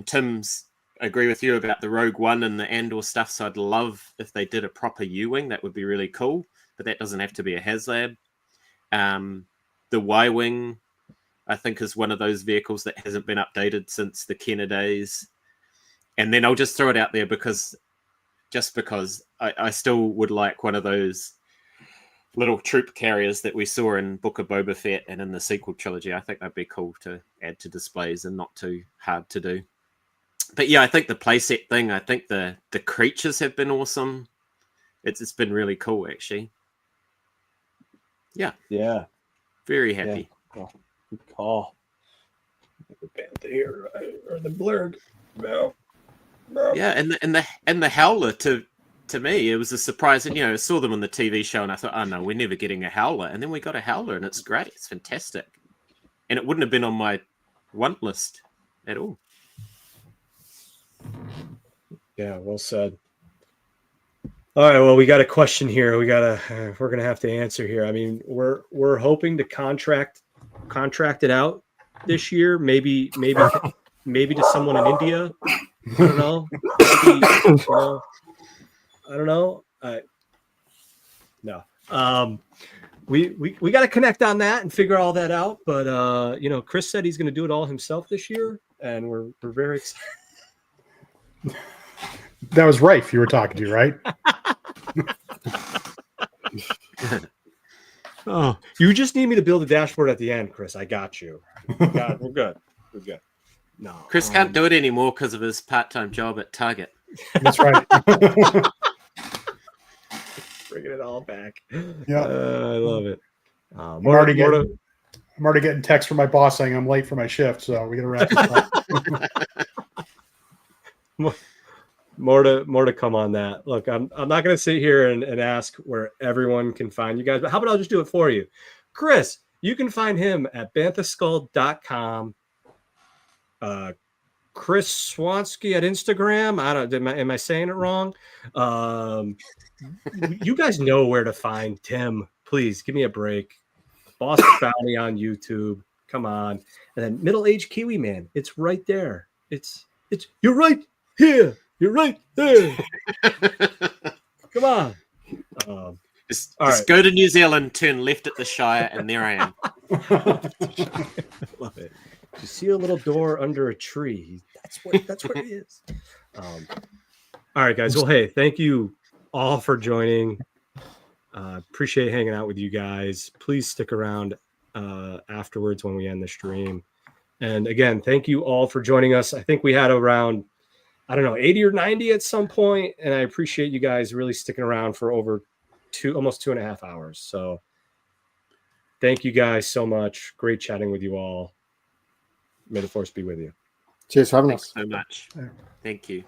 Tim's agree with you about the Rogue One and the Andor stuff. So I'd love if they did a proper U-wing. That would be really cool. But that doesn't have to be a HasLab. The Y-wing, I think, is one of those vehicles that hasn't been updated since the Kenner days. And then I'll just throw it out there because I still would like one of those little troop carriers that we saw in Book of Boba Fett and in the sequel trilogy. I think that'd be cool to add to displays and not too hard to do. But yeah, I think the playset thing, I think the creatures have been awesome. It's been really cool, actually. Yeah. Yeah. Very happy. Yeah. Oh, good call. The Bantha here, or the blurred. No. Yeah, and the Howler to me, it was a surprise. And I saw them on the TV show, and I thought, oh no, we're never getting a Howler. And then we got a Howler, and it's great. It's fantastic. And it wouldn't have been on my want list at all. Yeah, well said. All right, well, we got a question here. We're gonna have to answer here. I mean, we're hoping to contract it out this year. Maybe to someone in India. I don't know. Maybe, I don't know. No. We got to connect on that and figure all that out. But Chris said he's going to do it all himself this year, and we're very excited. That was Rafe you were talking to, right? Oh, you just need me to build a dashboard at the end, Chris. I got you. We're good. We're good. No, Chris can't do it anymore because of his part-time job at Target. That's right. Bringing it all back. Yeah, I love it. I'm already getting texts from my boss saying I'm late for my shift, so we got to wrap this up. More to come on that. Look, I'm not going to sit here and ask where everyone can find you guys, but how about I'll just do it for you. Chris, you can find him at banthaskull.com. Chris Swansky at Instagram. Am I saying it wrong? You guys know where to find Tim. Please give me a break. Bossk Bounty on YouTube. Come on. And then Middle Aged Kiwi Man. It's right there. It's you're right here. You're right there. Come on. Just go to New Zealand, turn left at the Shire, and there I am. Love it. You see a little door under a tree. That's where he is. All right, guys. Well, hey, thank you all for joining. Appreciate hanging out with you guys. Please stick around afterwards when we end the stream. And again, thank you all for joining us. I think we had around, 80 or 90 at some point, and I appreciate you guys really sticking around for over almost 2.5 hours. So thank you guys so much. Great chatting with you all. May the force be with you. Cheers for having us. Thanks so much. Thank you.